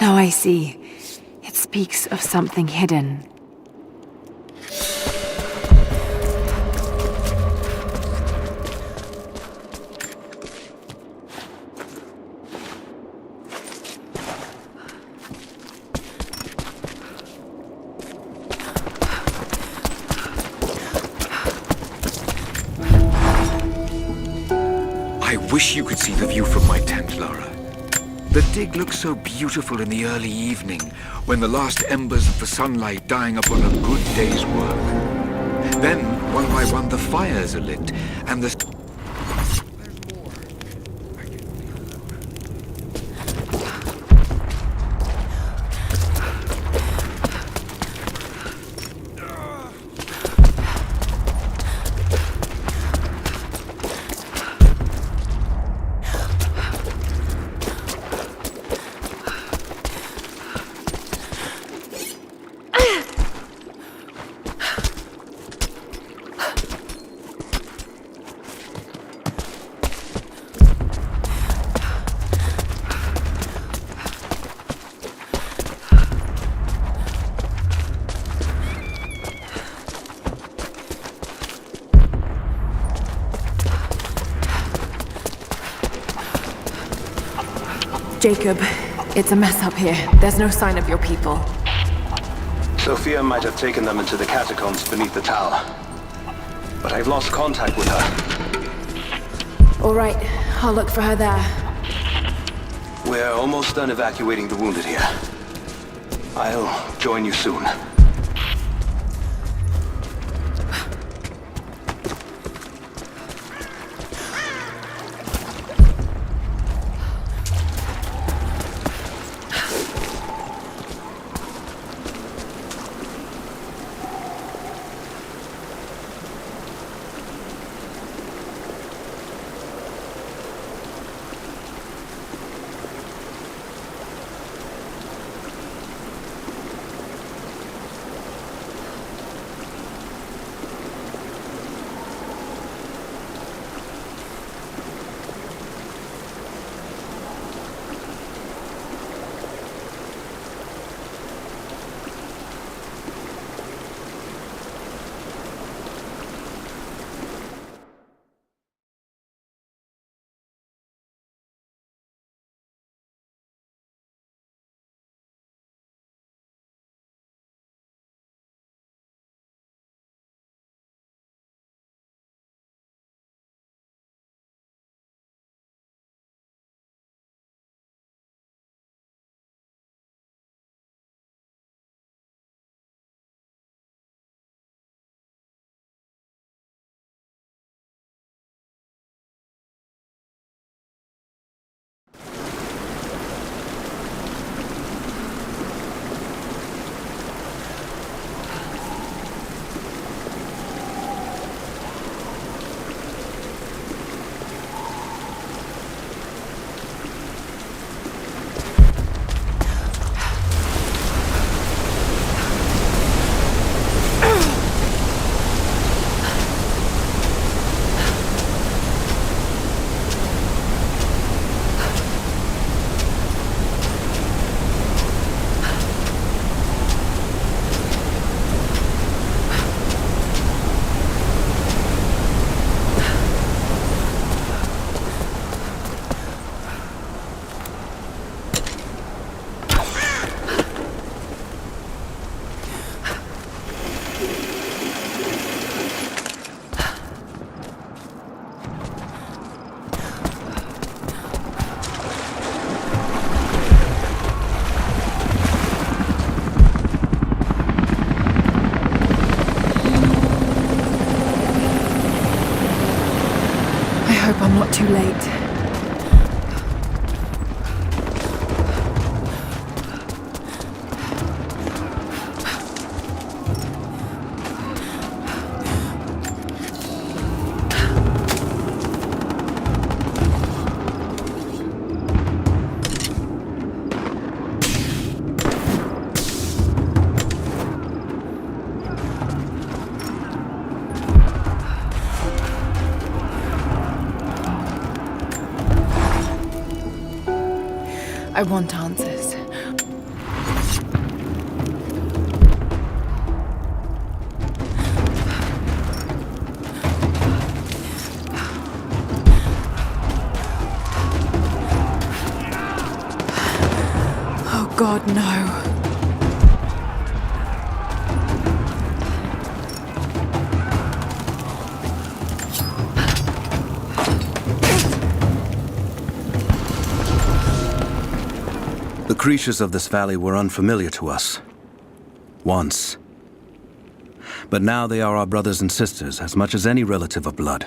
Now I see. It speaks of something hidden. I wish you could see the view from my tent, Lara. The dig looks so beautiful in the early evening, when the last embers of the sunlight dying upon a good day's work. Then, one by one, the fires are lit, and the... Jacob, it's a mess up here. There's no sign of your people. Sophia might have taken them into the catacombs beneath the tower. But I've lost contact with her. All right, I'll look for her there. We're almost done evacuating the wounded here. I'll join you soon. I'm not too late. I want answers. God, no. The creatures of this valley were unfamiliar to us. Once. But now they are our brothers and sisters as much as any relative of blood.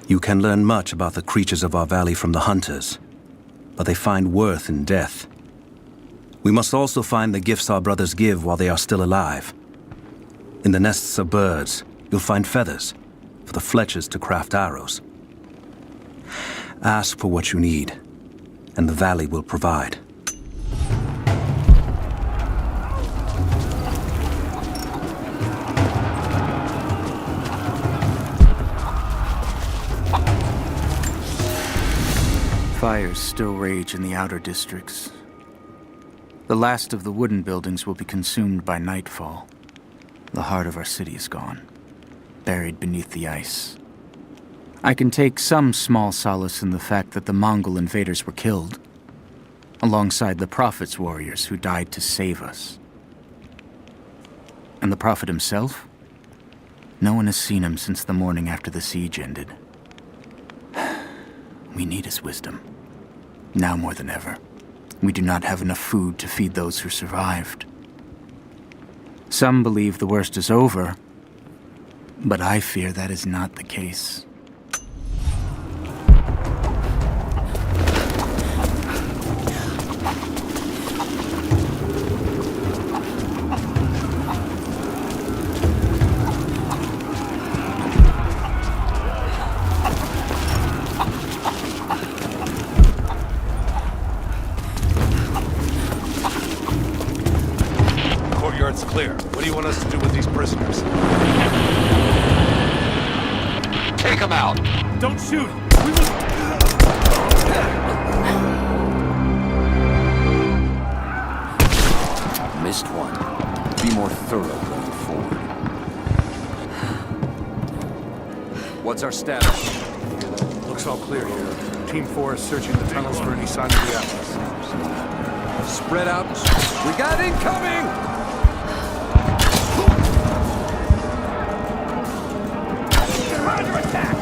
You can learn much about the creatures of our valley from the hunters, but they find worth in death. We must also find the gifts our brothers give while they are still alive. In the nests of birds, you'll find feathers, for the fletchers to craft arrows. Ask for what you need, and the valley will provide. Fires still rage in the outer districts. The last of the wooden buildings will be consumed by nightfall. The heart of our city is gone, buried beneath the ice. I can take some small solace in the fact that the Mongol invaders were killed, alongside the Prophet's warriors who died to save us. And the Prophet himself? No one has seen him since the morning after the siege ended. We need his wisdom. Now more than ever. We do not have enough food to feed those who survived. Some believe the worst is over, but I fear that is not the case. Courtyard's clear. What do you want us to do with these prisoners? Take them out! Don't shoot! We will... Missed one. Be more thorough going forward. What's our status? Looks all clear here. Team 4 is searching the tunnels for any sign of the Atlas. Spread out. We got incoming! Under attack!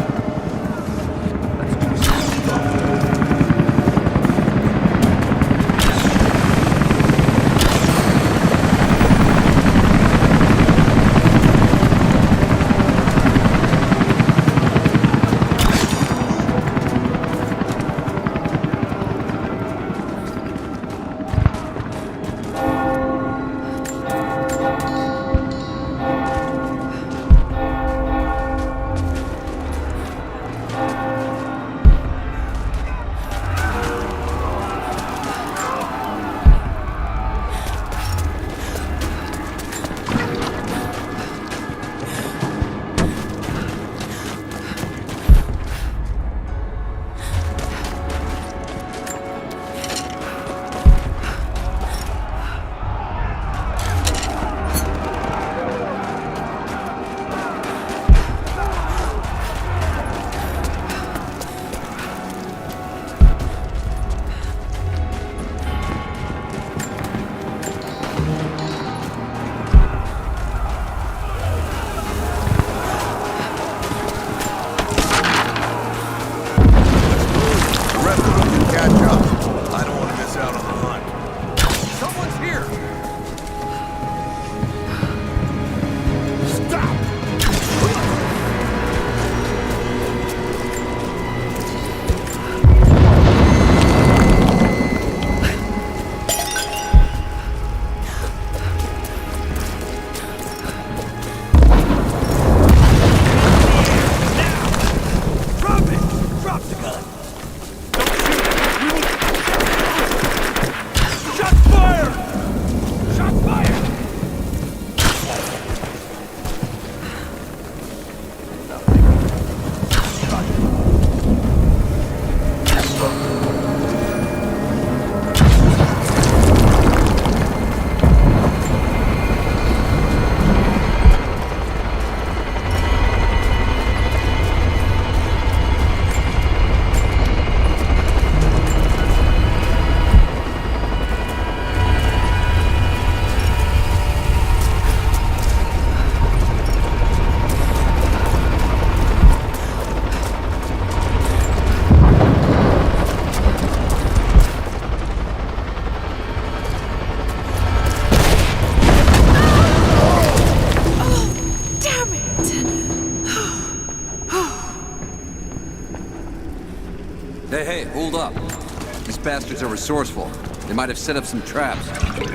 bastards are resourceful. They might have set up some traps.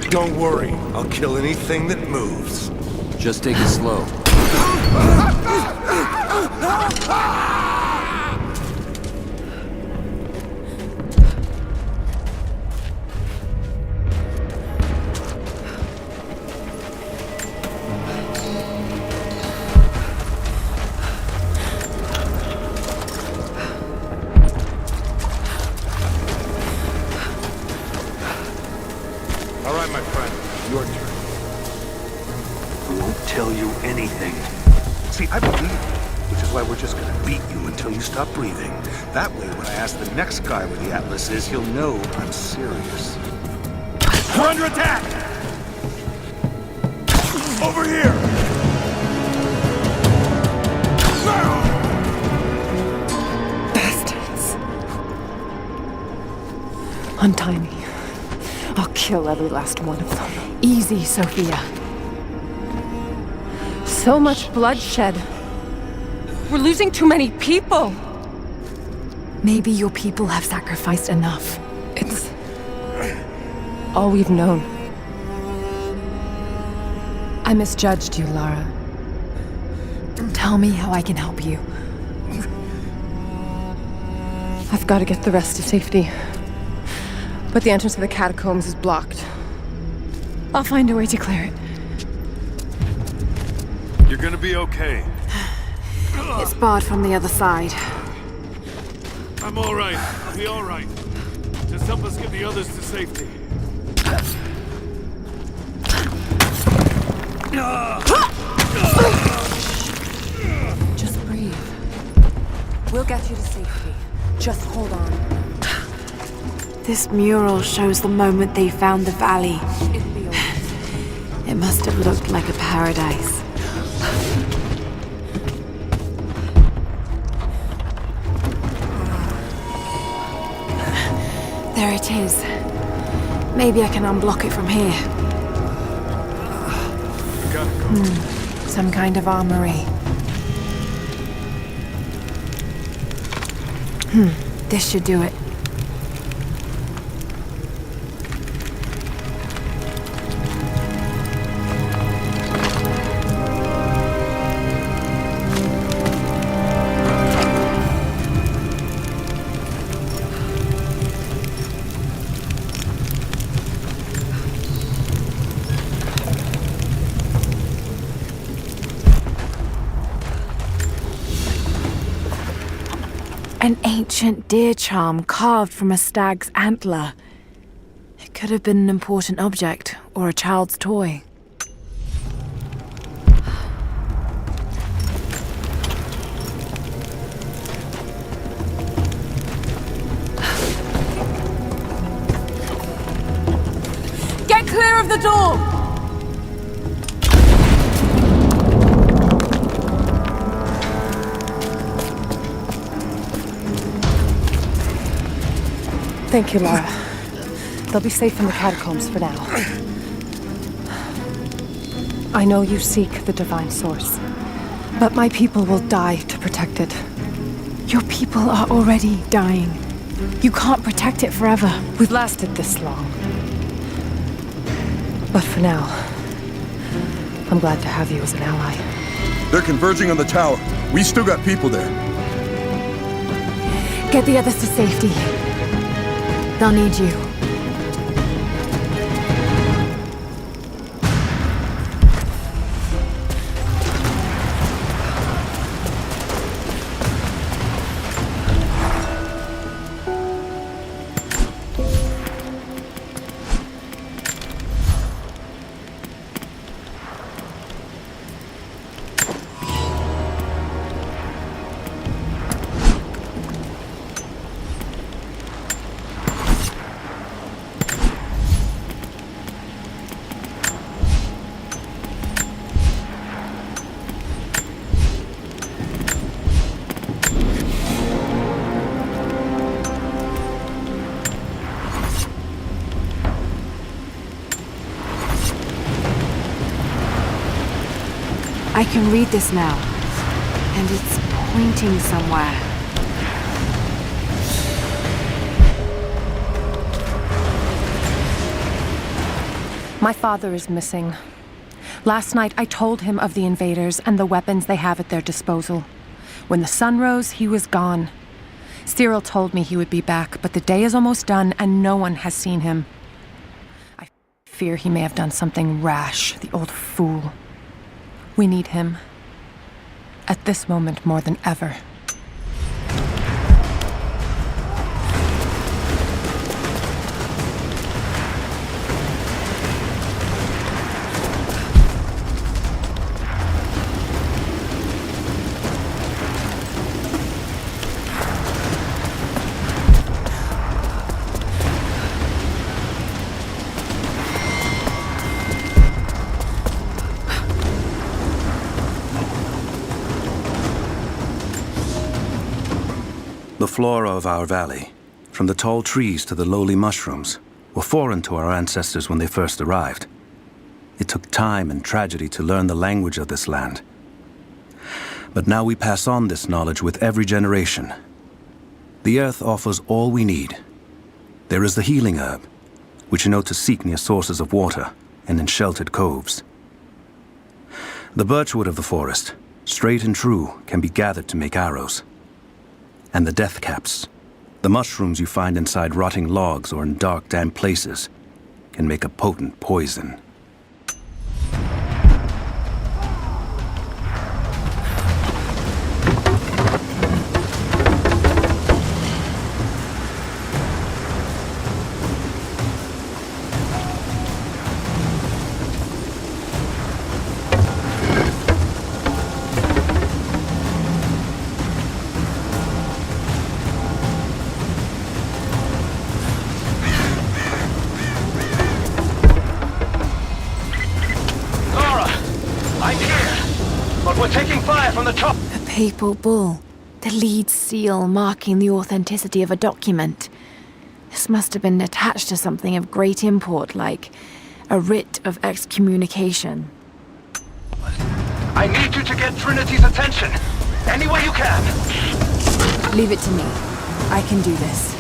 Don't worry, I'll kill anything that moves. Just take it slow. All right, my friend, your turn. I won't tell you anything. See, I believe you, which is why we're just gonna beat you until you stop breathing. That way, when I ask the next guy where the Atlas is, he'll know I'm serious. We're under attack! Over here! Bastards. Untie me. I'll kill every last one of them. Easy, Sophia. So much bloodshed. We're losing too many people. Maybe your people have sacrificed enough. It's all we've known. I misjudged you, Lara. Tell me how I can help you. I've got to get the rest to safety. But the entrance to the catacombs is blocked. I'll find a way to clear it. You're gonna be okay. It's barred from the other side. I'm all right. I'll be all right. Just help us get the others to safety. Just breathe. We'll get you to safety. Just hold on. This mural shows the moment they found the valley. It'll be alright. It must have looked like a paradise. There it is. Maybe I can unblock it from here. Some kind of armory. This should do it. An ancient deer charm carved from a stag's antler. It could have been an important object, or a child's toy. Get clear of the door! Thank you, Lara. They'll be safe in the catacombs for now. I know you seek the divine source, but my people will die to protect it. Your people are already dying. You can't protect it forever. We've lasted this long. But for now, I'm glad to have you as an ally. They're converging on the tower. We still got people there. Get the others to safety. They'll need you. I can read this now, and it's pointing somewhere. My father is missing. Last night, I told him of the invaders and the weapons they have at their disposal. When the sun rose, he was gone. Cyril told me he would be back, but the day is almost done and no one has seen him. I fear he may have done something rash, the old fool. We need him. At this moment more than ever. The flora of our valley, from the tall trees to the lowly mushrooms, were foreign to our ancestors when they first arrived. It took time and tragedy to learn the language of this land. But now we pass on this knowledge with every generation. The earth offers all we need. There is the healing herb, which you know to seek near sources of water and in sheltered coves. The birchwood of the forest, straight and true, can be gathered to make arrows. And the death caps, the mushrooms you find inside rotting logs or in dark, damp places, can make a potent poison. We're taking fire from the top! A papal bull. The lead seal marking the authenticity of a document. This must have been attached to something of great import, like a writ of excommunication. I need you to get Trinity's attention. Any way you can. Leave it to me. I can do this.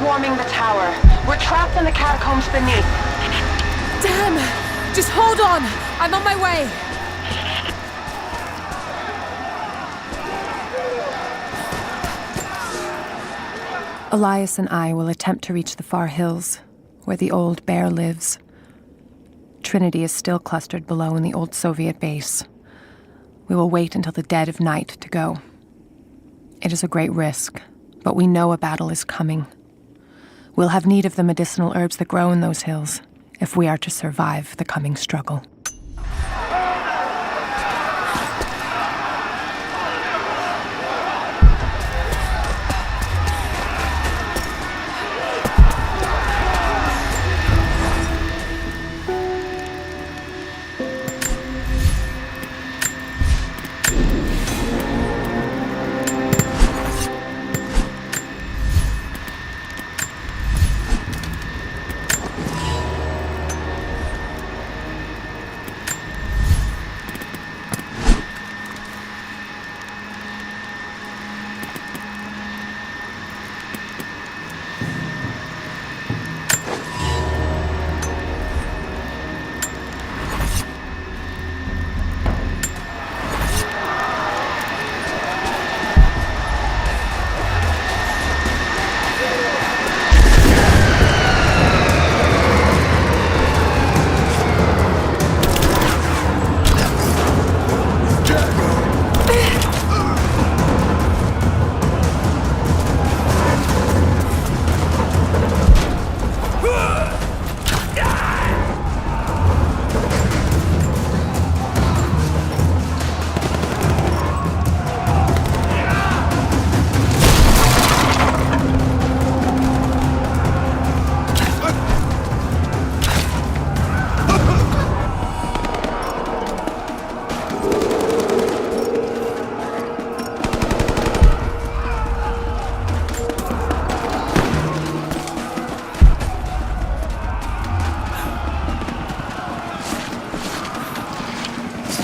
swarming the tower. We're trapped in the catacombs beneath. Damn! Just hold on! I'm on my way! Elias and I will attempt to reach the far hills, where the old bear lives. Trinity is still clustered below in the old Soviet base. We will wait until the dead of night to go. It is a great risk, but we know a battle is coming. We'll have need of the medicinal herbs that grow in those hills, if we are to survive the coming struggle.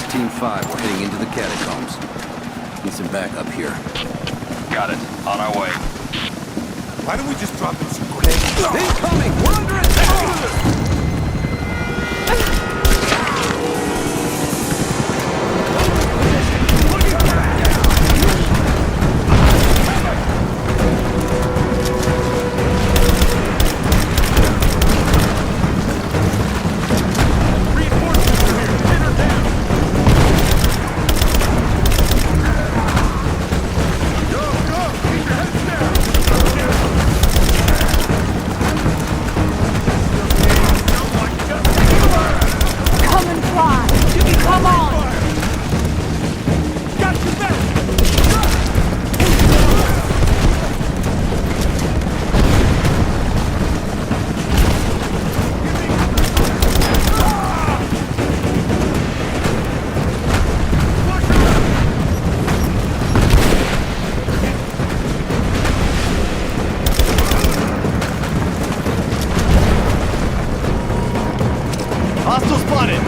Team 5, we're heading into the catacombs. Need some backup here. Got it. On our way. Why don't we just drop in some grenades? Incoming! We're under attack! Hostile spotted!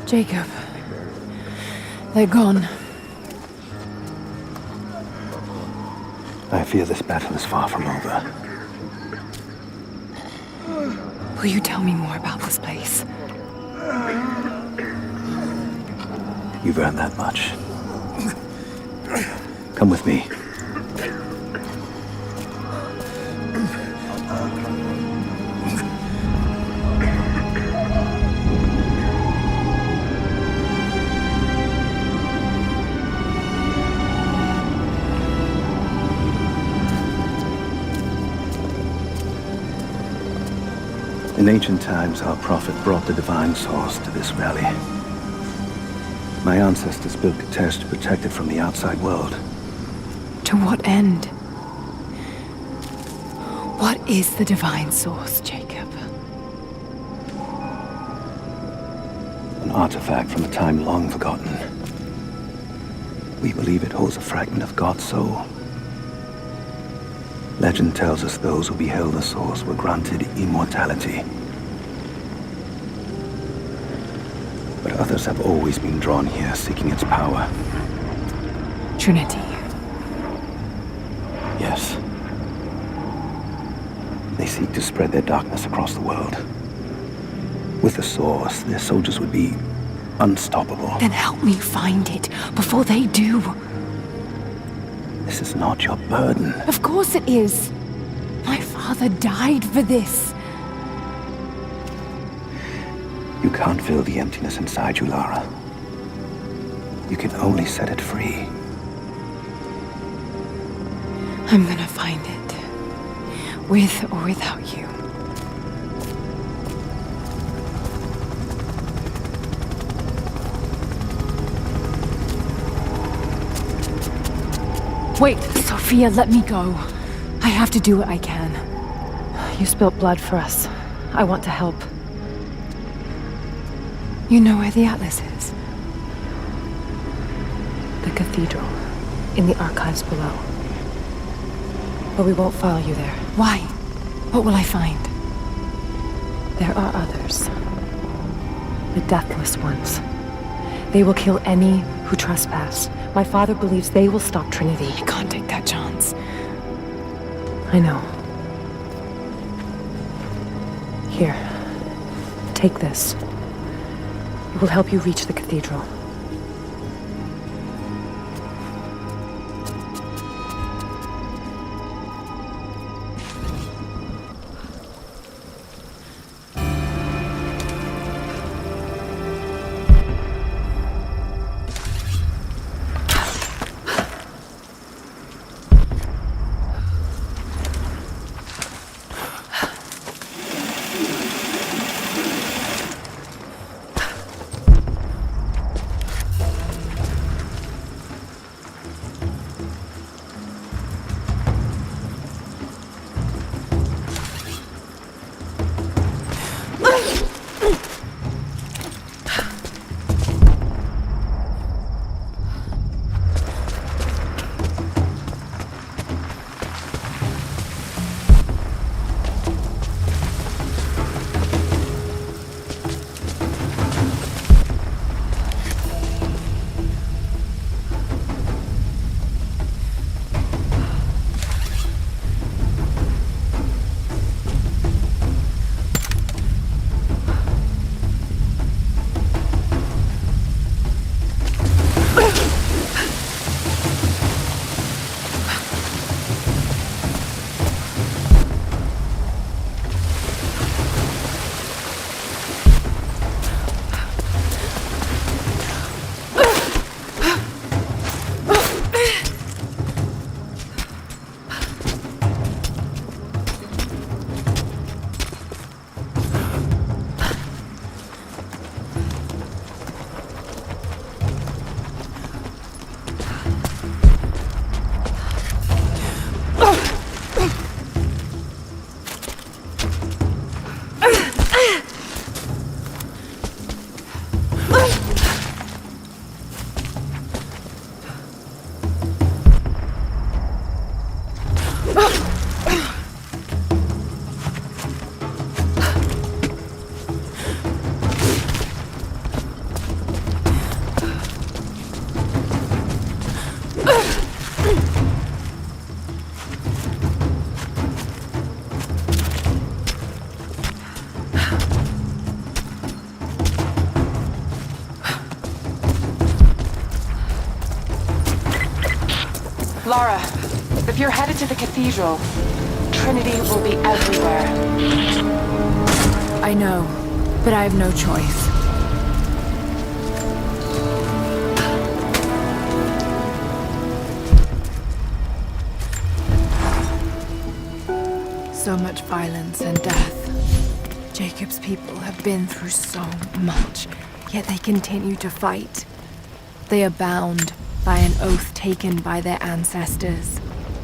Jacob. They're gone. I fear this battle is far from over. Will you tell me more about this place? You've earned that much. Come with me. In ancient times, our prophet brought the divine source to this valley. My ancestors built Katesh to protect it from the outside world. To what end? What is the divine source, Jacob? An artifact from a time long forgotten. We believe it holds a fragment of God's soul. Legend tells us those who beheld the source were granted immortality. But others have always been drawn here, seeking its power. Trinity. Yes. They seek to spread their darkness across the world. With the source, their soldiers would be unstoppable. Then help me find it before they do. This is not your burden. Of course it is. My father died for this. You can't fill the emptiness inside you, Lara. You can only set it free. I'm gonna find it. With or without you. Wait! Sophia, let me go. I have to do what I can. You spilt blood for us. I want to help. You know where the Atlas is? The cathedral. In the archives below. But we won't follow you there. Why? What will I find? There are others. The deathless ones. They will kill any who trespass. My father believes they will stop Trinity. I can't take that chance. I know. Here. Take this. It will help you reach the cathedral. Lara, if you're headed to the cathedral, Trinity will be everywhere. I know, but I have no choice. So much violence and death. Jacob's people have been through so much, yet they continue to fight. They are bound by an oath taken by their ancestors,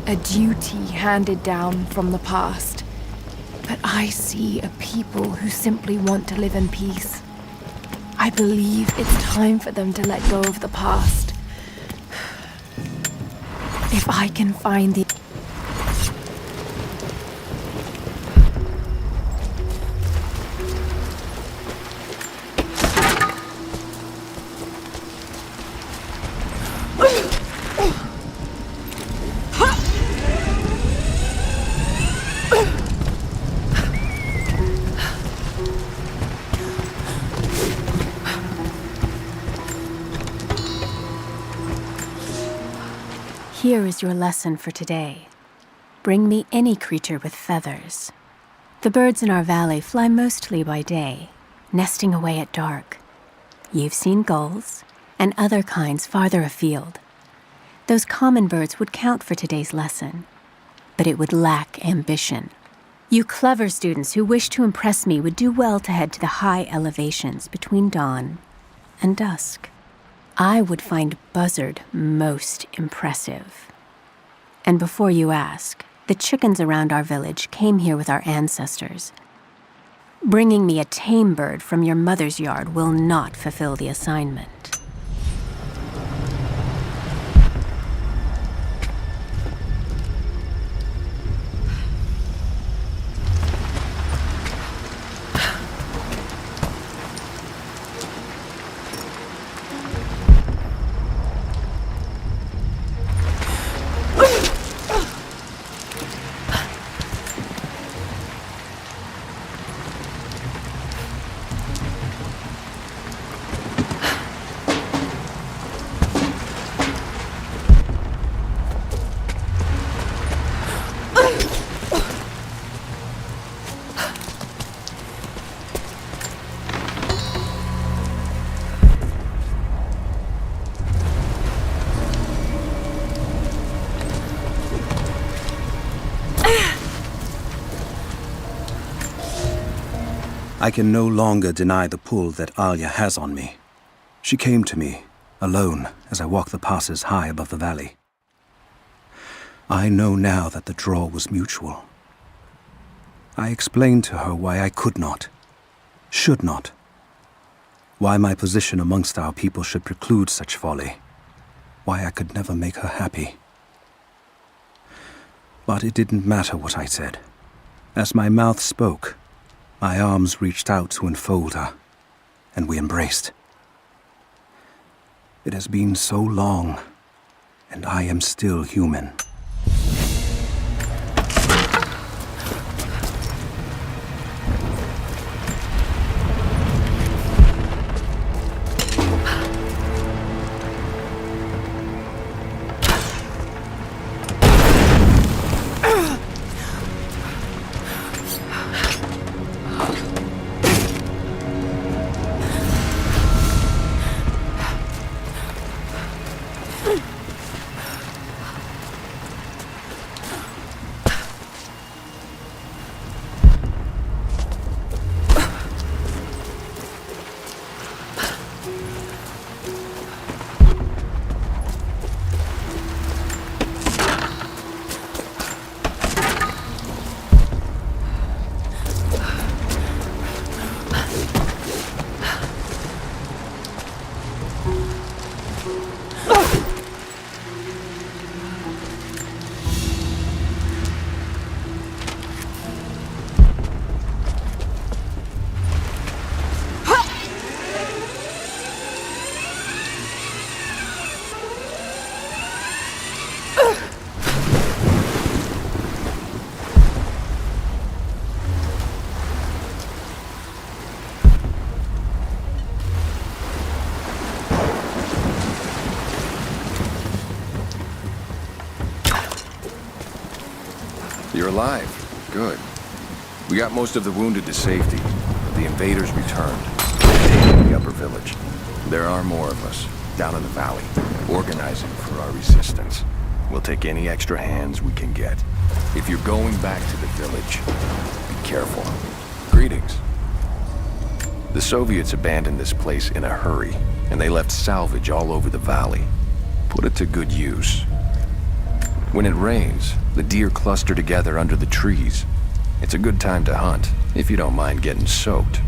a duty handed down from the past. But I see a people who simply want to live in peace. I believe it's time for them to let go of the past. If I can find the... Here is your lesson for today. Bring me any creature with feathers. The birds in our valley fly mostly by day, nesting away at dark. You've seen gulls and other kinds farther afield. Those common birds would count for today's lesson, but it would lack ambition. You clever students who wish to impress me would do well to head to the high elevations between dawn and dusk. I would find Buzzard most impressive. And before you ask, the chickens around our village came here with our ancestors. Bringing me a tame bird from your mother's yard will not fulfill the assignment. I can no longer deny the pull that Alia has on me. She came to me, alone, as I walked the passes high above the valley. I know now that the draw was mutual. I explained to her why I could not, should not, why my position amongst our people should preclude such folly, why I could never make her happy. But it didn't matter what I said. As my mouth spoke, my arms reached out to enfold her, and we embraced. It has been so long, and I am still human. You're alive. Good. We got most of the wounded to safety. The invaders returned. Taking the upper village. There are more of us, down in the valley, organizing for our resistance. We'll take any extra hands we can get. If you're going back to the village, be careful. Greetings. The Soviets abandoned this place in a hurry, and they left salvage all over the valley. Put it to good use. When it rains, the deer cluster together under the trees. It's a good time to hunt, if you don't mind getting soaked.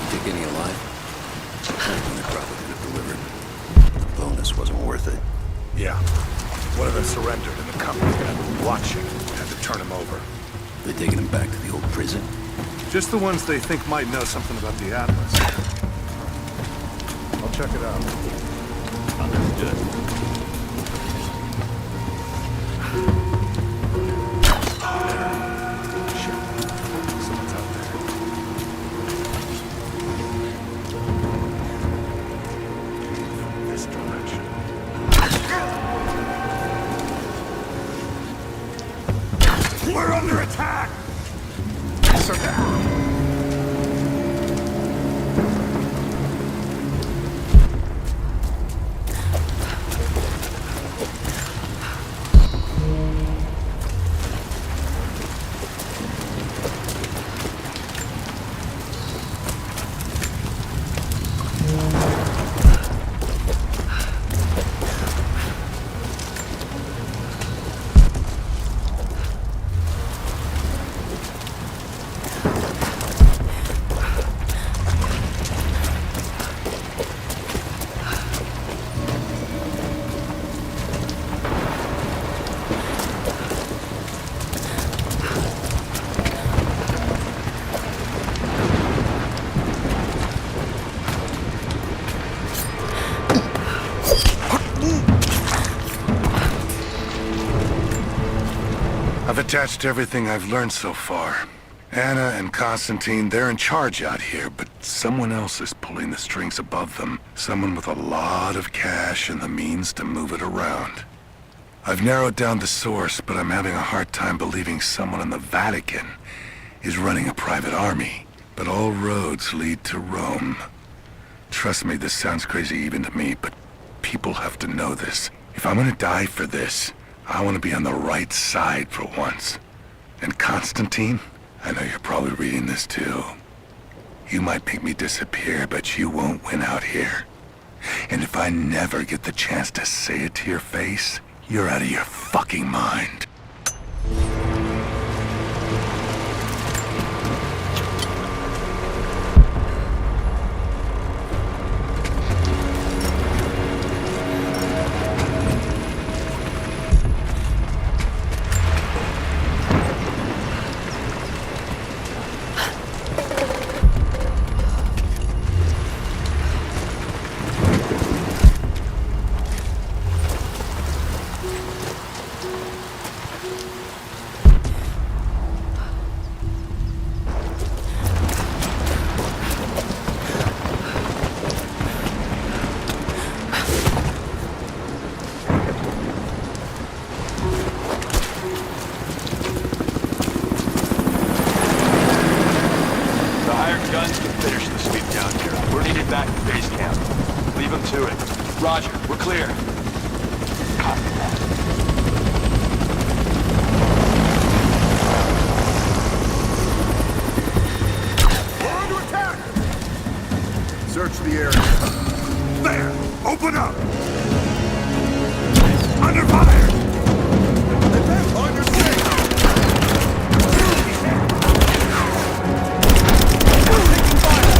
Think any alive? They probably could have delivered. The bonus wasn't worth it. Yeah. One of them surrendered, and the company that were watching had to turn him over. They taking him back to the old prison? Just the ones they think might know something about the Atlas. I'll check it out. Understood. Someone's out there. This direction. We're under attack! So down. I've attached everything I've learned so far. Anna and Constantine, they're in charge out here, but someone else is pulling the strings above them. Someone with a lot of cash and the means to move it around. I've narrowed down the source, but I'm having a hard time believing someone in the Vatican is running a private army. But all roads lead to Rome. Trust me, this sounds crazy even to me, but people have to know this. If I'm gonna die for this, I want to be on the right side for once. And Constantine, I know you're probably reading this too. You might make me disappear, but you won't win out here. And if I never get the chance to say it to your face, you're out of your fucking mind. Roger, we're clear. Copy that. We're under attack! Search the area. There! Open up! Under fire! Under siege! Taking fire!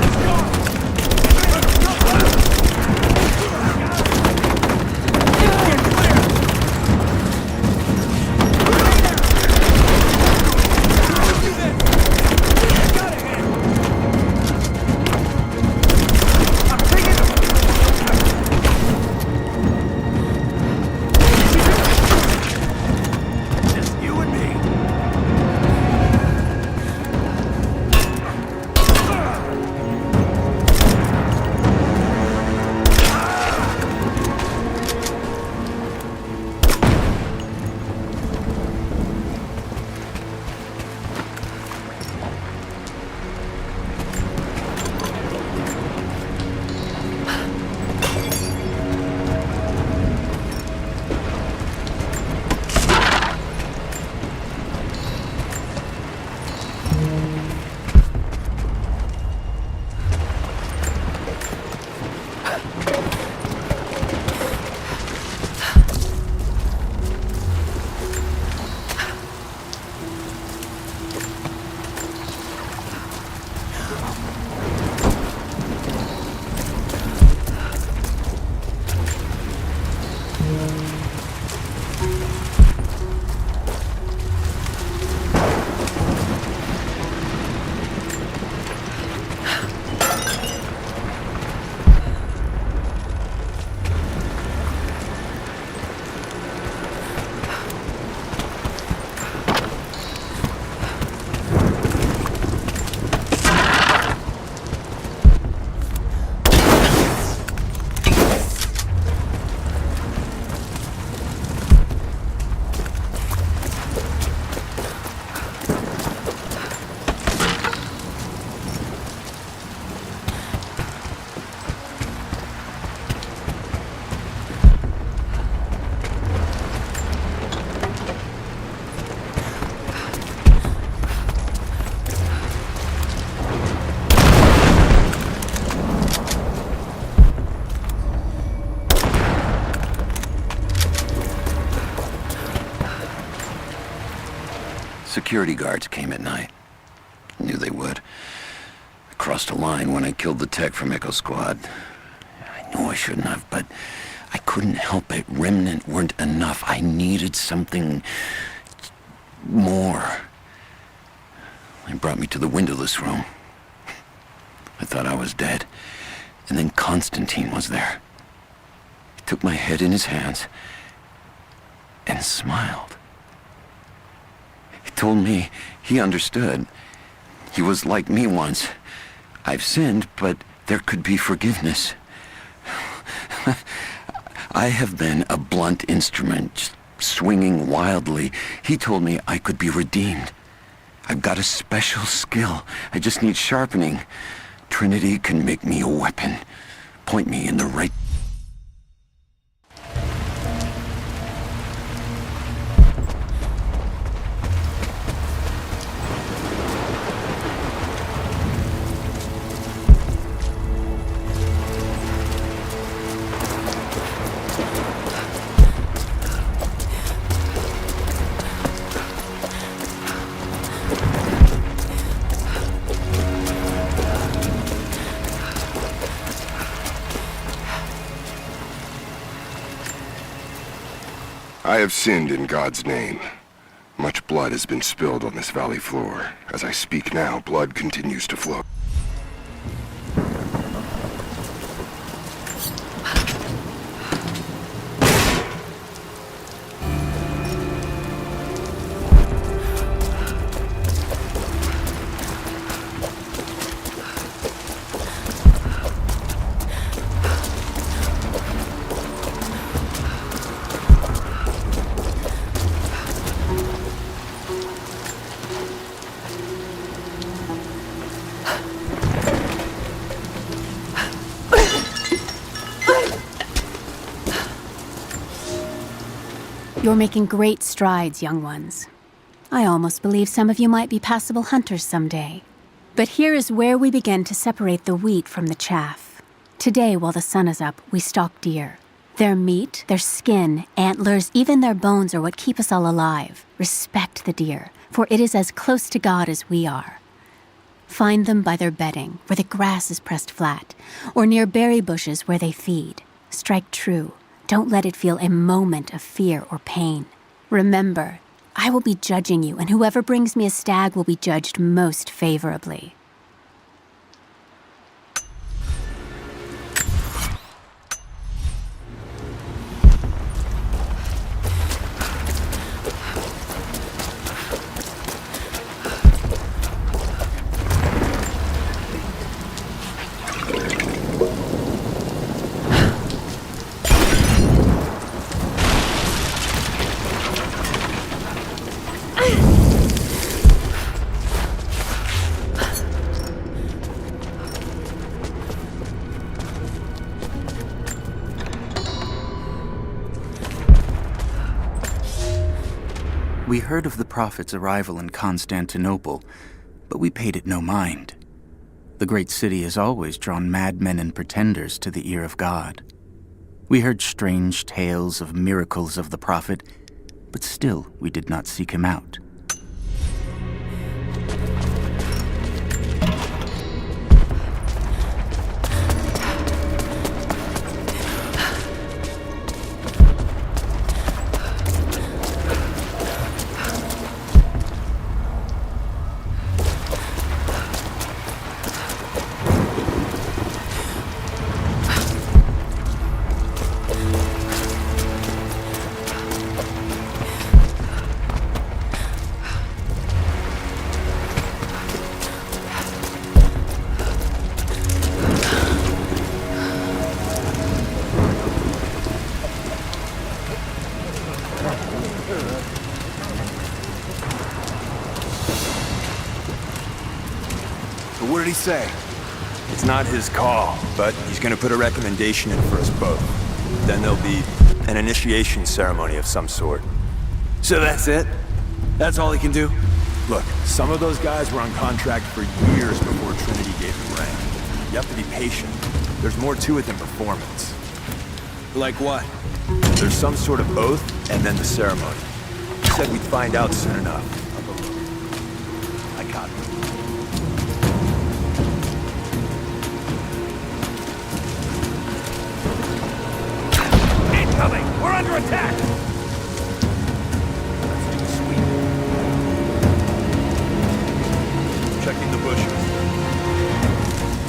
Let's go! Security guards came at night. Knew they would. I crossed a line when I killed the tech from Echo Squad. I knew I shouldn't have, but I couldn't help it. Remnant weren't enough. I needed something more. They brought me to the windowless room. I thought I was dead. And then Constantine was there. He took my head in his hands and smiled. He told me he understood. He was like me once. I've sinned, but there could be forgiveness. I have been a blunt instrument, just swinging wildly. He told me I could be redeemed. I've got a special skill. I just need sharpening. Trinity can make me a weapon. Point me in the right... I have sinned in God's name. Much blood has been spilled on this valley floor. As I speak now, blood continues to flow. You're making great strides, young ones. I almost believe some of you might be passable hunters someday. But here is where we begin to separate the wheat from the chaff. Today, while the sun is up, we stalk deer. Their meat, their skin, antlers, even their bones are what keep us all alive. Respect the deer, for it is as close to God as we are. Find them by their bedding, where the grass is pressed flat, or near berry bushes where they feed. Strike true. Don't let it feel a moment of fear or pain. Remember, I will be judging you, and whoever brings me a stag will be judged most favorably. We heard of the Prophet's arrival in Constantinople, but we paid it no mind. The great city has always drawn madmen and pretenders to the ear of God. We heard strange tales of miracles of the Prophet, but still we did not seek him out. What did he say? It's not his call, but he's gonna put a recommendation in for us both. Then there'll be an initiation ceremony of some sort. So that's it? That's all he can do? Look, some of those guys were on contract for years before Trinity gave them rank. You have to be patient. There's more to it than performance. Like what? There's some sort of oath, and then the ceremony. He said we'd find out soon enough. out. Incoming! We're under attack! Let's do a sweep. Checking the bushes.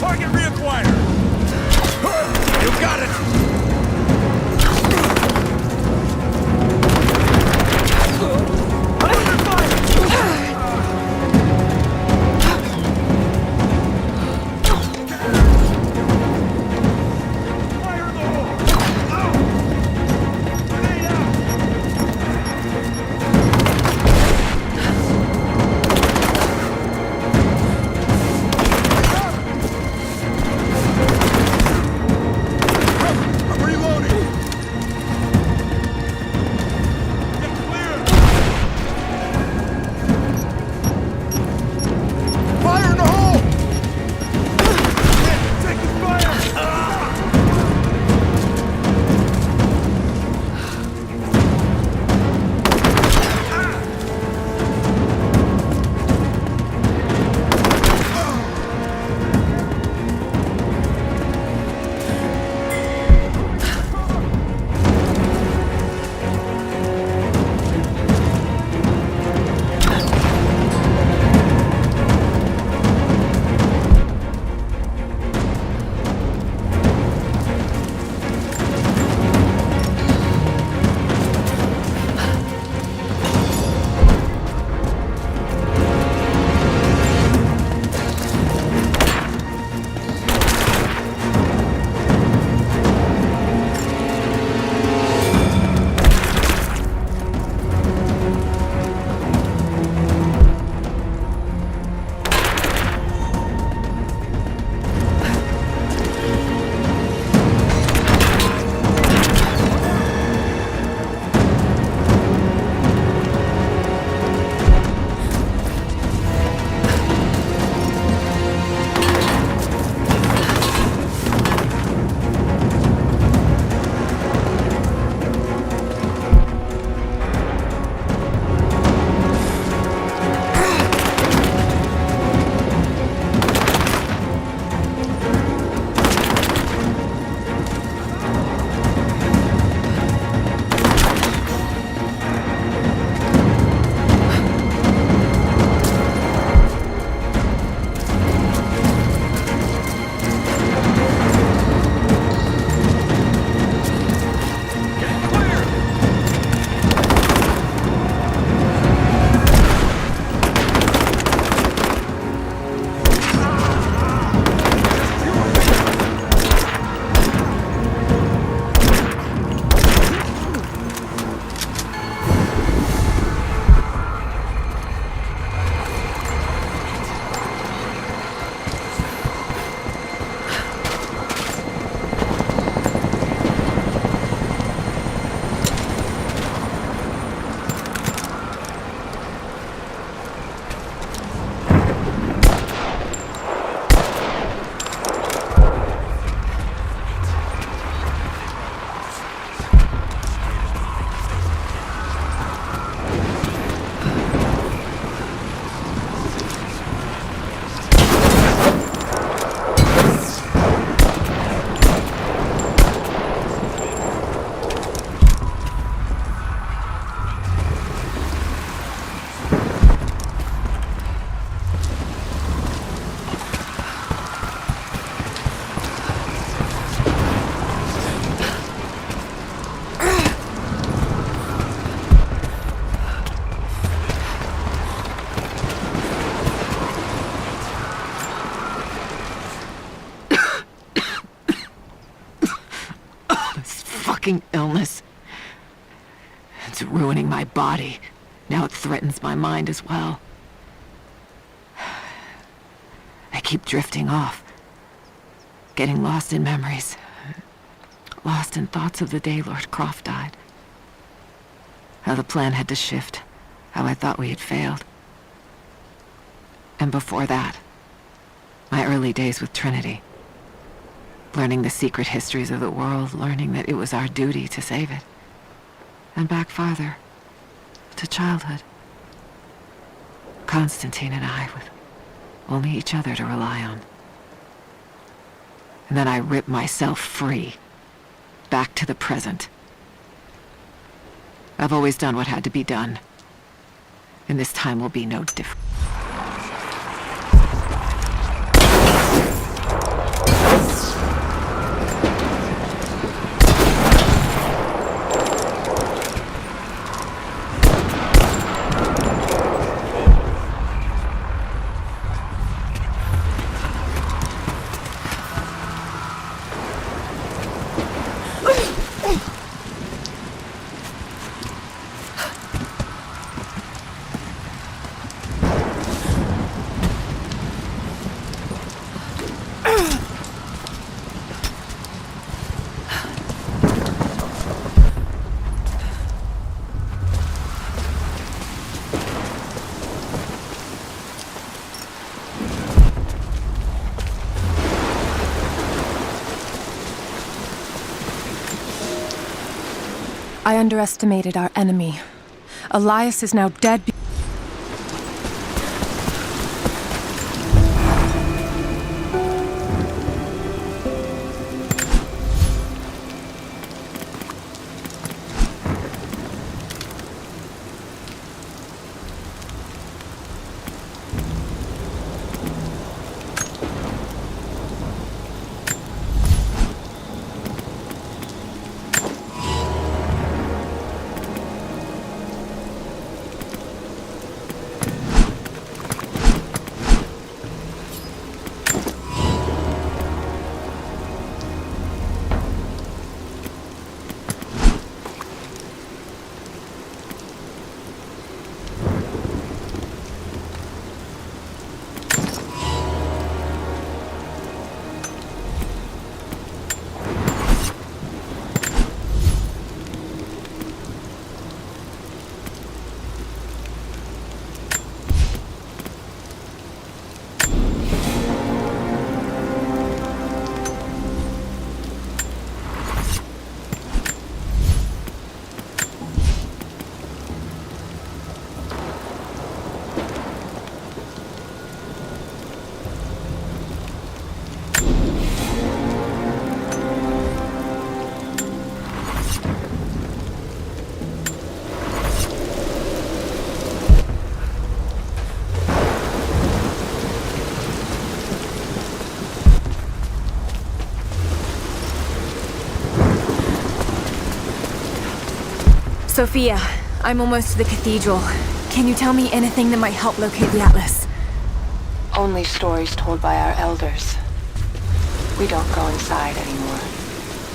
Target reacquired! You got it! fucking illness. It's ruining my body. Now it threatens my mind as well. I keep drifting off. Getting lost in memories. Lost in thoughts of the day Lord Croft died. How the plan had to shift. How I thought we had failed. And before that, my early days with Trinity. Learning the secret histories of the world, learning that it was our duty to save it. And back farther, to childhood. Constantine and I, with Only each other to rely on. And then I rip myself free. Back to the present. I've always done what had to be done. And this time will be no different. I underestimated our enemy. Elias is now dead. Sophia, I'm almost to the cathedral. Can you tell me anything that might help locate the Atlas? Only stories told by our elders. We don't go inside anymore.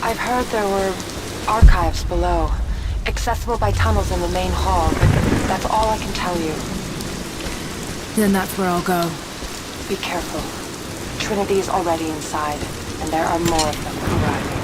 I've heard there were archives below, accessible by tunnels in the main hall, but that's all I can tell you. Then that's where I'll go. Be careful. Trinity is already inside, and there are more of them arriving.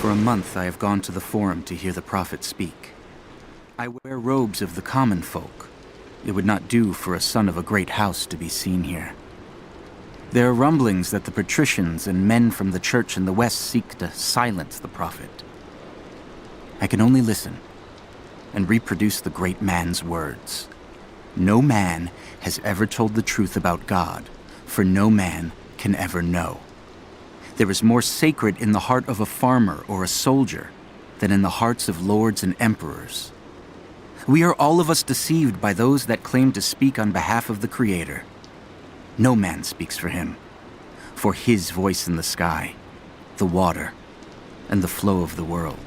For a month I have gone to the Forum to hear the Prophet speak. I wear robes of the common folk. It would not do for a son of a great house to be seen here. There are rumblings that the patricians and men from the church in the west seek to silence the prophet. I can only listen and reproduce the great man's words. No man has ever told the truth about God, for no man can ever know. There is more sacred in the heart of a farmer or a soldier than in the hearts of lords and emperors. We are all of us deceived by those that claim to speak on behalf of the Creator. No man speaks for him, for his voice in the sky, the water, and the flow of the world.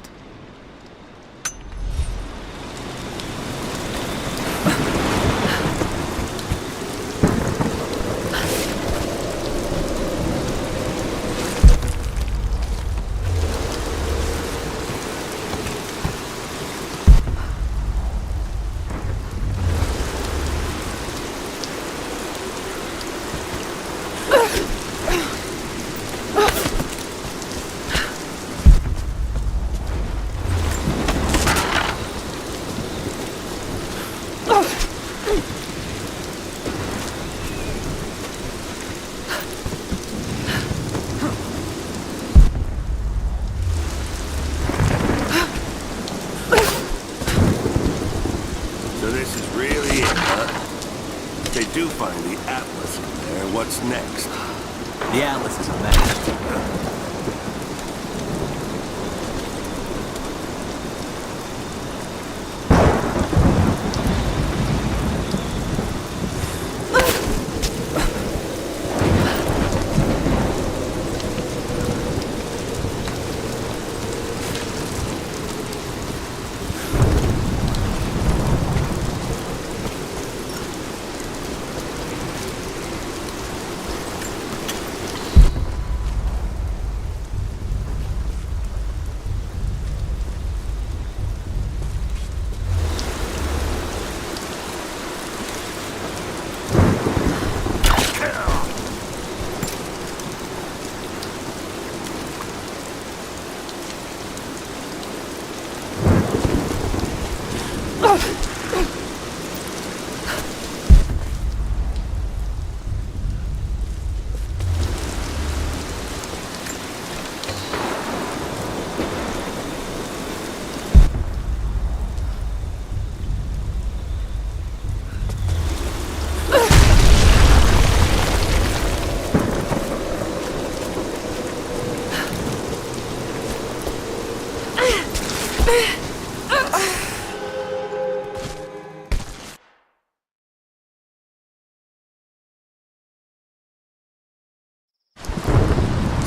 Next. The Atlas is a mess.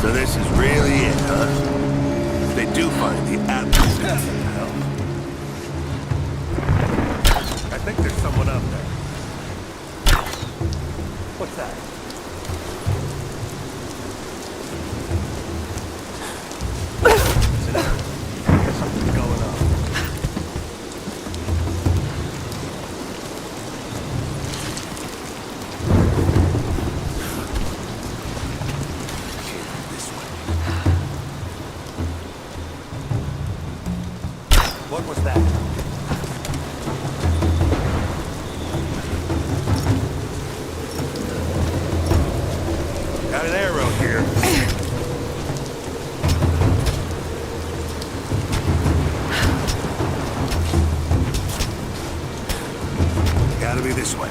So this is really it, huh? If they do find the Atlas, hell. I think there's someone up there. What's that? Something's going on. What was that? Got an arrow here. Gotta be this way.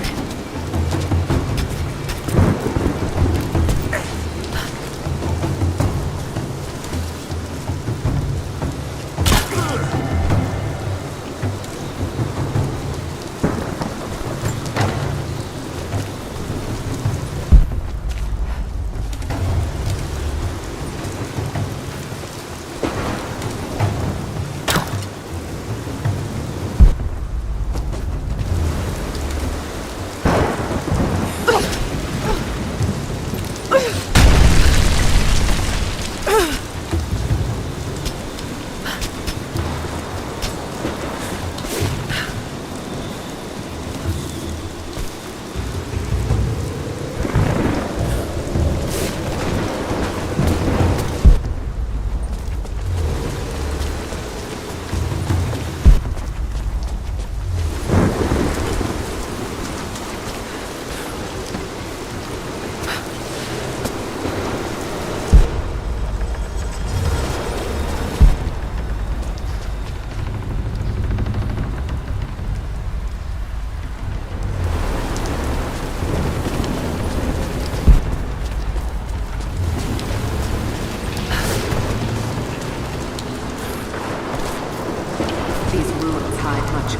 find much.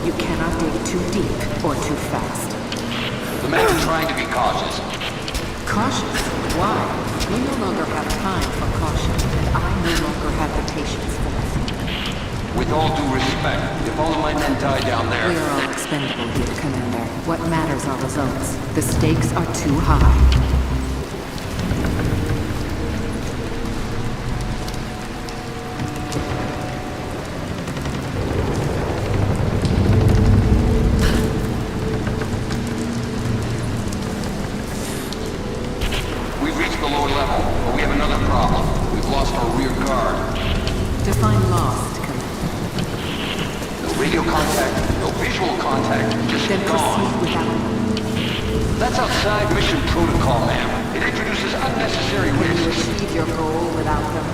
You cannot dig too deep or too fast. The men are trying to be cautious. Cautious? Why? We no longer have time for caution, and I no longer have the patience for it. With all due respect, if all of my men die down there... We are all expendable here, Commander. What matters are results. The stakes are too high. We've reached the lower level, but we have another problem. We've lost our rear guard. Define lost, Commander. No radio contact, no visual contact, just Then gone. proceed without it. That's outside mission protocol, ma'am. It introduces unnecessary Can you risks. achieve your goal without them?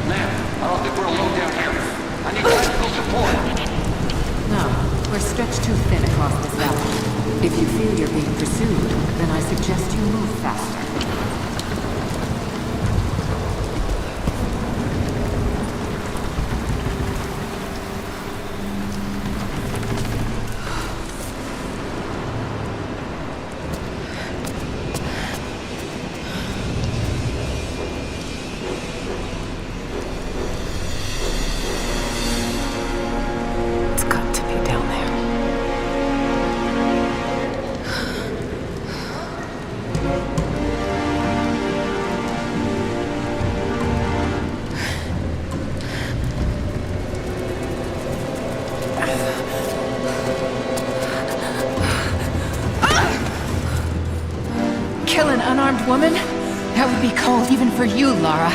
Ma'am, I don't think we're alone down here. I need technical support. No, we're stretched too thin across this valley. If you feel you're being pursued, then I suggest you move faster. It's got to be down there. Kill an unarmed woman? That would be cold even for you, Lara.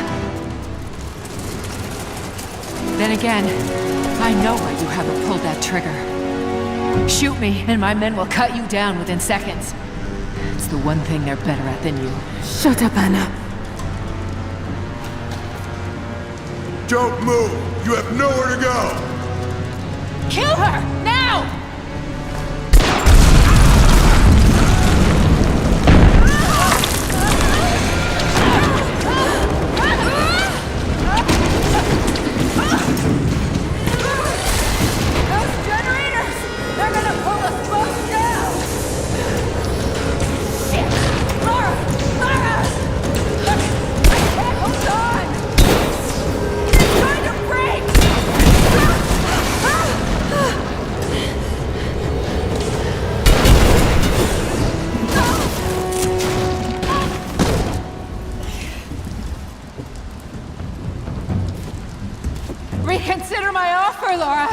Then again, I know why you haven't pulled that trigger. Shoot me, and my men will cut you down within seconds. It's the one thing they're better at than you. Shut up, Anna. Don't move! You have nowhere to go! Kill her! Now! Those generators! They're gonna pull us both down! Shit! Lara! Lara! I can't hold on! It's trying to break! Reconsider my offer, Lara!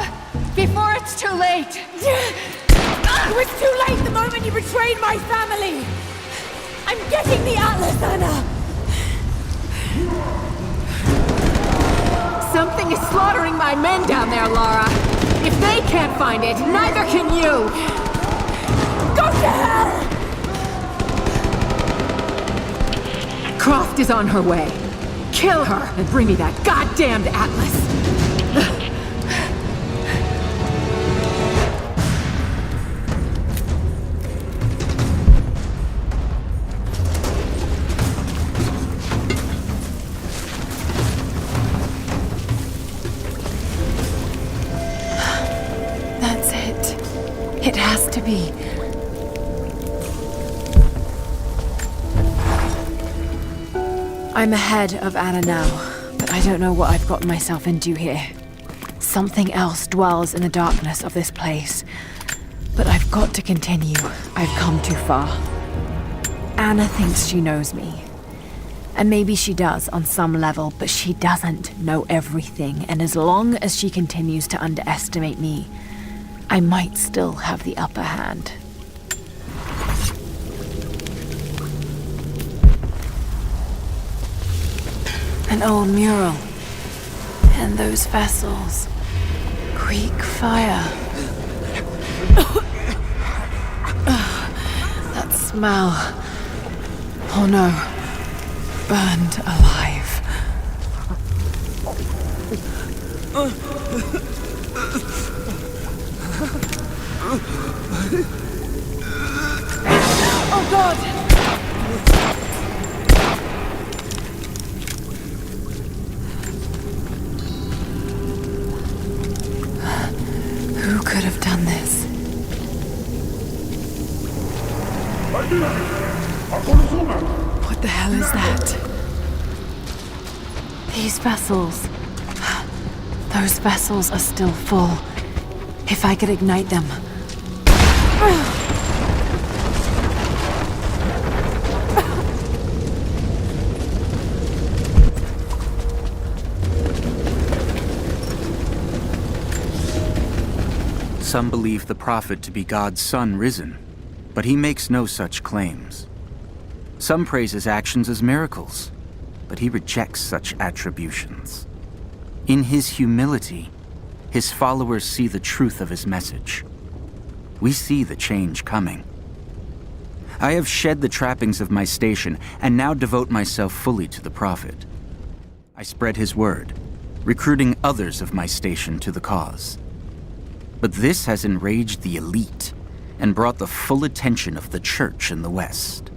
Before it's too late! It was too late the moment you betrayed my family! I'm getting the Atlas, Anna! Something is slaughtering my men down there, Lara! If they can't find it, neither can you! Go to hell! Croft is on her way. Kill her and bring me that goddamned Atlas! That's it. It has to be. I'm ahead of Anna now, but I don't know what I've gotten myself into here. Something else dwells in the darkness of this place. But I've got to continue. I've come too far. Anna thinks she knows me. And maybe she does on some level, but she doesn't know everything. And as long as she continues to underestimate me, I might still have the upper hand. An old mural. And those vessels. Greek fire. That smell. Oh no. Burned alive. Oh God! could have done this? What the hell is that? These vessels. Those vessels are still full. If I could ignite them. Some believe the prophet to be God's son risen, but he makes no such claims. Some praise his actions as miracles, but he rejects such attributions. In his humility, his followers see the truth of his message. We see the change coming. I have shed the trappings of my station and now devote myself fully to the prophet. I spread his word, recruiting others of my station to the cause. But this has enraged the elite and brought the full attention of the church in the West.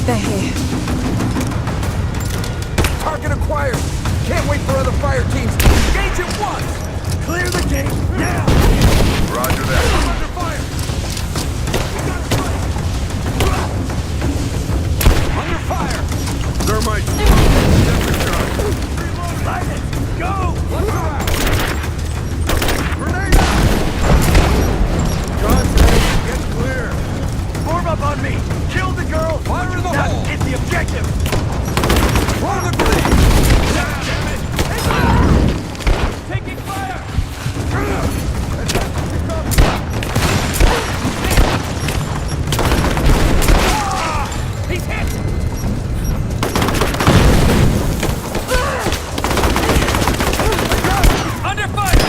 They're here. Target acquired. Can't wait for other fire teams. Engage at once. Clear the gate now. Roger that. I'm under fire. Under fire. Thermite. Light it. Go. What's around? Grenade out. Guns, get clear. Form up on me. Kill the girl. Fire in the hole. Hit the objective. Throw the grenade. Damn it. Taking fire. He's hit. Under fire.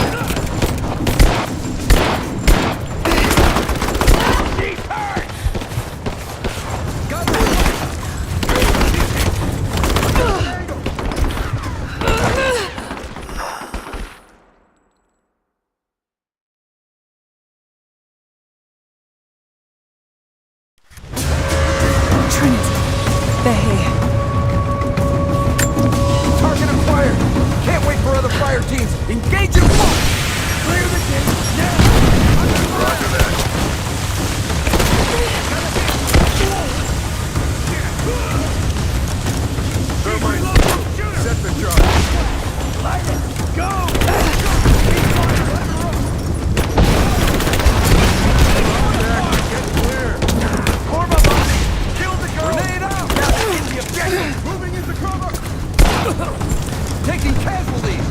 He's hurt. They're here. Target acquired. Can't wait for other fire teams. Engage at once. Clear the gate now. Roger that. Thermite. Set the charge. Light it. Go. Get clear. Form up on me. Kill the girl. Grenade out. Now hit the objective. Moving into cover. Taking casualties.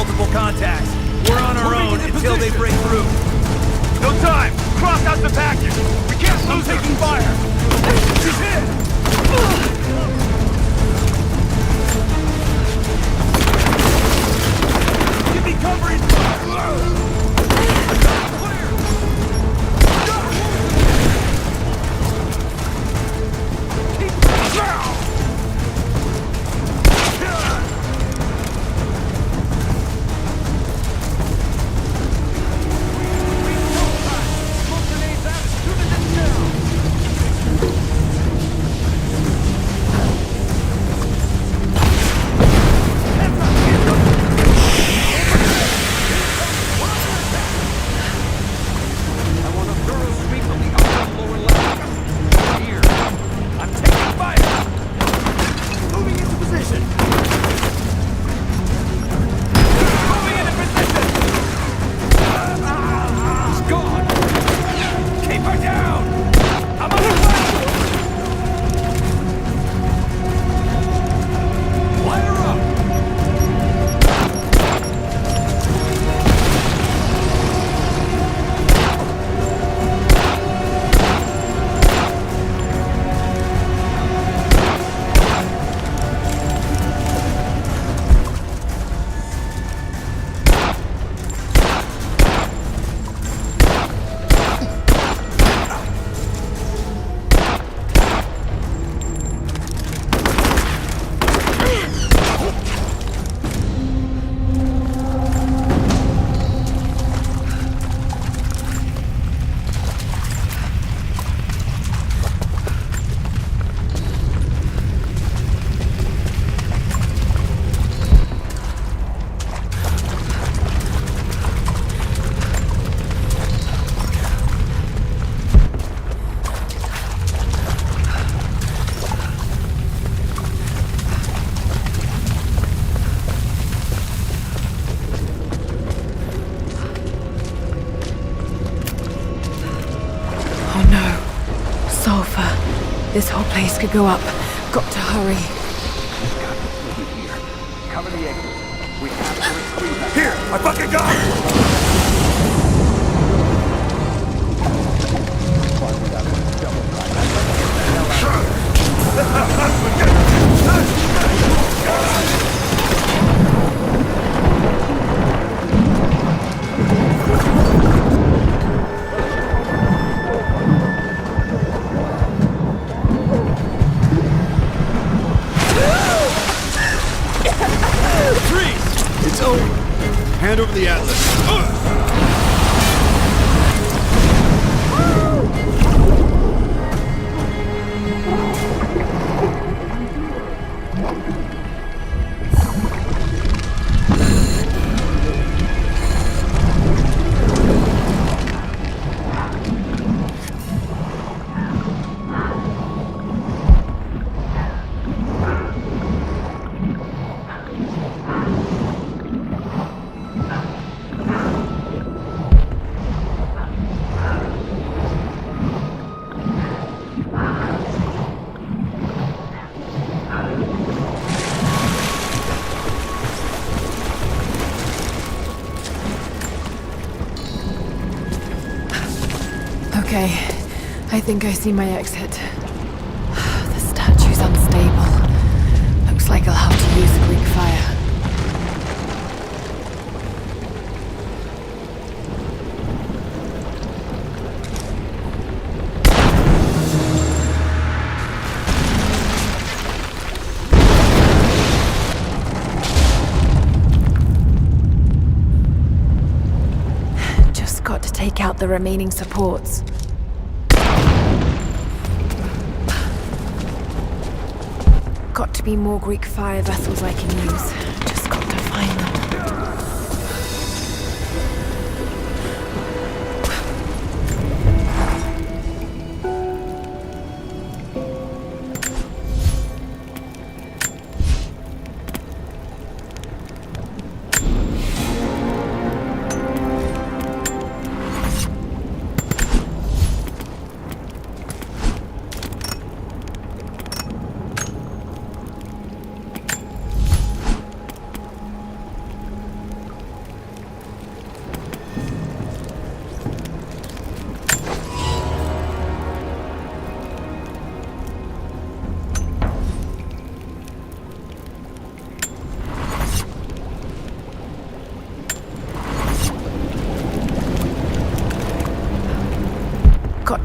multiple contacts. We're on our own until they break through. No time! Croft out the package! We can't lose her! Taking fire! She's hit! Give me cover and fire! This whole place could go up. Got to hurry. Cover the exit. We have to retreat. Here! I fucking got Hand over the Atlas. Okay, I think I see my exit. The statue's unstable. Looks like I'll have to use the Greek fire. Just got to take out the remaining supports. Got to be more Greek fire vessels I can use. Just got to find them.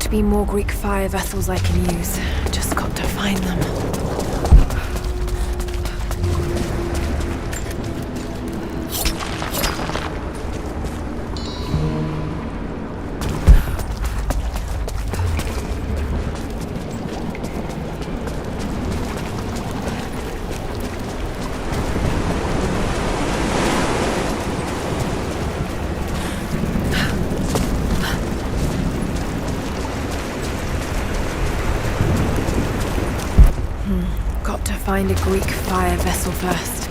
to be more Greek fire vessels I can use. Just got to find them. Got to find a Greek fire vessel first.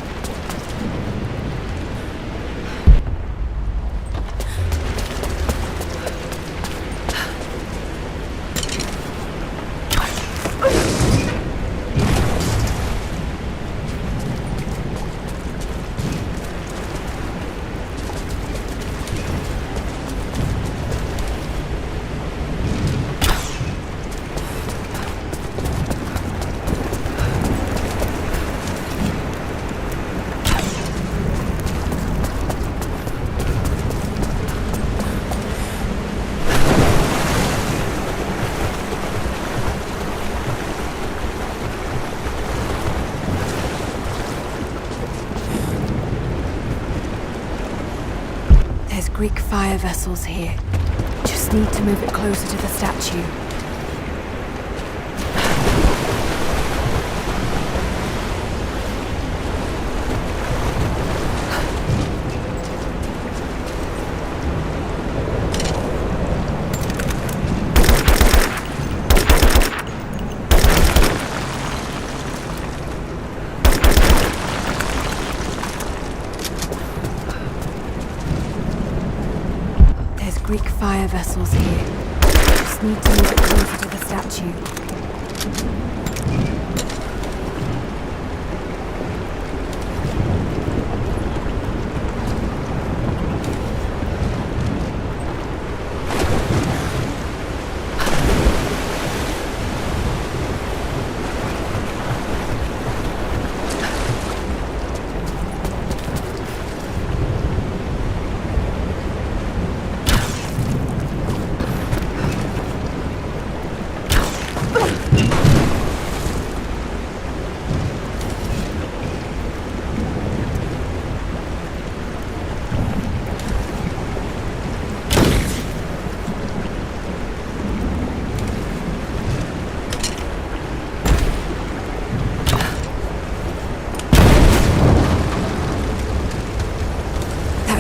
There's Greek fire vessels here. Just need to move it closer to the statue. Greek fire vessels here. Just need to move it closer to the statue.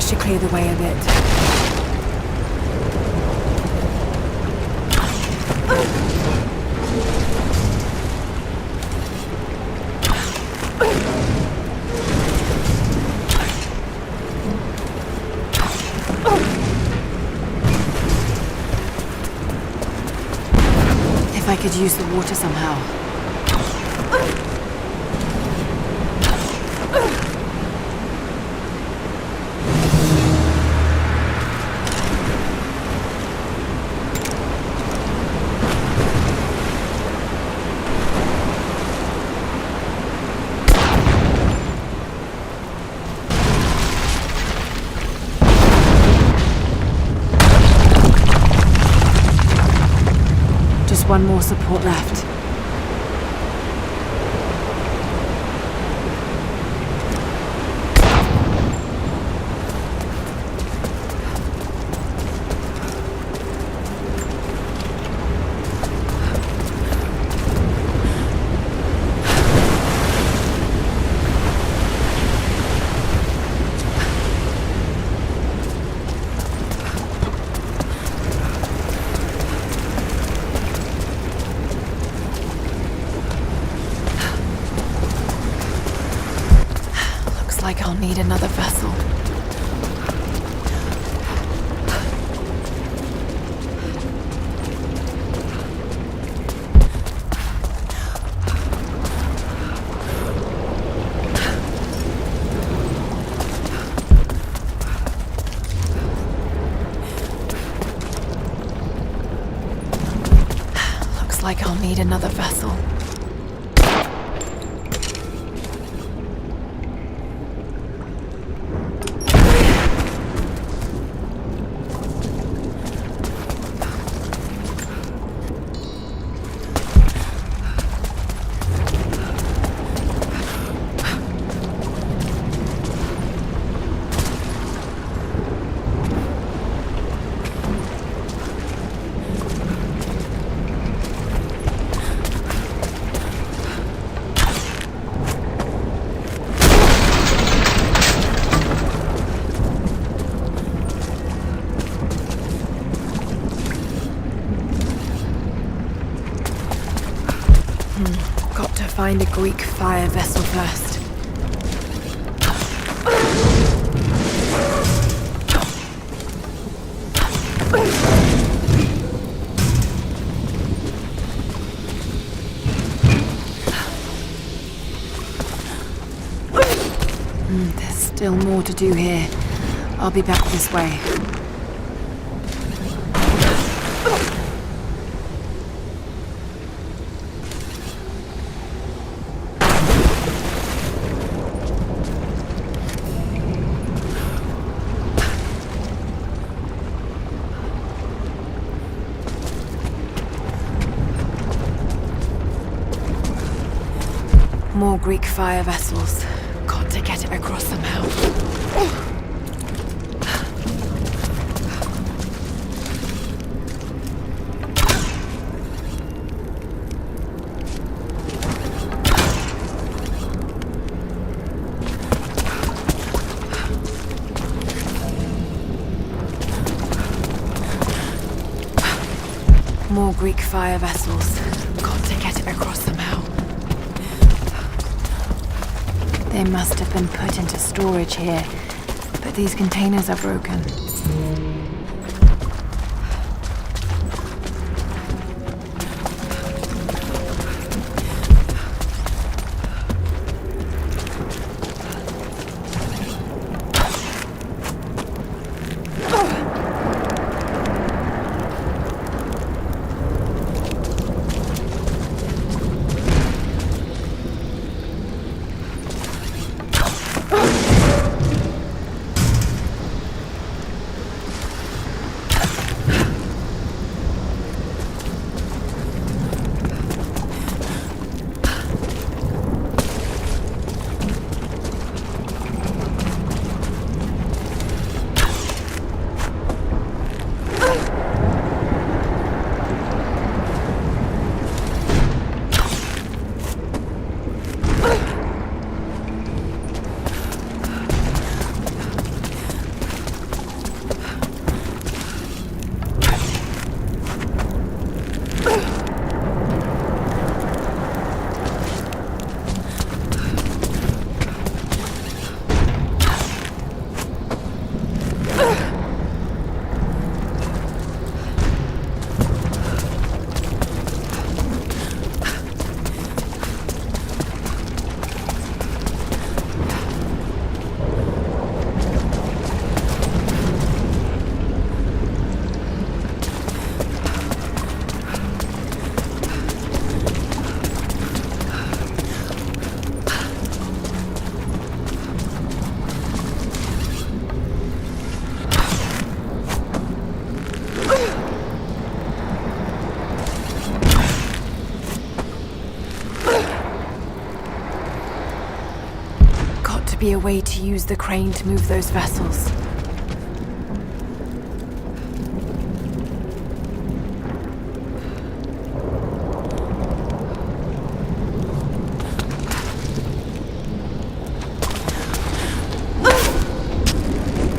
To clear the way a bit. If I could use the water somehow. One more support left. Like I'll need another vessel. Looks like I'll need another vessel. Got to find a Greek fire vessel first. There's still more to do here. I'll be back this way. More Greek fire vessels. Got to get it across somehow. More Greek fire vessels. Got to get it across somehow. They must have been put into storage here, but these containers are broken. Be a way to use the crane to move those vessels.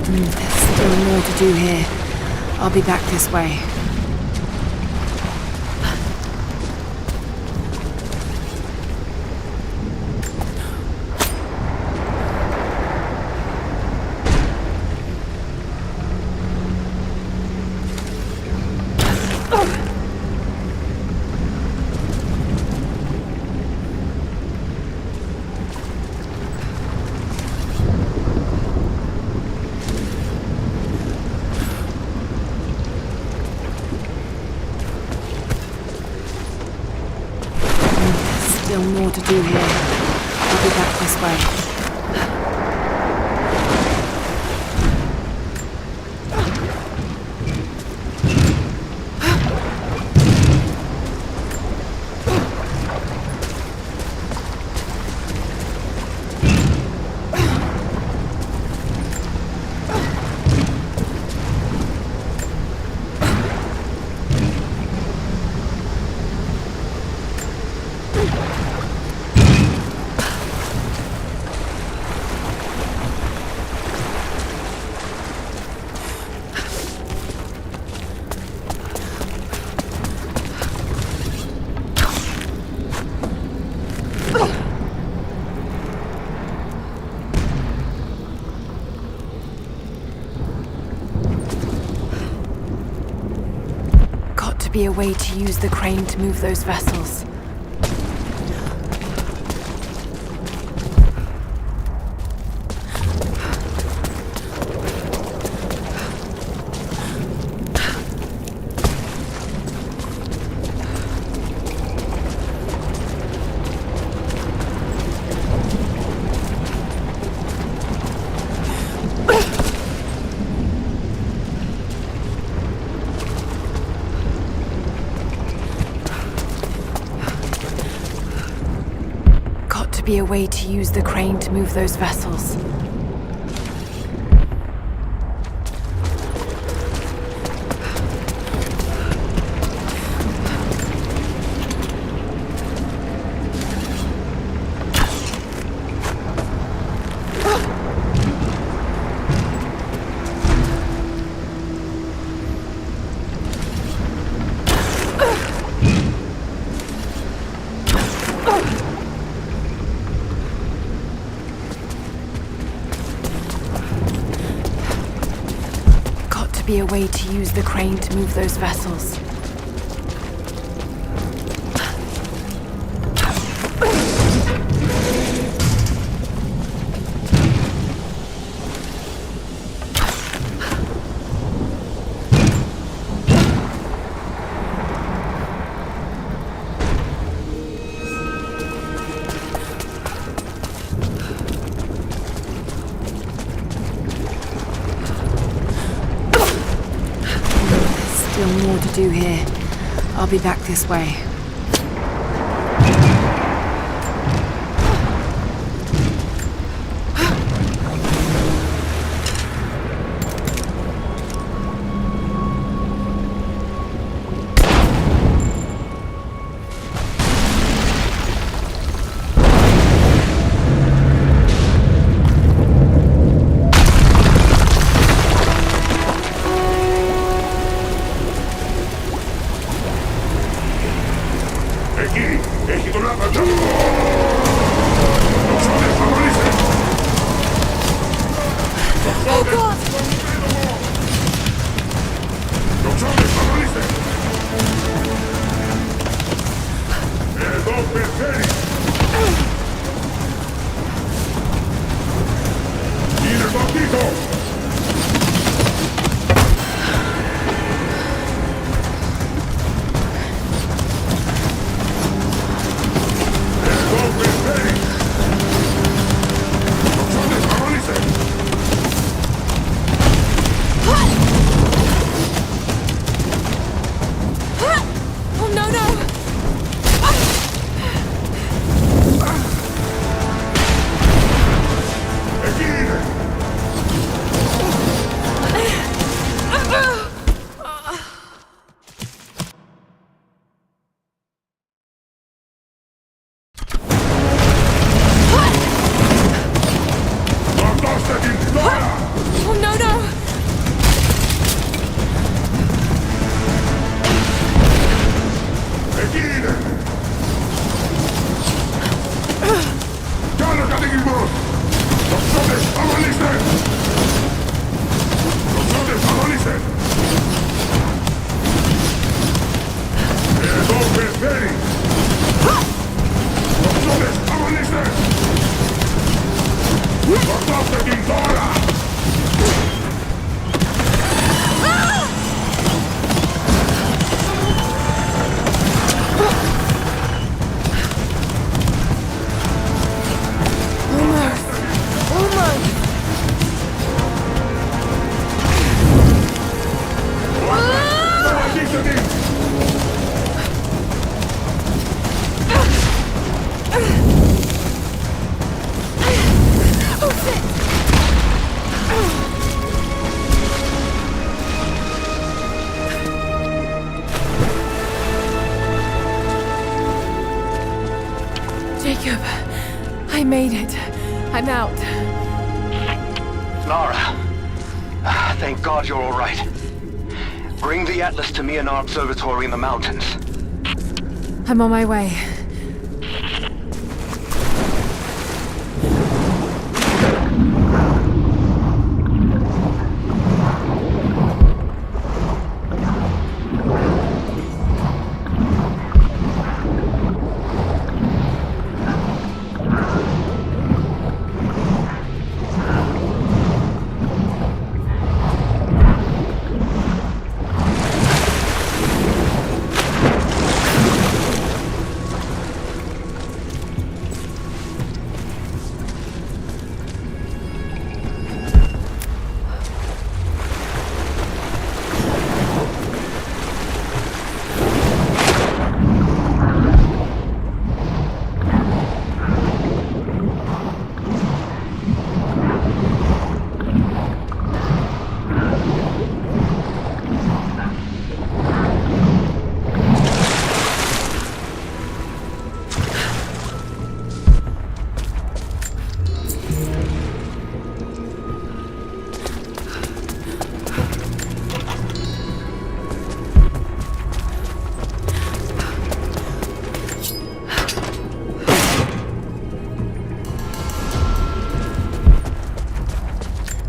There's still more to do here. I'll be back this way. Still more to do here. I'll be back this way. be a way to use the crane to move those vessels. Be a way to use the crane to move those vessels. Be a way to use the crane to move those vessels. More to do here. I'll be back this way. Jacob, I made it. I'm out. Lara, thank God you're all right. Bring the Atlas to me in our observatory in the mountains. I'm on my way.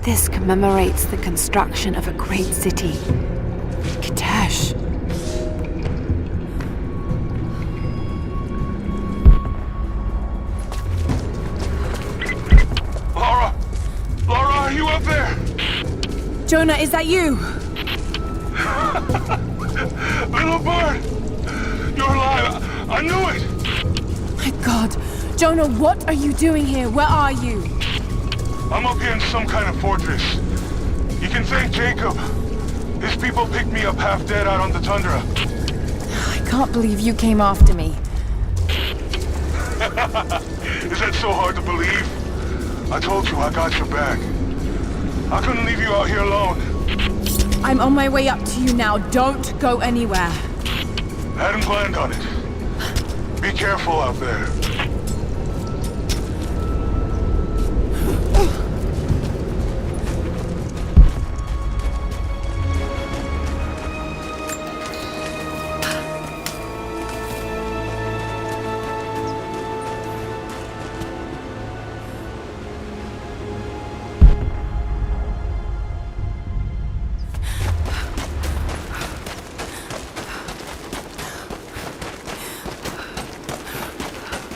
This commemorates the construction of a great city. Kitesh. Lara! Lara, are you up there? Jonah, is that you? Little bird! You're alive! I knew it! My God. Jonah, what are you doing here? Where are you? I'm up here in some kind of fortress. You can thank Jacob. His people picked me up half dead out on the tundra. I can't believe you came after me. Is that so hard to believe? I told you I got your back. I couldn't leave you out here alone. I'm on my way up to you now. Don't go anywhere. Hadn't planned on it. Be careful out there.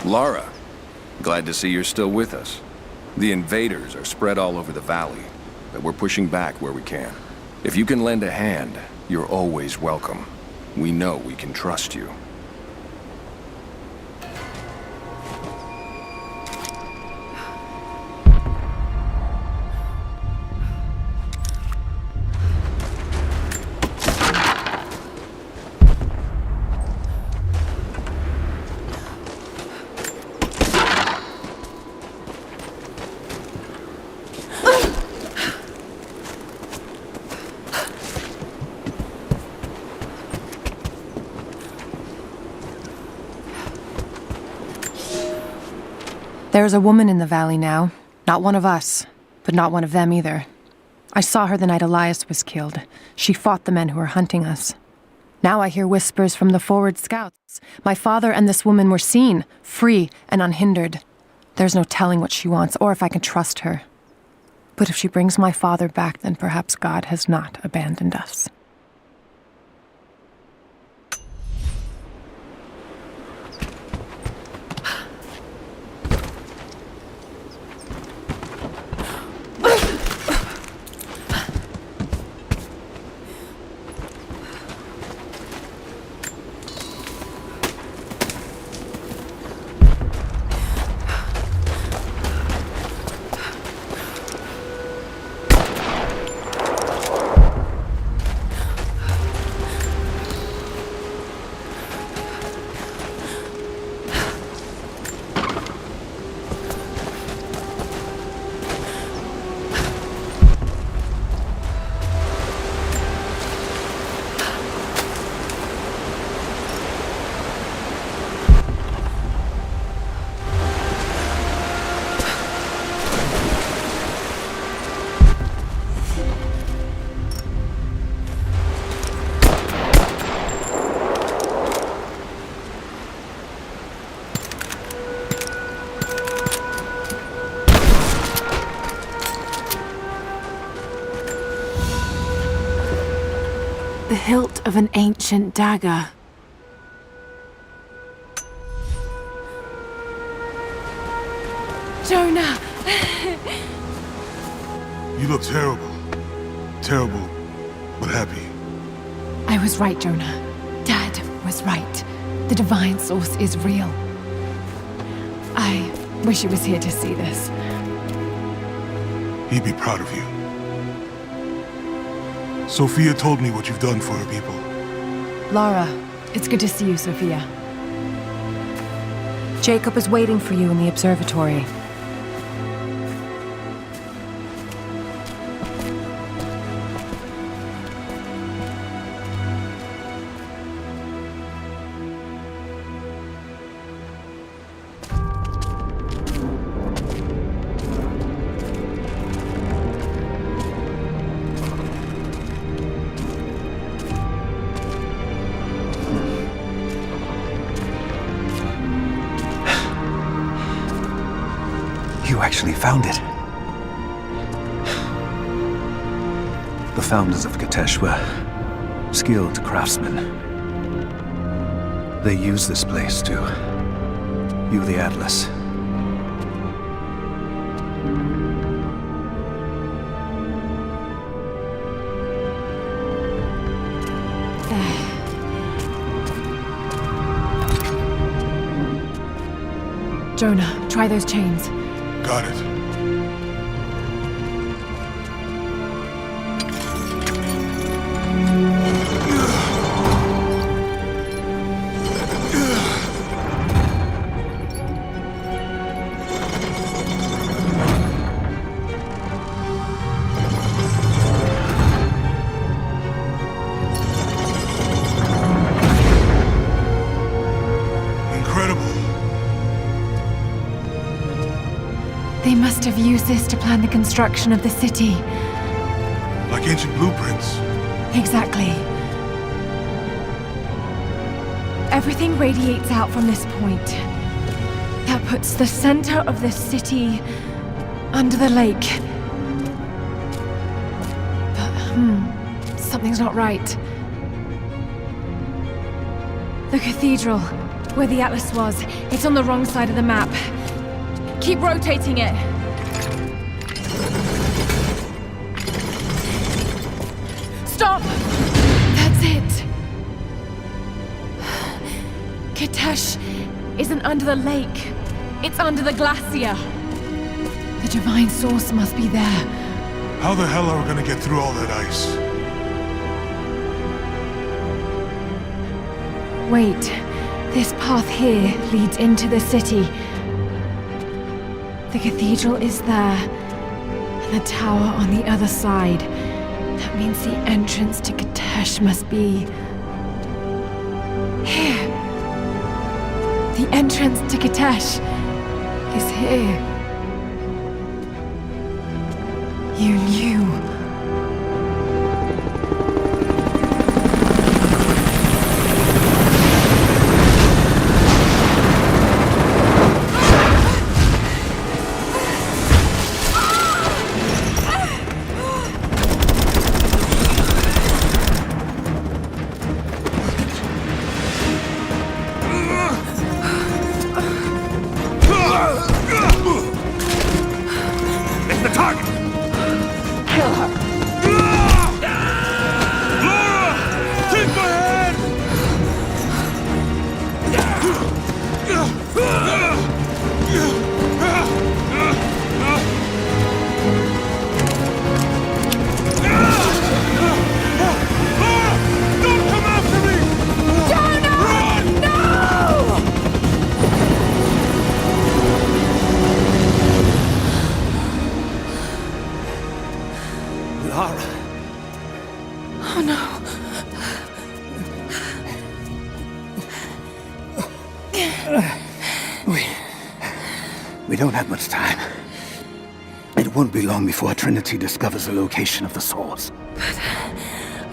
Lara, glad to see you're still with us. The invaders are spread all over the valley, but we're pushing back where we can. If you can lend a hand, you're always welcome. We know we can trust you. There's a woman in the valley now. Not one of us, but not one of them either. I saw her the night Elias was killed. She fought the men who were hunting us. Now I hear whispers from the forward scouts. My father and this woman were seen, free and unhindered. There's no telling what she wants or if I can trust her. But if she brings my father back, then perhaps God has not abandoned us. The hilt of an ancient dagger. Jonah! You look terrible. Terrible, but happy. I was right, Jonah. Dad was right. The divine source is real. I wish he was here to see this. He'd be proud of you. Sophia told me what you've done for her people. Lara, it's good to see you, Sophia. Jacob is waiting for you in the observatory. You actually found it. founders of Kitesh were skilled craftsmen. They used this place to view the Atlas. Jonah, try those chains. Got it. They must have used this to plan the construction of the city. Like ancient blueprints. Exactly. Everything radiates out from this point. That puts the center of the city under the lake. But, something's not right. The cathedral, where the Atlas was, it's on the wrong side of the map. Keep rotating it. Stop! That's it. Kitesh isn't under the lake. It's under the glacier. The divine source must be there. How the hell are we gonna get through all that ice? Wait. This path here leads into the city. The cathedral is there, and the tower on the other side. That means the entrance to Kitesh must be... here. The entrance to Kitesh is here. You knew. We don't have much time. It won't be long before Trinity discovers the location of the source. But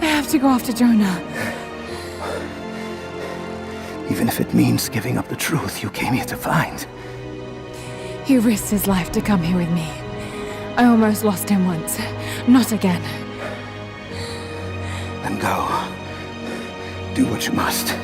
I have to go after Jonah. Even if it means giving up the truth you came here to find. He risked his life to come here with me. I almost lost him once. Not again. Then go. Do what you must.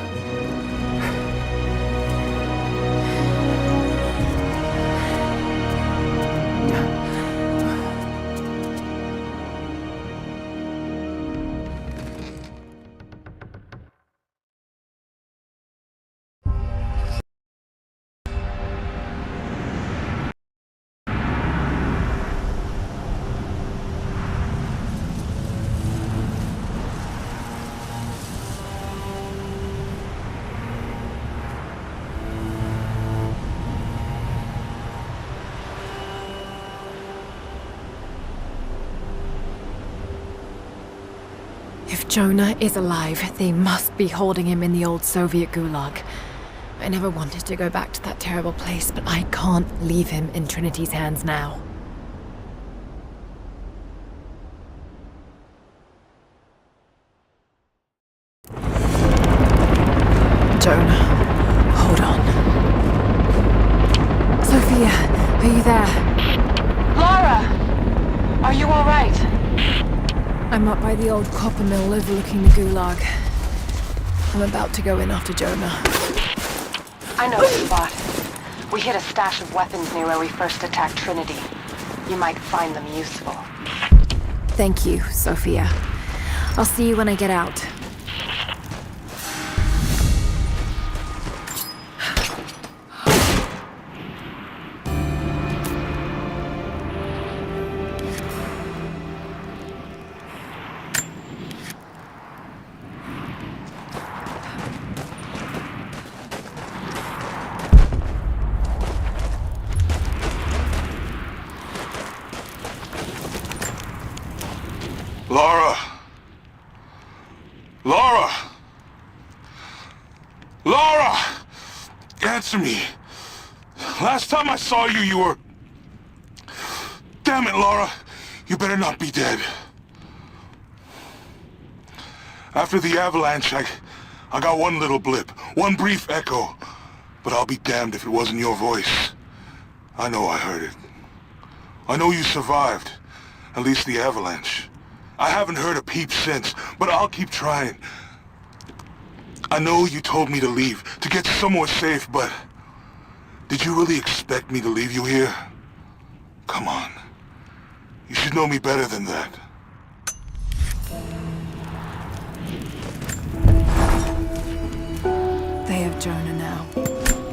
If Jonah is alive, they must be holding him in the old Soviet gulag. I never wanted to go back to that terrible place, but I can't leave him in Trinity's hands now. Jonah, hold on. Sophia, are you there? Lara! Are you all right? I'm up by the old copper mill overlooking the gulag. I'm about to go in after Jonah. I know the spot. We hit a stash of weapons near where we first attacked Trinity. You might find them useful. Thank you, Sophia. I'll see you when I get out. Lara! Lara! Lara! Answer me. Last time I saw you, you were... Damn it, Lara. You better not be dead. After the avalanche, I got one little blip, one brief echo. But I'll be damned if it wasn't your voice. I know I heard it. I know you survived. At least the avalanche. I haven't heard a peep since, but I'll keep trying. I know you told me to leave, to get somewhere safe, but... Did you really expect me to leave you here? Come on. You should know me better than that. They have Jonah now,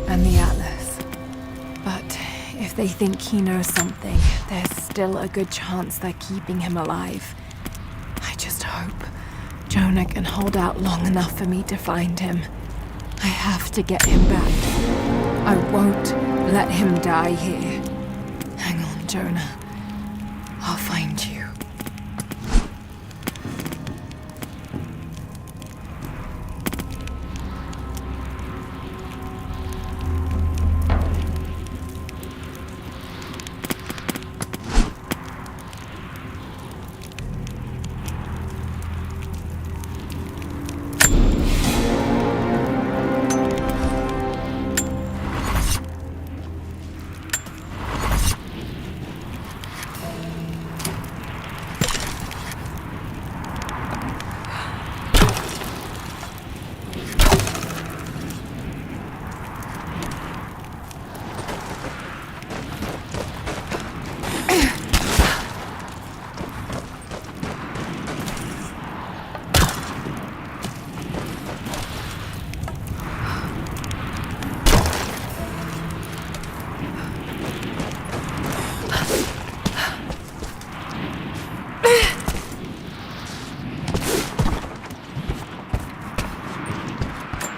and the Atlas. But if they think he knows something, there's still a good chance they're keeping him alive. I just hope Jonah can hold out long enough for me to find him. I have to get him back. I won't let him die here. Hang on, Jonah. I'll find you.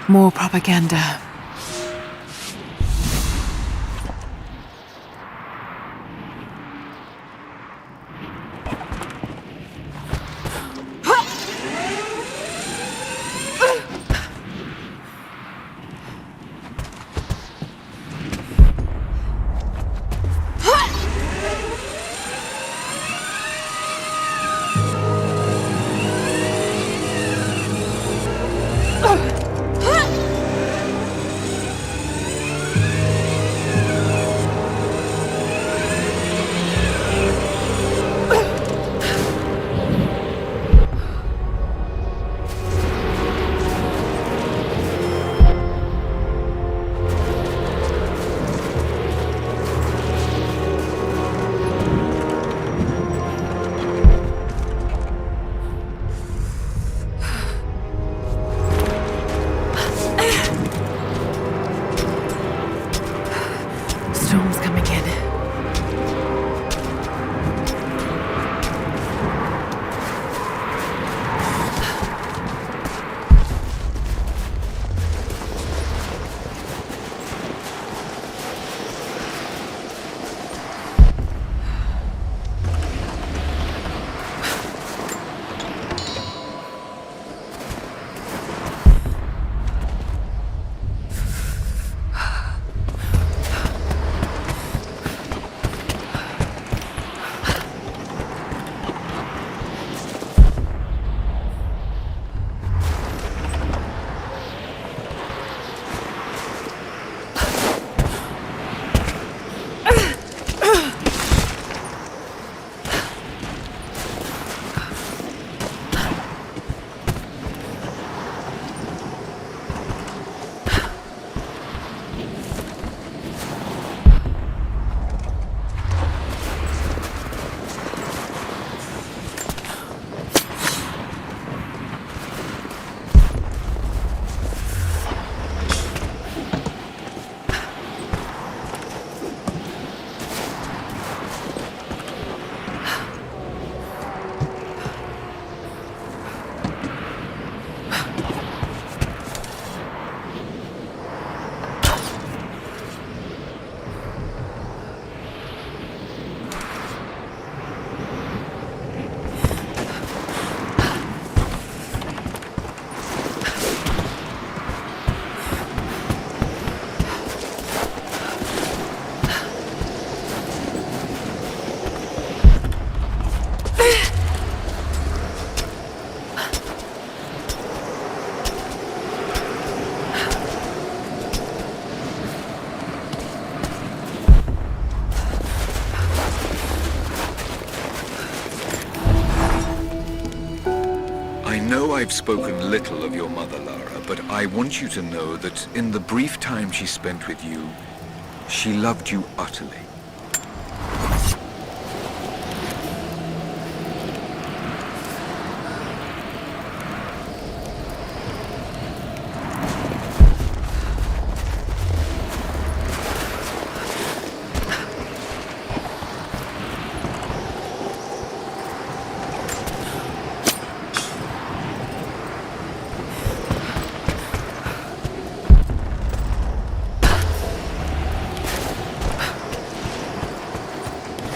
More propaganda. I've spoken little of your mother, Lara, but I want you to know that in the brief time she spent with you, she loved you utterly.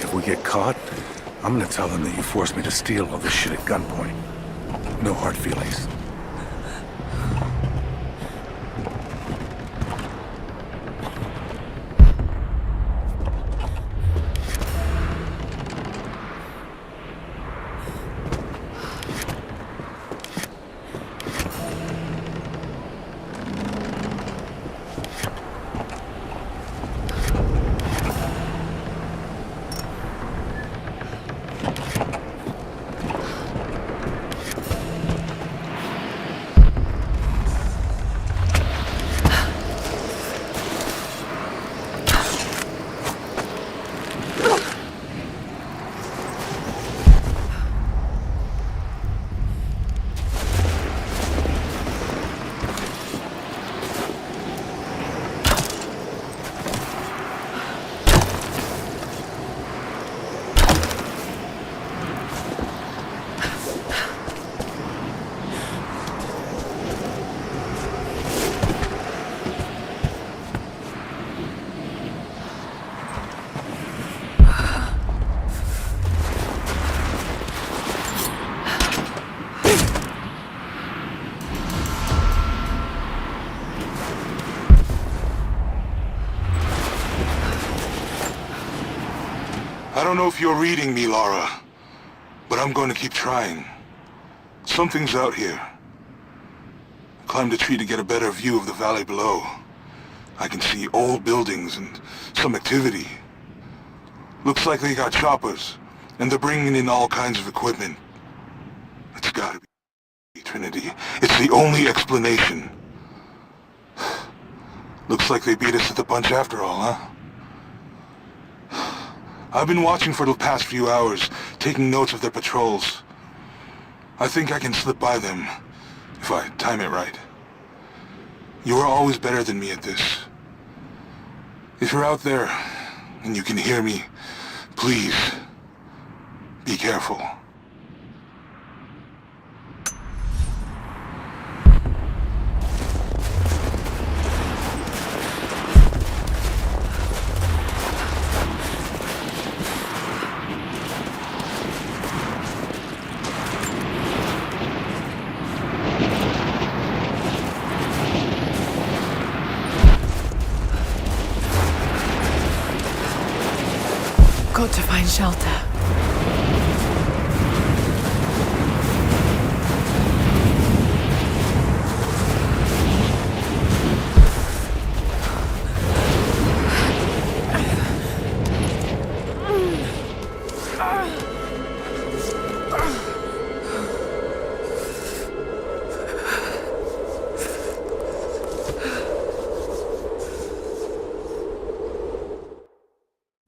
If we get caught, I'm gonna tell them that you forced me to steal all this shit at gunpoint. No hard feelings. I don't know if you're reading me, Lara, but I'm going to keep trying. Something's out here. I climbed a tree to get a better view of the valley below. I can see old buildings and some activity. Looks like they got choppers, and they're bringing in all kinds of equipment. It's gotta be Trinity. It's the only explanation. Looks like they beat us to the punch after all, huh? I've been watching for the past few hours, taking notes of their patrols. I think I can slip by them, if I time it right. You are always better than me at this. If you're out there, and you can hear me, please, be careful. Got to find shelter.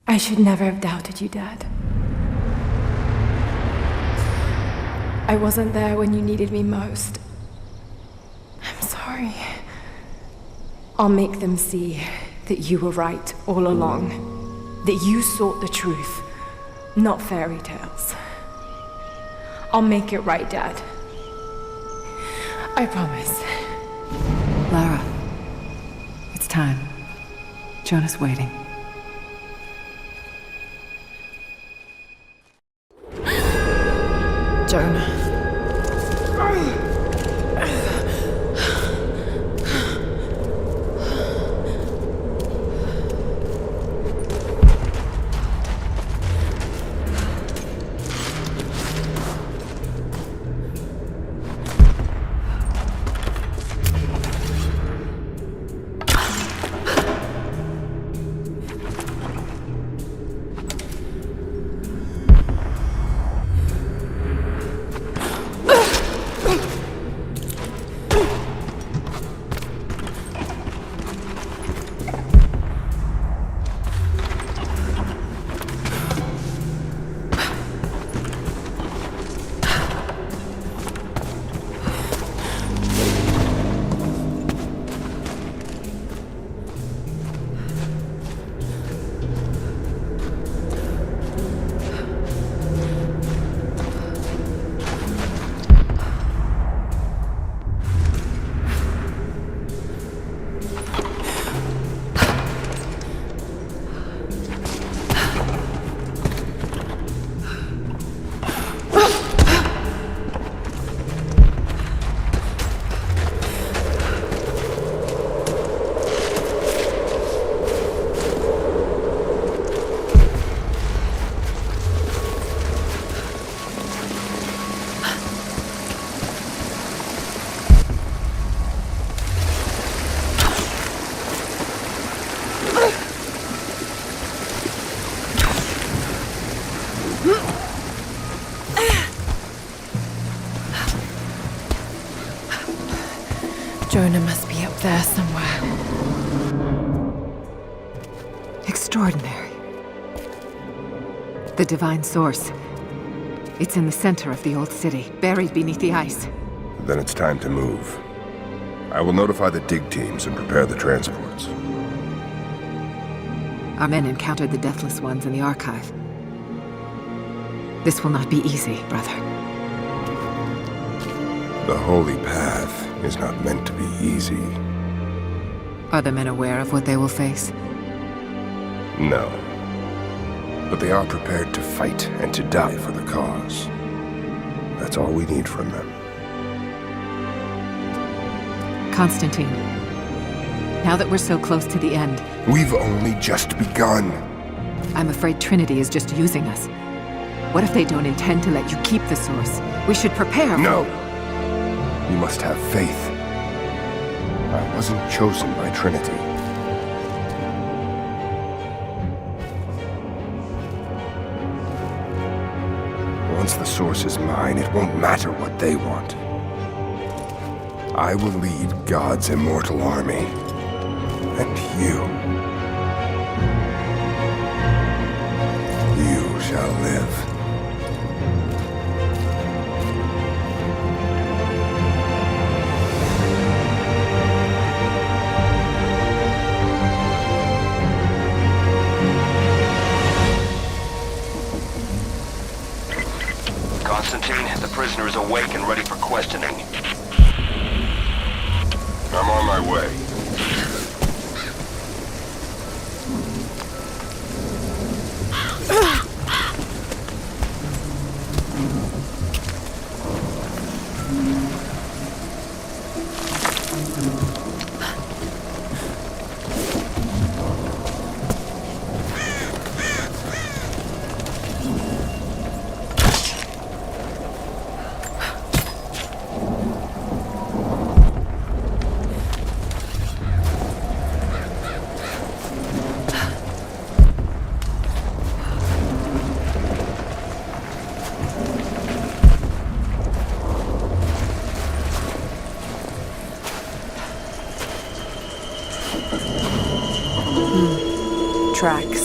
I should never have doubted you, Dad. I wasn't there when you needed me most. I'm sorry. I'll make them see that you were right all along. That you sought the truth, not fairy tales. I'll make it right, Dad. I promise. Lara, it's time. Jonah's waiting. Jonah. The divine source. It's in the center of the old city, buried beneath the ice. Then it's time to move. I will notify the dig teams and prepare the transports. Our men encountered the Deathless Ones in the archive. This will not be easy, brother. The holy path is not meant to be easy. Are the men aware of what they will face? No. But they are prepared to fight and to die for the cause. That's all we need from them. Constantine, now that we're so close to the end... We've only just begun. I'm afraid Trinity is just using us. What if they don't intend to let you keep the source? We should prepare for... No! You must have faith. I wasn't chosen by Trinity. Once the source is mine, it won't matter what they want. I will lead God's immortal army. And you shall live. Constantine, the prisoner is awake and ready for questioning. I'm on my way. Tracks.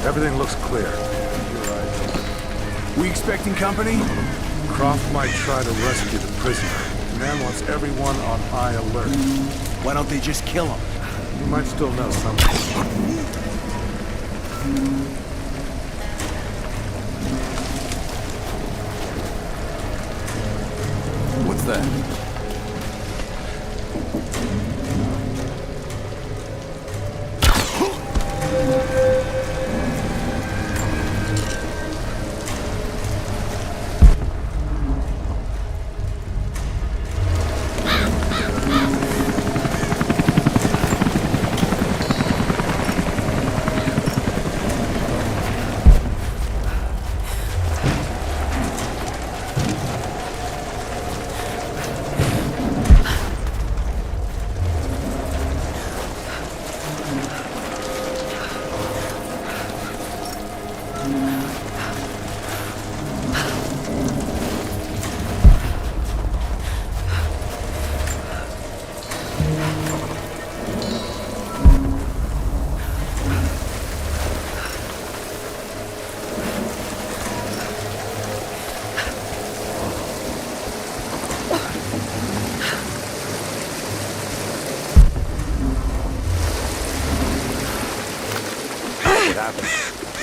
Everything looks clear. You're right. We expecting company? Croft might try to rescue the prisoner. The man wants everyone on high alert. Why don't they just kill him? You might still know something. What's that?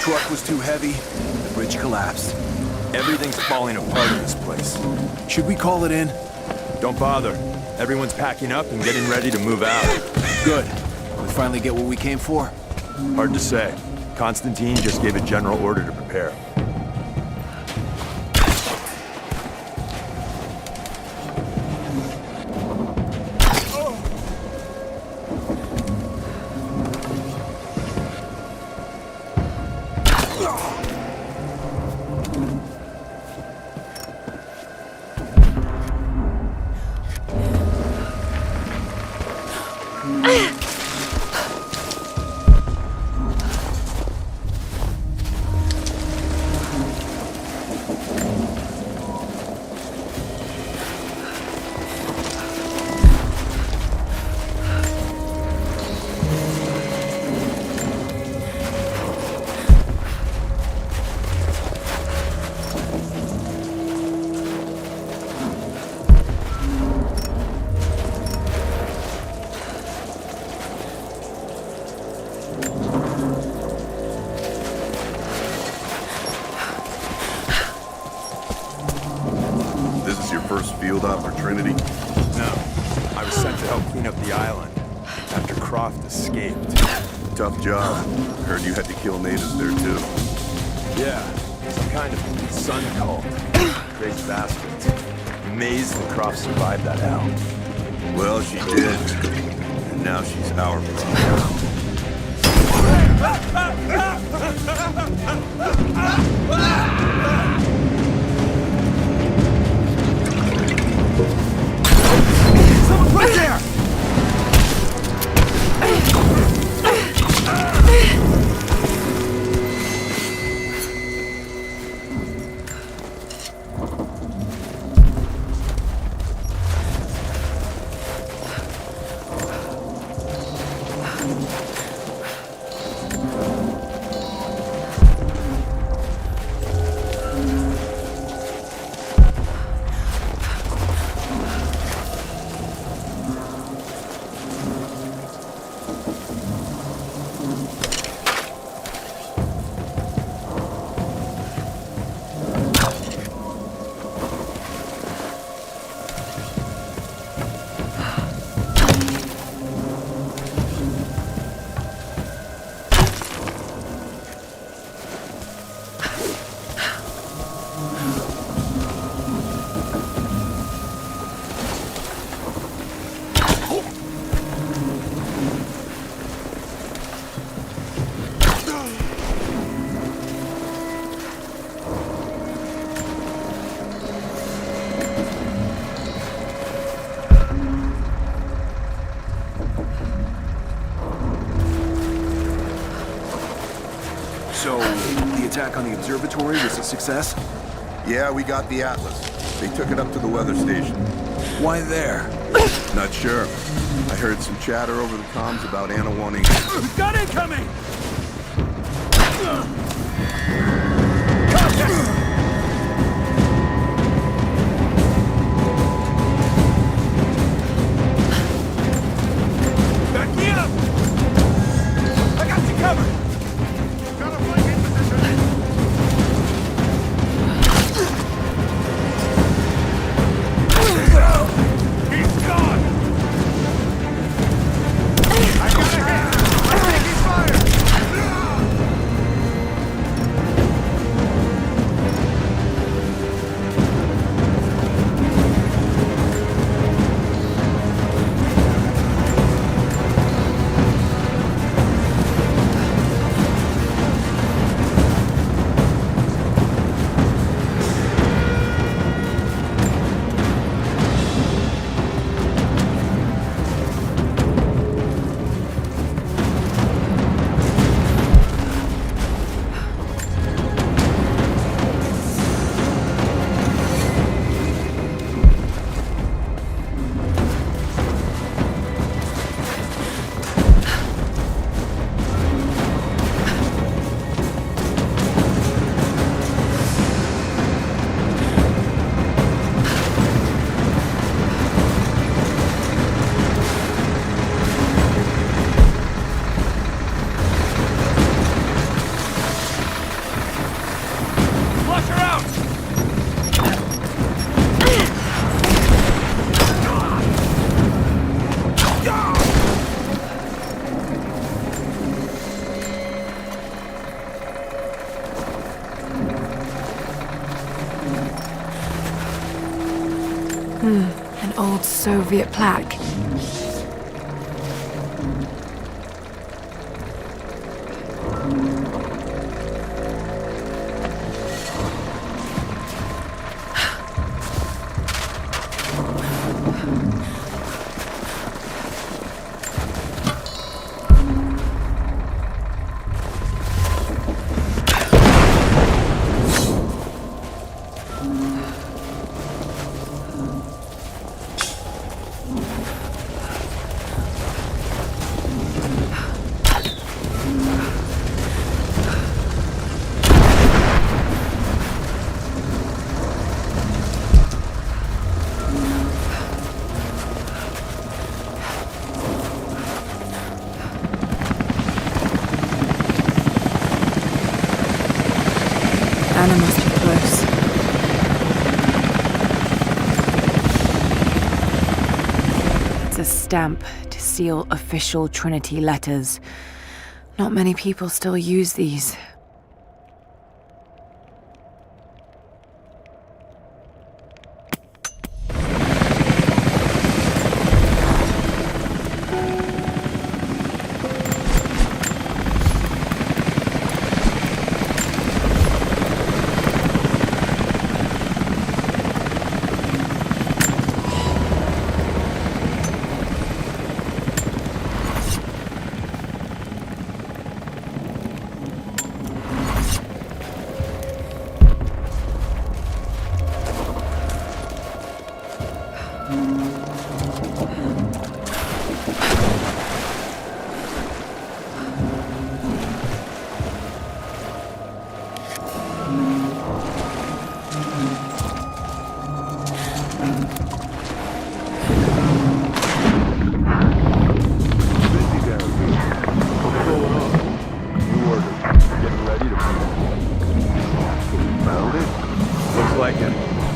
Truck was too heavy, the bridge collapsed. Everything's falling apart in this place. Should we call it in? Don't bother. Everyone's packing up and getting ready to move out. Good. We finally get what we came for? Hard to say. Constantine just gave a general order to prepare. Field out for Trinity? No. I was sent to help clean up the island after Croft escaped. Tough job. Heard you had to kill natives there too. Yeah, some kind of sun cult. Crazy bastards. Amazed that Croft survived that hell. Well, she did. And now she's our problem. Right there! So, the attack on the observatory was a success? Yeah, we got the Atlas. They took it up to the weather station. Why there? Not sure. I heard some chatter over the comms about Anna wanting... We've got incoming! Back me up! I got you covered! Got a flank in position! He's gone! I got a hit! I'm taking fire! An old Soviet plaque. Anna must be close. It's a stamp to seal official Trinity letters. Not many people still use these.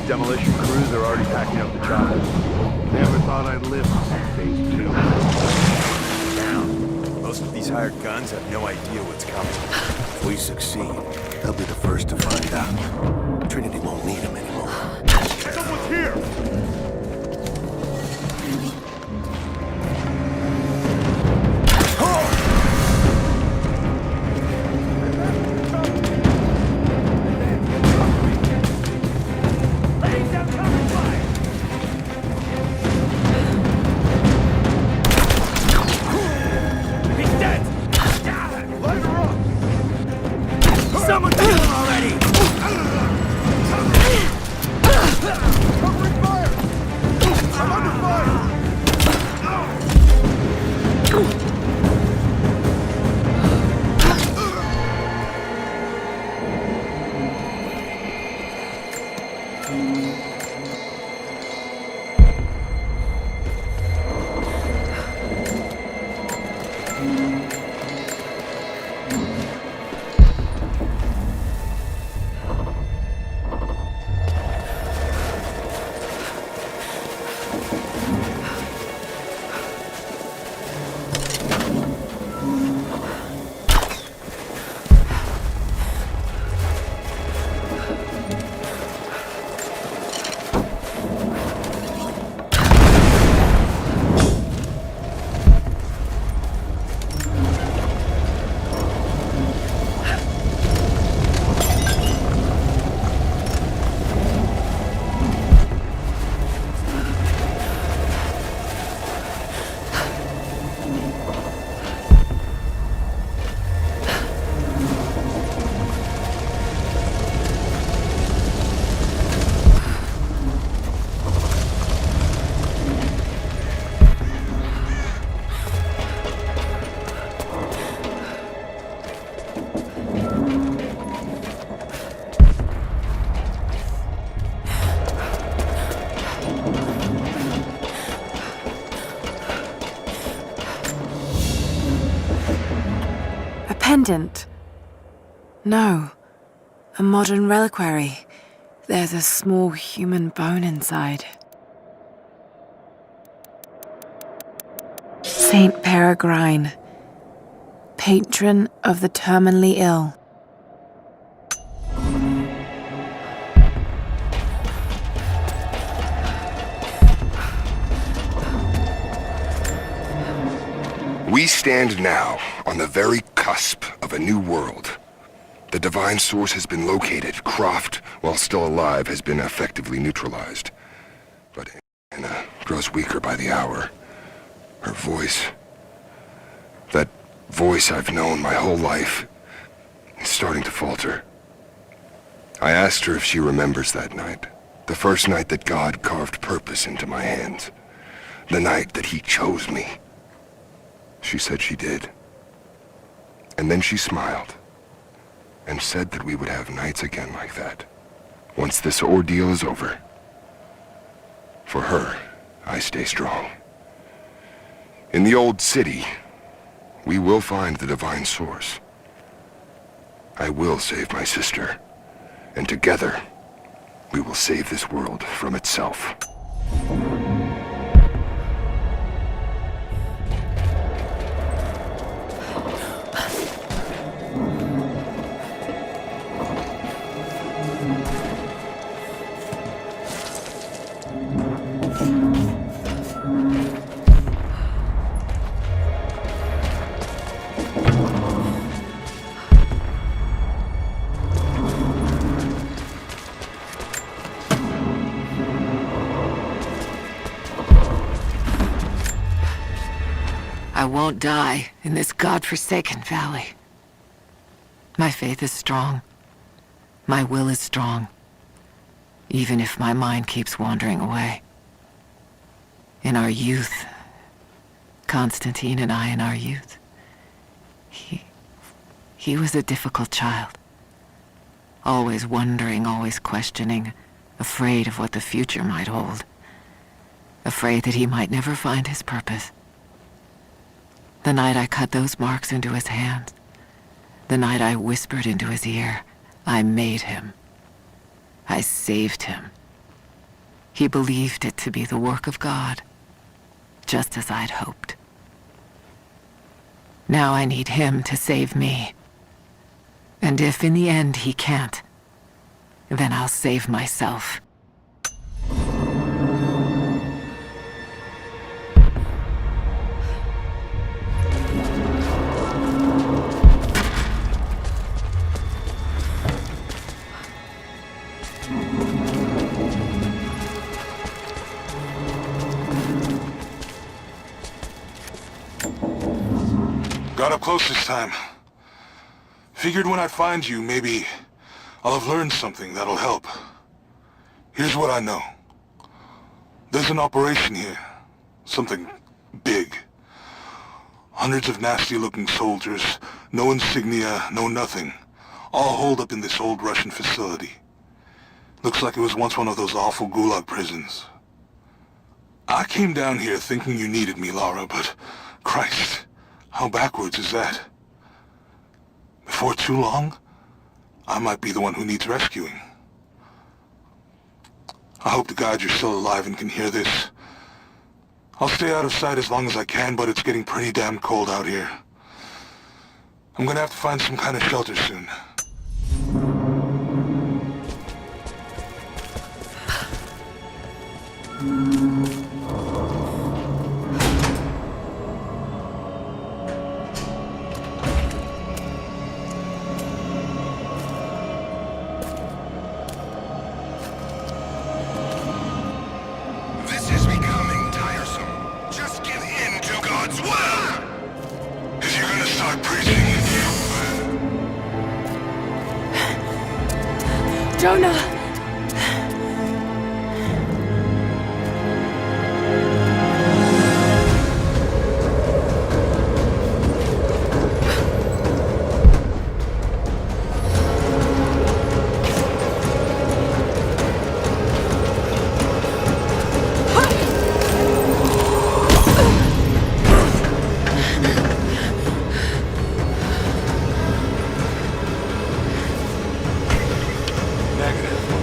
Demolition crews are already packing up the choppers. Never thought I'd live to see phase 2. Down. Most of these hired guns have no idea what's coming. If we succeed, they'll be the first to find out. Trinity won't need them anymore. Someone's here! Someone kill him already! Covering fire! I'm under fire! Pendant? No. A modern reliquary. There's a small human bone inside. Saint Peregrine, patron of the terminally ill. We stand now on the very cusp of a new world. The divine source has been located. Croft, while still alive, has been effectively neutralized. But Anna grows weaker by the hour. Her voice, that voice I've known my whole life, is starting to falter. I asked her if she remembers that night. The first night that God carved purpose into my hands. The night that he chose me. She said she did. And then she smiled and said that we would have nights again like that, once this ordeal is over. For her, I stay strong. In the old city, we will find the divine source. I will save my sister, and together, we will save this world from itself. I won't die in this godforsaken valley. My faith is strong. My will is strong. Even if my mind keeps wandering away. In our youth, Constantine and I in our youth, he was a difficult child. Always wondering, always questioning, afraid of what the future might hold. Afraid that he might never find his purpose. The night I cut those marks into his hands, the night I whispered into his ear, I made him. I saved him. He believed it to be the work of God, just as I'd hoped. Now I need him to save me. And if in the end he can't, then I'll save myself. Got up close this time. Figured when I find you, maybe I'll have learned something that'll help. Here's what I know. There's an operation here. Something big. Hundreds of nasty-looking soldiers, no insignia, no nothing. All holed up in this old Russian facility. Looks like it was once one of those awful gulag prisons. I came down here thinking you needed me, Lara, but Christ, how backwards is that? Before too long, I might be the one who needs rescuing. I hope to God you're still alive and can hear this. I'll stay out of sight as long as I can, but it's getting pretty damn cold out here. I'm gonna have to find some kind of shelter soon. This is becoming tiresome. Just give in to God's will! If you're gonna start preaching, Jonah! negative.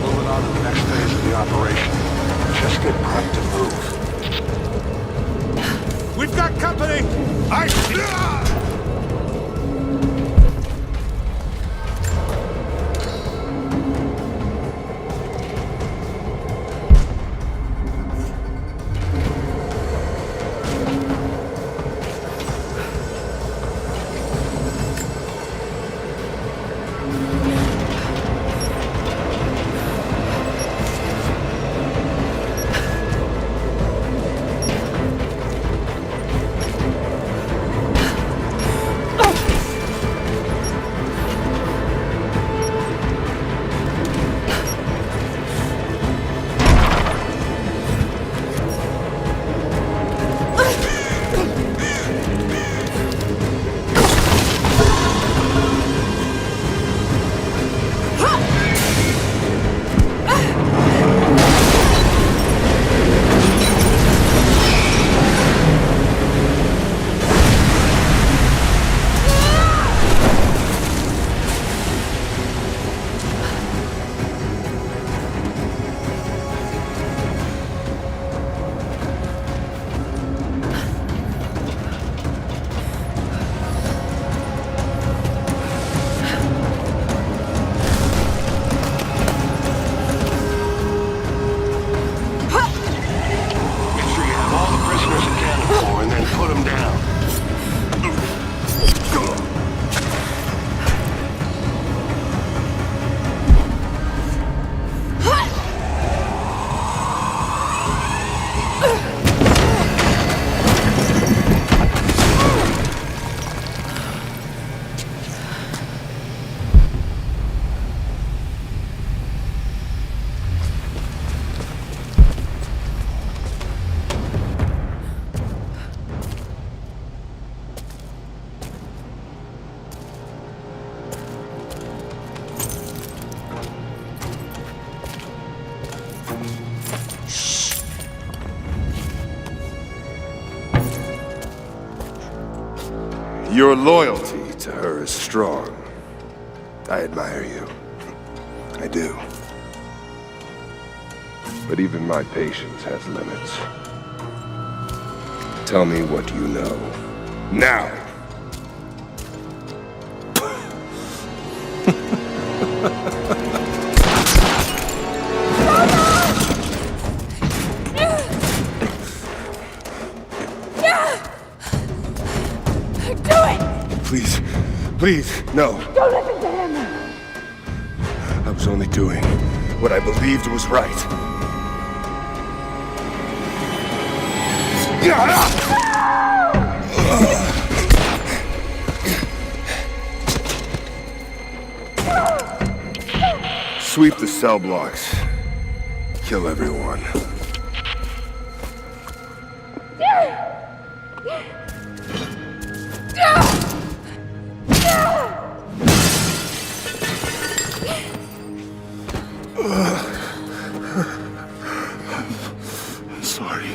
Your loyalty to her is strong. I admire you. I do. But even my patience has limits. Tell me what you know. Now! Please, please, no. Don't listen to him! I was only doing what I believed was right. Sweep the cell blocks. Kill everyone. Sorry.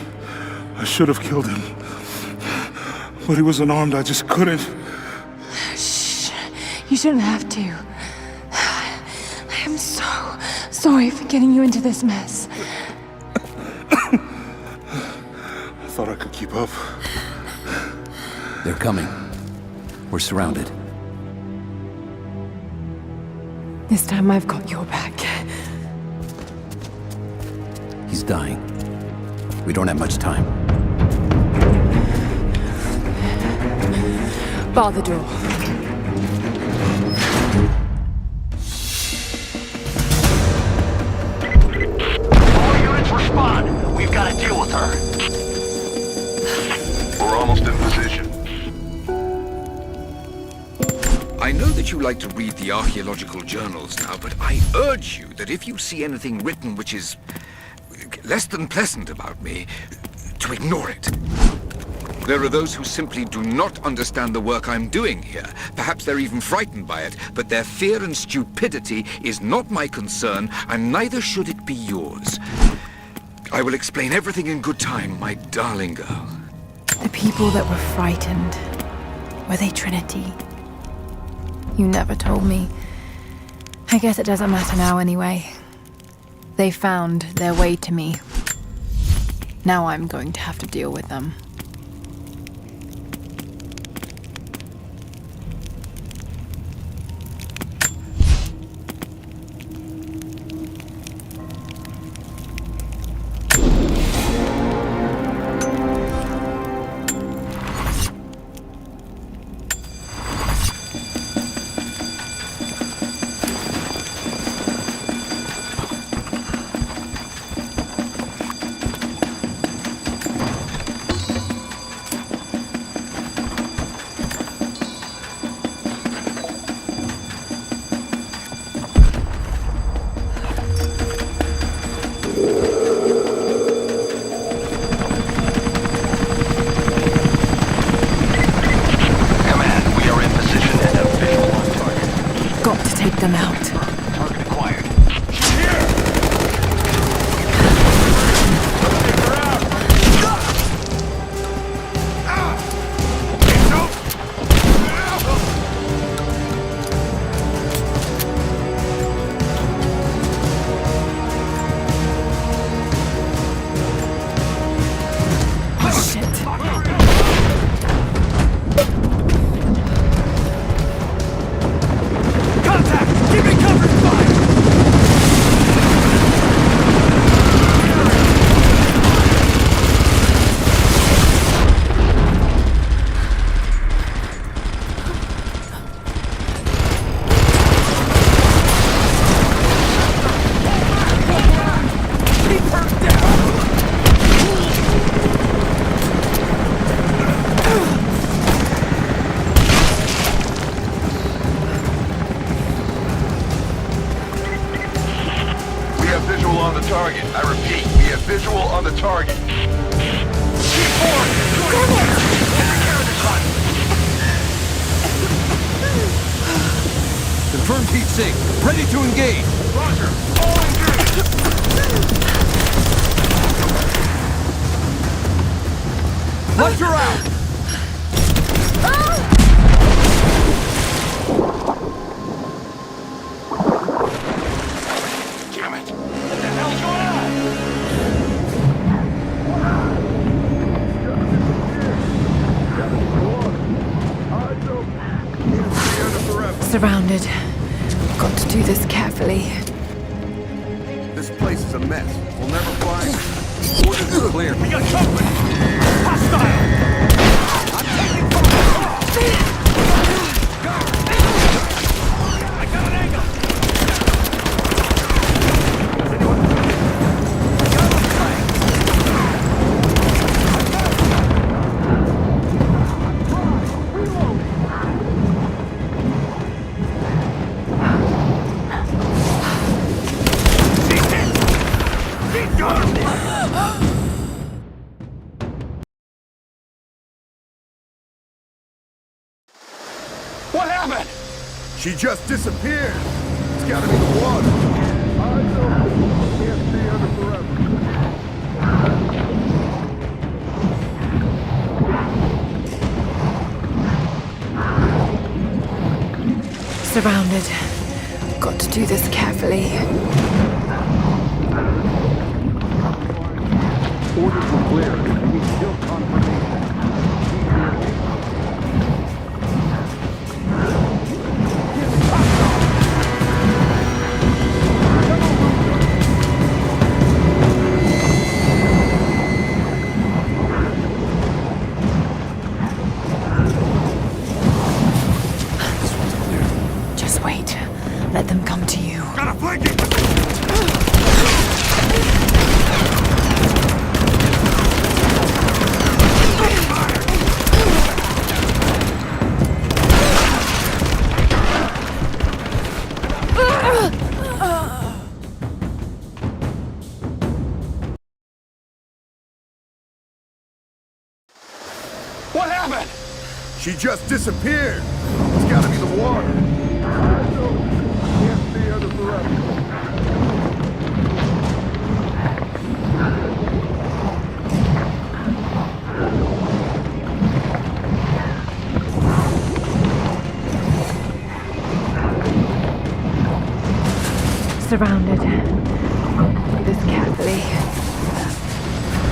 I should have killed him. But he was unarmed, I just couldn't. Shh. You shouldn't have to. I am so sorry for getting you into this mess. I thought I could keep up. They're coming. We're surrounded. This time I've got your back. He's dying. We don't have much time. Bar the door. All units respond. We've got to deal with her. We're almost in position. I know that you like to read the archaeological journals now, but I urge you that if you see anything written which is less than pleasant about me, to ignore it. There are those who simply do not understand the work I'm doing here. Perhaps they're even frightened by it, but their fear and stupidity is not my concern, and neither should it be yours. I will explain everything in good time, my darling girl. The people that were frightened, were they Trinity? You never told me. I guess it doesn't matter now anyway. They found their way to me. Now I'm going to have to deal with them. Them out. Target acquired. target. I repeat, we have visual on the target. Confirmed heat sink. Ready to engage. Roger. All engaged. Left her out. Surrounded. Got to do this carefully. This place is a mess. We'll never find it. Orders are clear. We got company! Hostile! I'm taking fire! Go! I got an angle! What happened? She just disappeared. It's gotta be the water. I know. Can't stay under forever. Surrounded. Got to do this carefully. Orders were clear. We need still confirmation. Just wait. Let them come to you. Got a flanking! What happened? She just disappeared. It's gotta be the water. I know. Can't stay under forever. Surrounded. Do this carefully.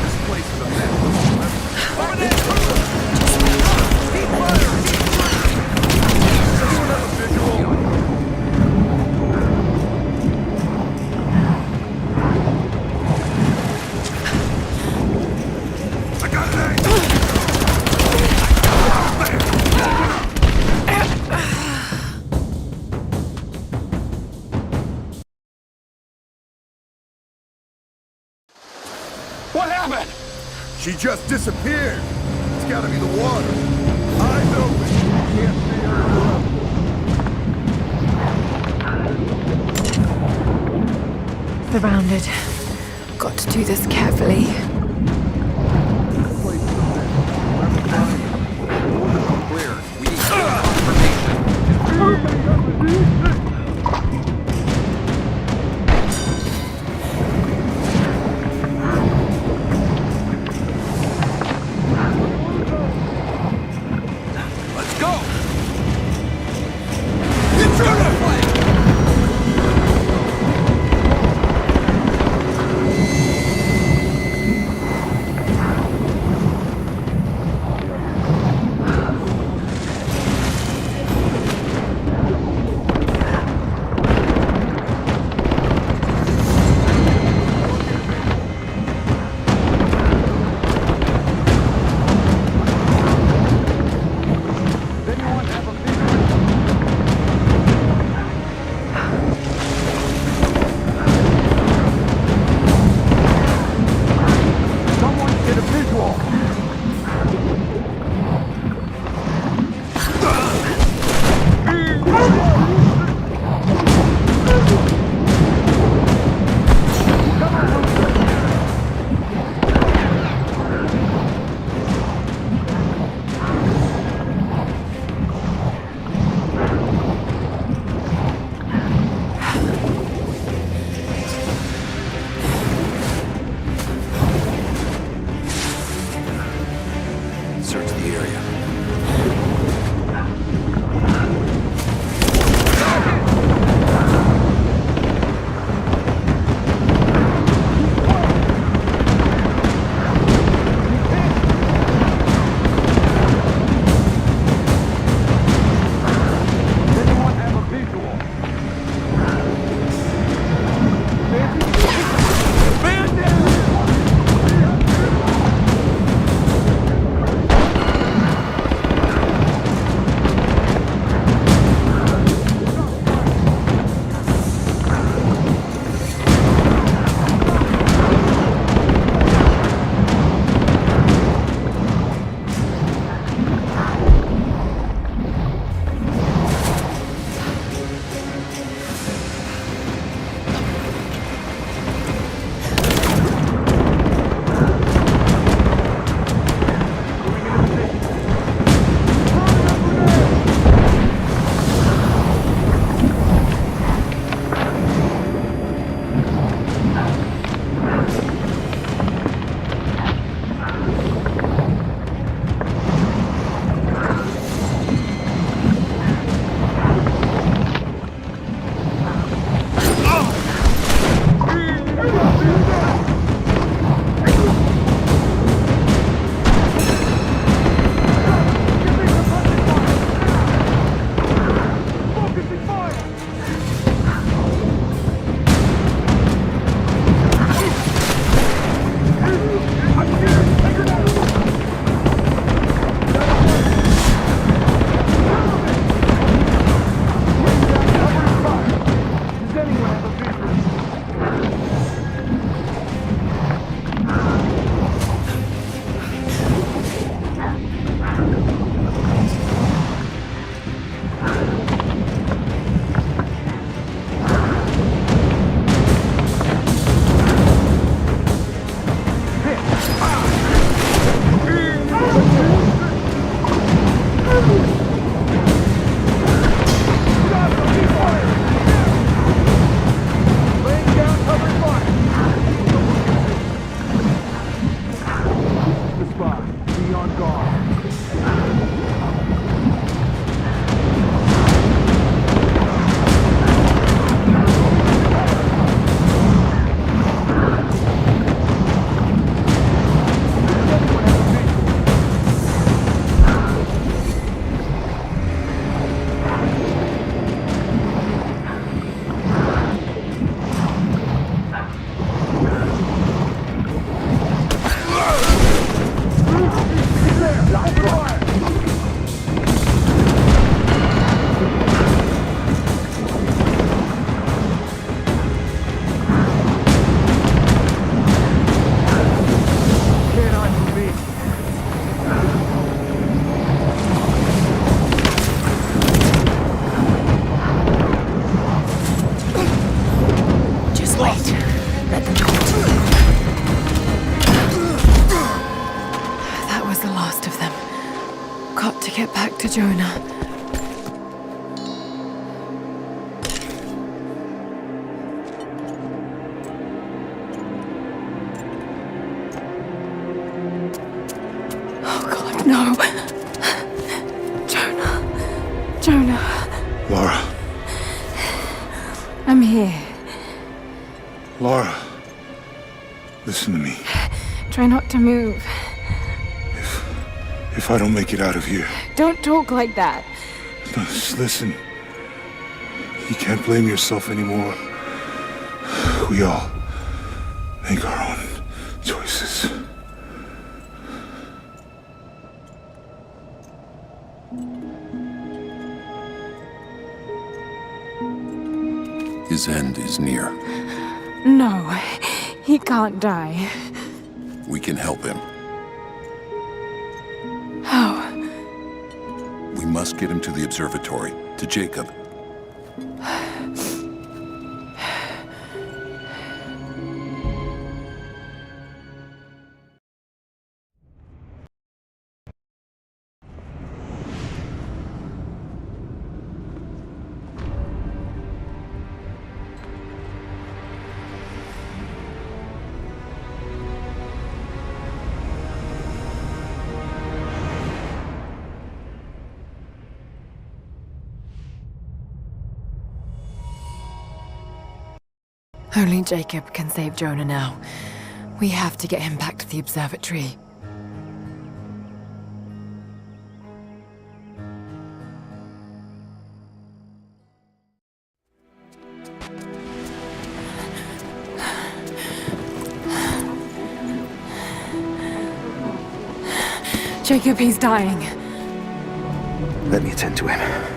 This place is a mess. Over there! What happened? She just disappeared. It's gotta be the water. Eyes open. Can't stay under forever. Surrounded. Got to do this carefully. This place is a mess. Never find it. Orders are clear. We need confirmation. Lara. I'm here. Lara. Listen to me. Try not to move. If I don't make it out of here... Don't talk like that. No, just listen. You can't blame yourself anymore. We all make our own choices. His end is near. No, he can't die. We can help him. How? We must get him to the observatory, to Jacob. Only Jacob can save Jonah now. We have to get him back to the observatory. Jacob, he's dying. Let me attend to him.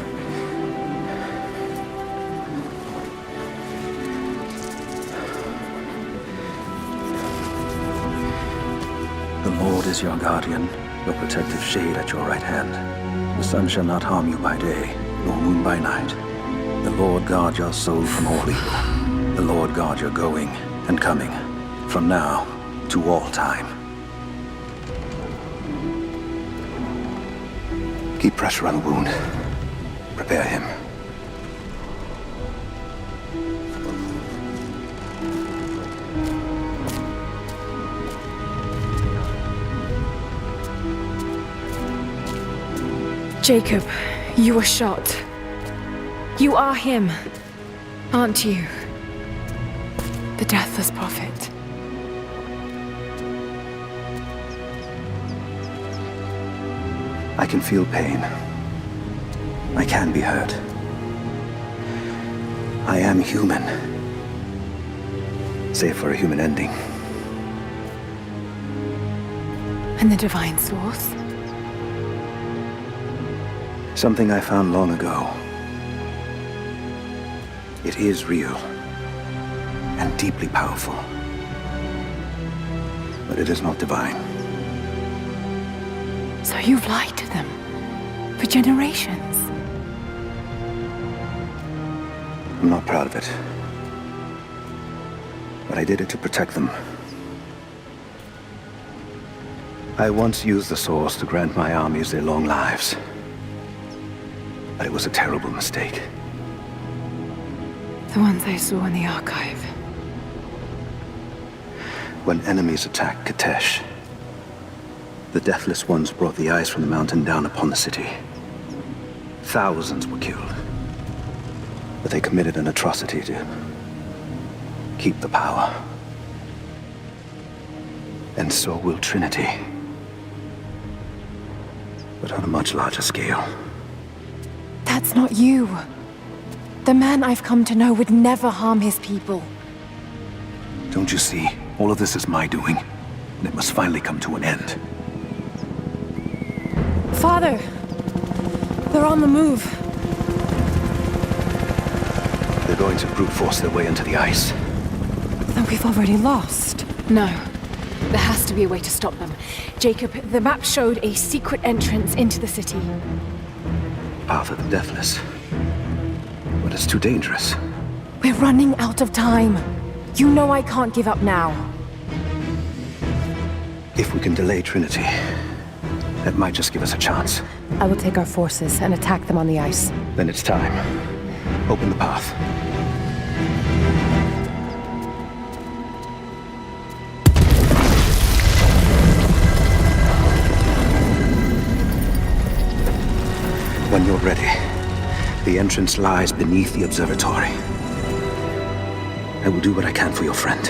The Lord is your guardian, your protective shade at your right hand. The sun shall not harm you by day, nor moon by night. The Lord guard your soul from all evil. The Lord guard your going and coming, from now to all time. Keep pressure on the wound. Prepare him. Jacob, you were shot. You are him, aren't you? The Deathless Prophet. I can feel pain. I can be hurt. I am human. Save for a human ending. And the Divine Source? Something I found long ago. It is real and deeply powerful. But it is not divine. So you've lied to them for generations. I'm not proud of it. But I did it to protect them. I once used the Source to grant my armies their long lives. But it was a terrible mistake. The ones I saw in the archive. When enemies attacked Katesh, the Deathless Ones brought the ice from the mountain down upon the city. Thousands were killed. But they committed an atrocity to keep the power. And so will Trinity. But on a much larger scale. That's not you. The man I've come to know would never harm his people. Don't you see? All of this is my doing. And it must finally come to an end. Father! They're on the move. They're going to brute force their way into the ice. Then we've already lost. No. There has to be a way to stop them. Jacob, the map showed a secret entrance into the city. Path of the Deathless. But it's too dangerous. We're running out of time. You know I can't give up now. If we can delay Trinity, that might just give us a chance. I will take our forces and attack them on the ice. Then it's time. Open the path. When you're ready, The entrance lies beneath the observatory. I will do what I can for your friend.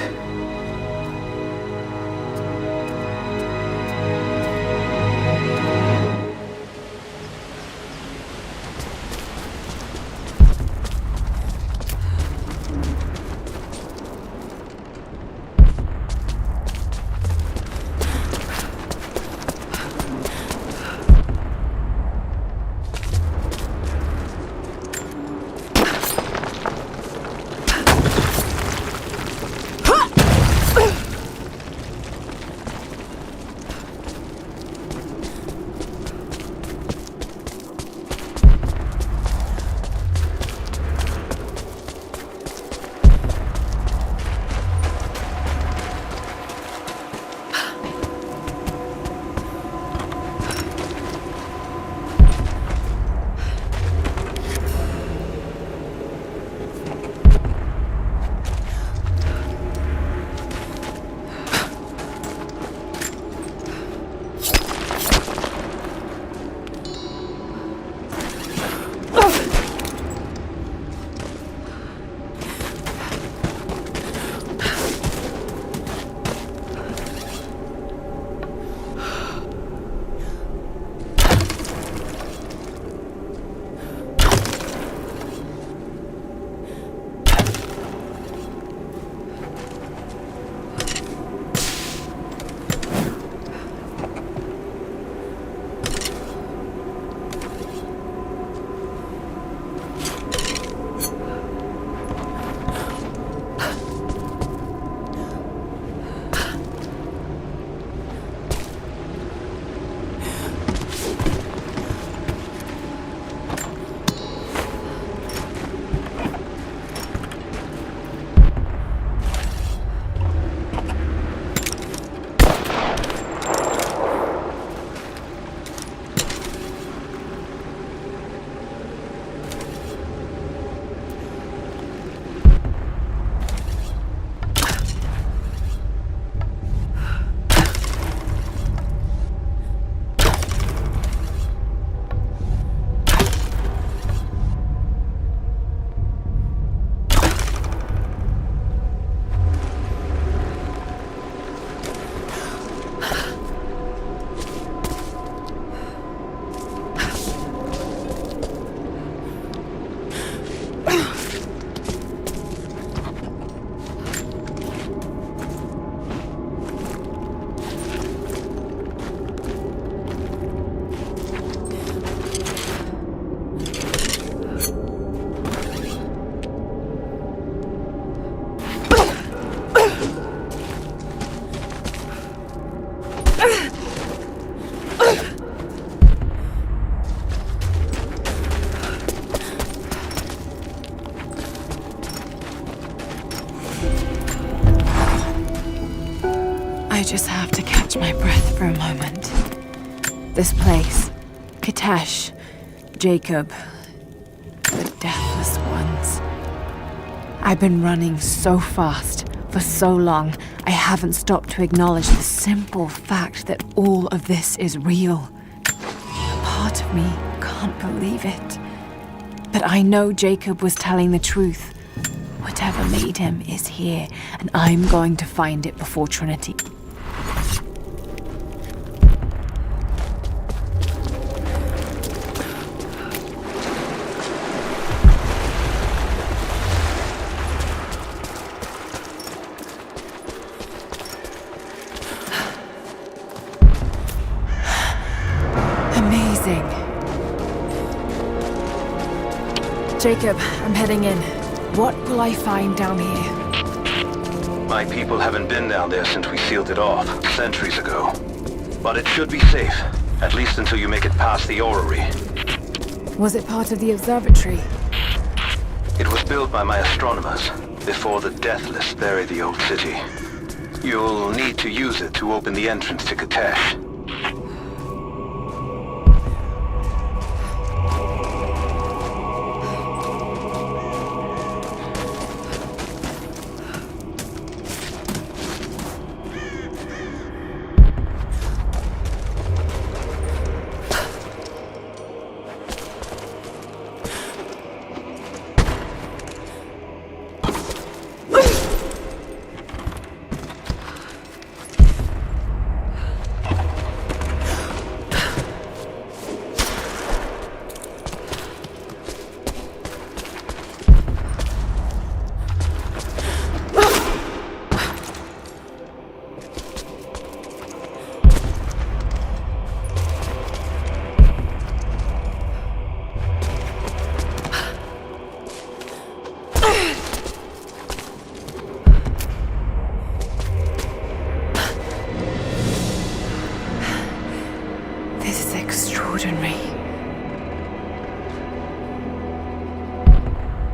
I just have to catch my breath for a moment. This place, Kitesh, Jacob, the deathless ones. I've been running so fast for so long, I haven't stopped to acknowledge the simple fact that all of this is real. A part of me can't believe it. But I know Jacob was telling the truth. Whatever made him is here, and I'm going to find it before Trinity. Amazing. Jacob, I'm heading in. What will I find down here? My people haven't been down there since we sealed it off, centuries ago. But it should be safe, at least until you make it past the orrery. Was it part of the observatory? It was built by my astronomers, before the Deathless buried the old city. You'll need to use it to open the entrance to Kitesh.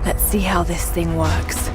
Let's see how this thing works.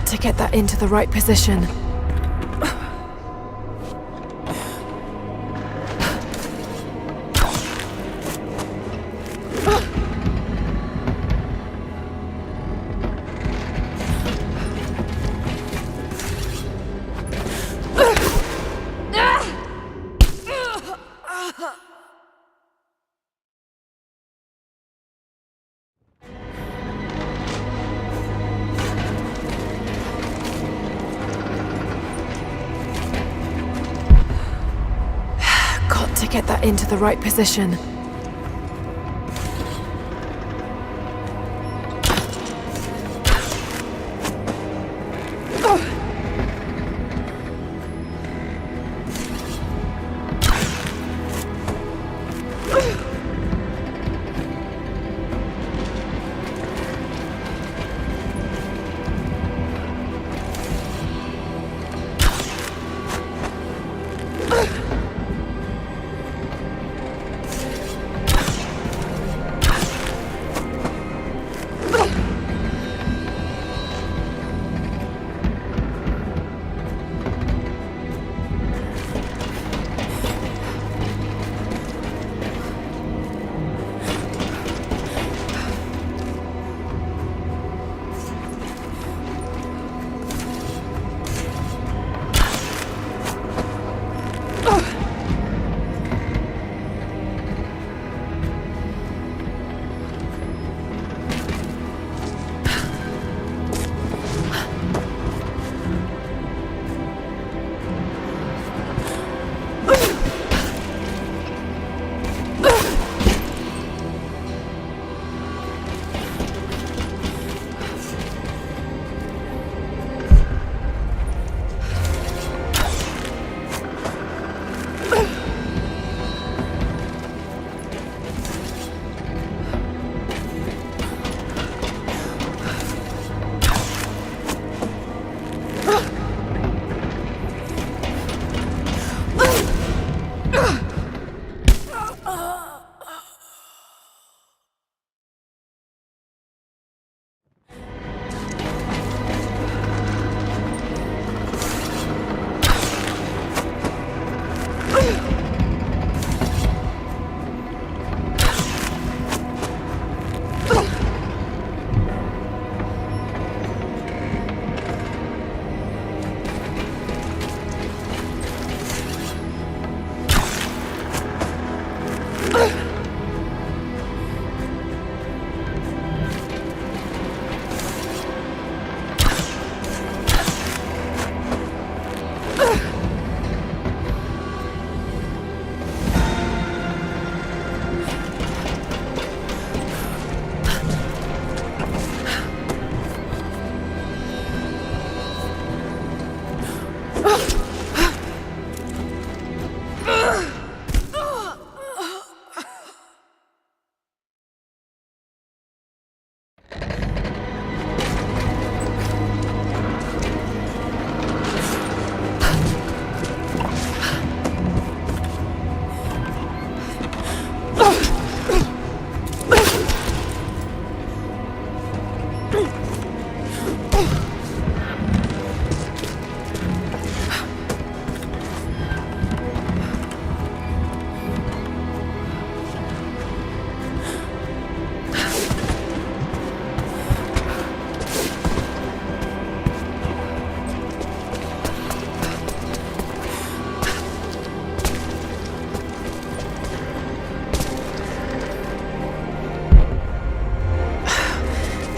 To get that into the right position. Get that into the right position.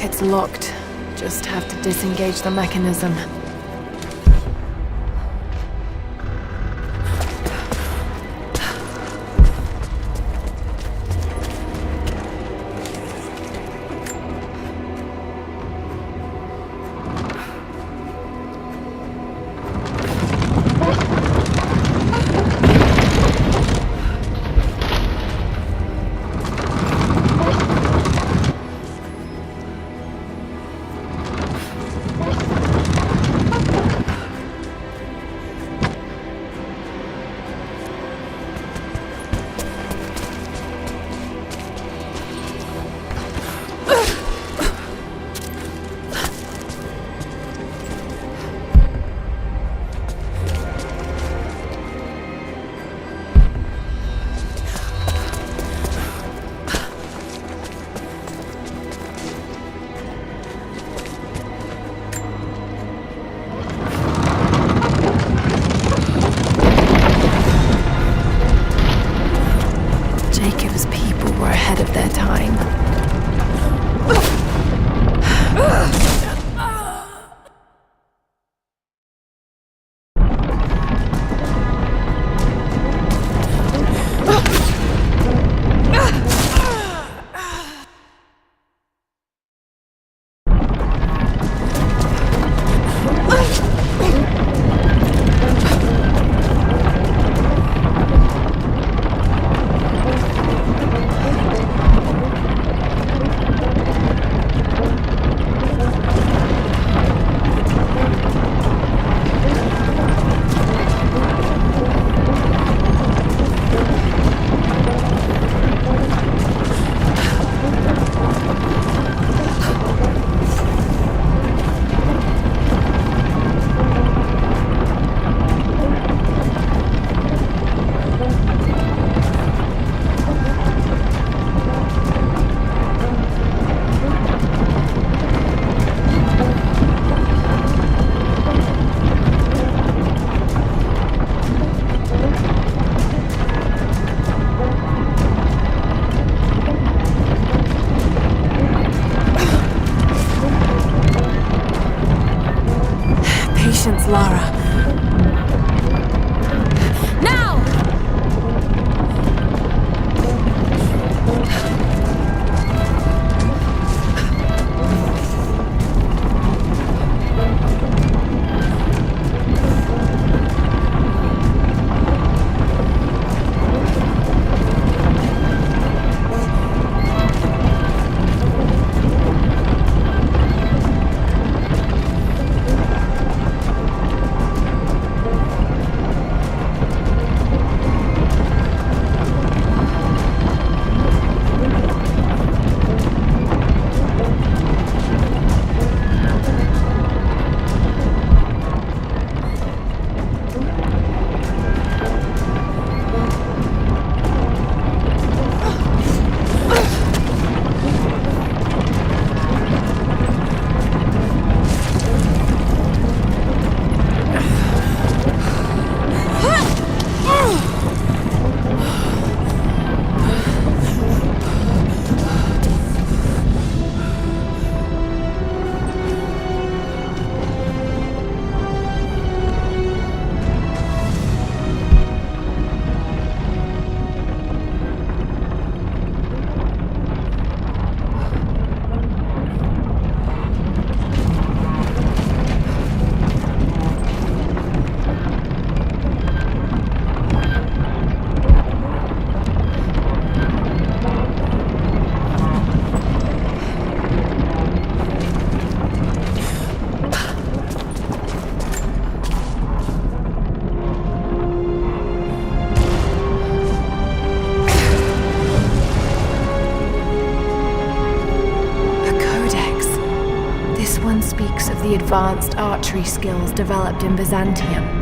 It's locked. Just have to disengage the mechanism. Patience, Lara. Now! Speaks of the advanced archery skills developed in Byzantium.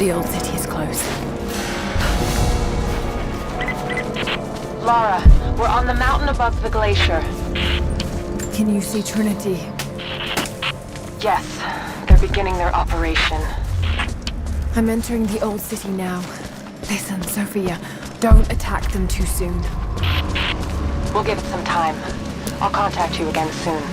The old city is close. Lara, we're on the mountain above the glacier. Can you see Trinity? Yes, they're beginning their operation. I'm entering the old city now. Listen, Sophia, don't attack them too soon. We'll give it some time. I'll contact you again soon.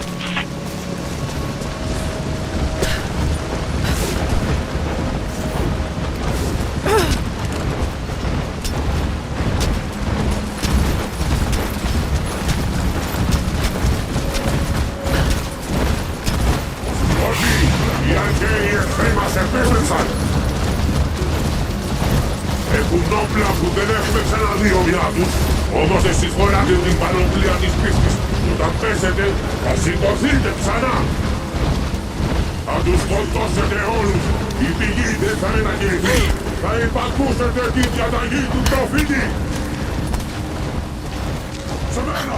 Έχουν όπλα που δεν έχουμε ξαναδεί ομοιά τους. Όμως εσείς φοράτε την πανοπλία της πίστης. Όταν πέσετε, θα σηκωθείτε ξανά. Θα τους σκοτώσετε όλους. Η πηγή δεν θα μετακινηθεί. Θα υπακούσετε τη διαταγή του προφήτη. Σε μένα!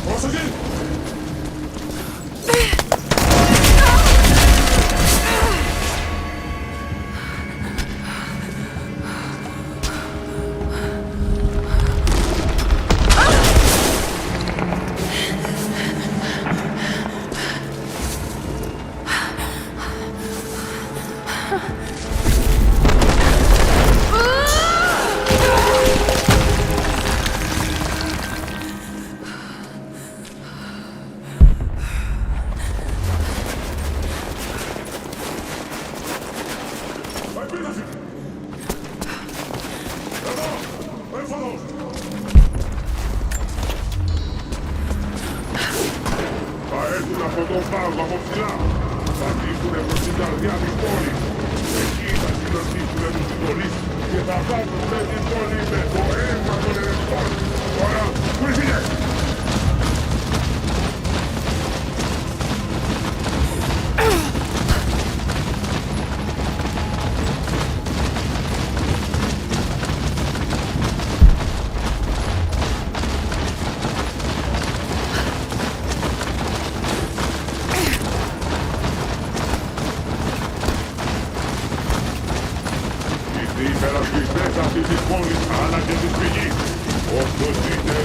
Πρόσεχε! Υπερασπιστές αυτής της πόλης αλλά και της πηγής. Όπως δείτε,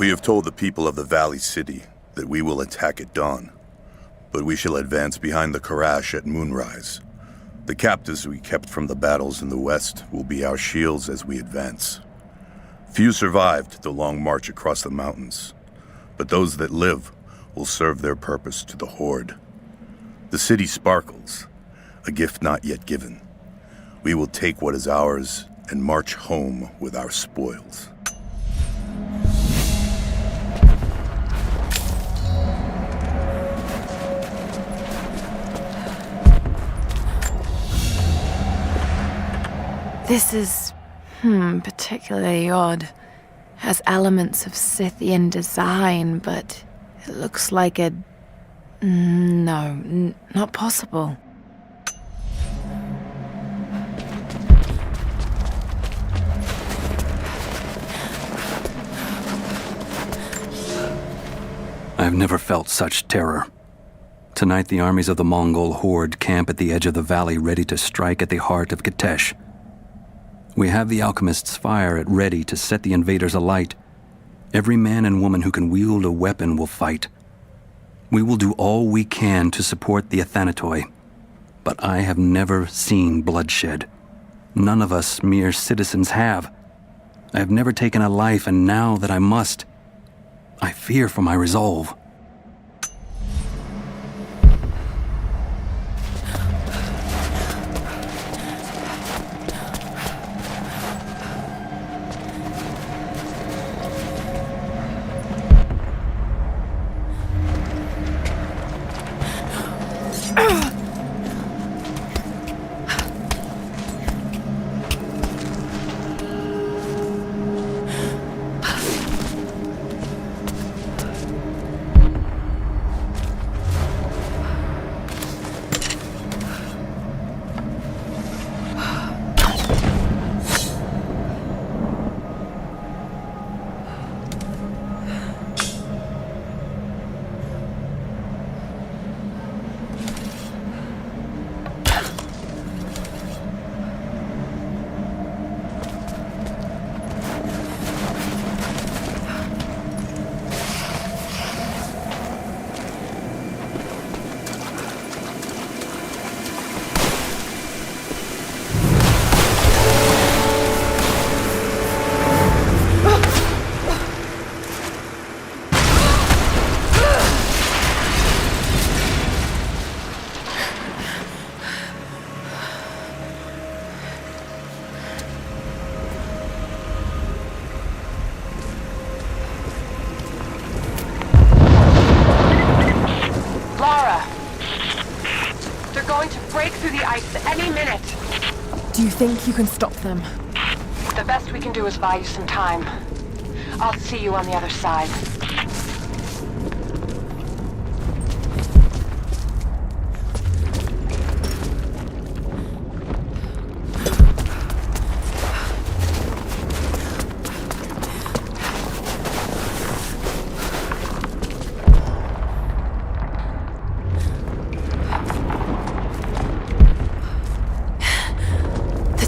We have told the people of the Valley City that we will attack at dawn, but we shall advance behind the Karash at moonrise. The captives we kept from the battles in the west will be our shields as we advance. Few survived the long march across the mountains, but those that live will serve their purpose to the Horde. The city sparkles, a gift not yet given. We will take what is ours and march home with our spoils. This is, particularly odd. Has elements of Scythian design, but it looks like a... No, not possible. I have never felt such terror. Tonight the armies of the Mongol horde camp at the edge of the valley ready to strike at the heart of Kitesh. We have the alchemist's fire at ready to set the invaders alight. Every man and woman who can wield a weapon will fight. We will do all we can to support the Athanatoi, but I have never seen bloodshed. None of us mere citizens have. I have never taken a life, and now that I must, I fear for my resolve. Do you think you can stop them? The best we can do is buy you some time. I'll see you on the other side.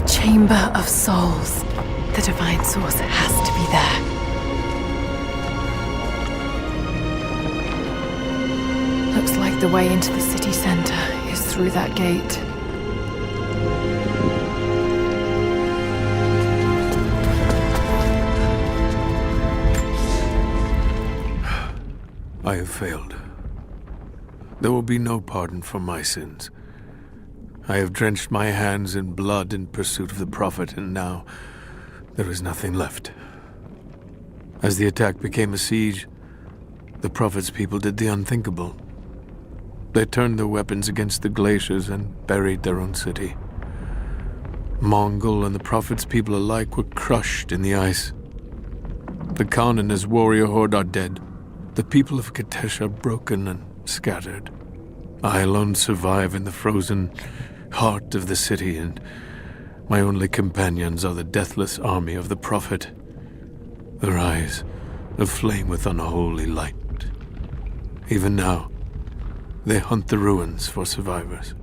Chamber of Souls. The divine source has to be there. Looks like the way into the city center is through that gate. I have failed. There will be no pardon for my sins. I have drenched my hands in blood in pursuit of the Prophet, and now there is nothing left. As the attack became a siege, the Prophet's people did the unthinkable. They turned their weapons against the glaciers and buried their own city. Mongol and the Prophet's people alike were crushed in the ice. The Khan and his warrior horde are dead. The people of Kitesh are broken and scattered. I alone survive in the frozen heart of the city, and my only companions are the deathless army of the Prophet, their eyes aflame with unholy light. Even now, they hunt the ruins for survivors.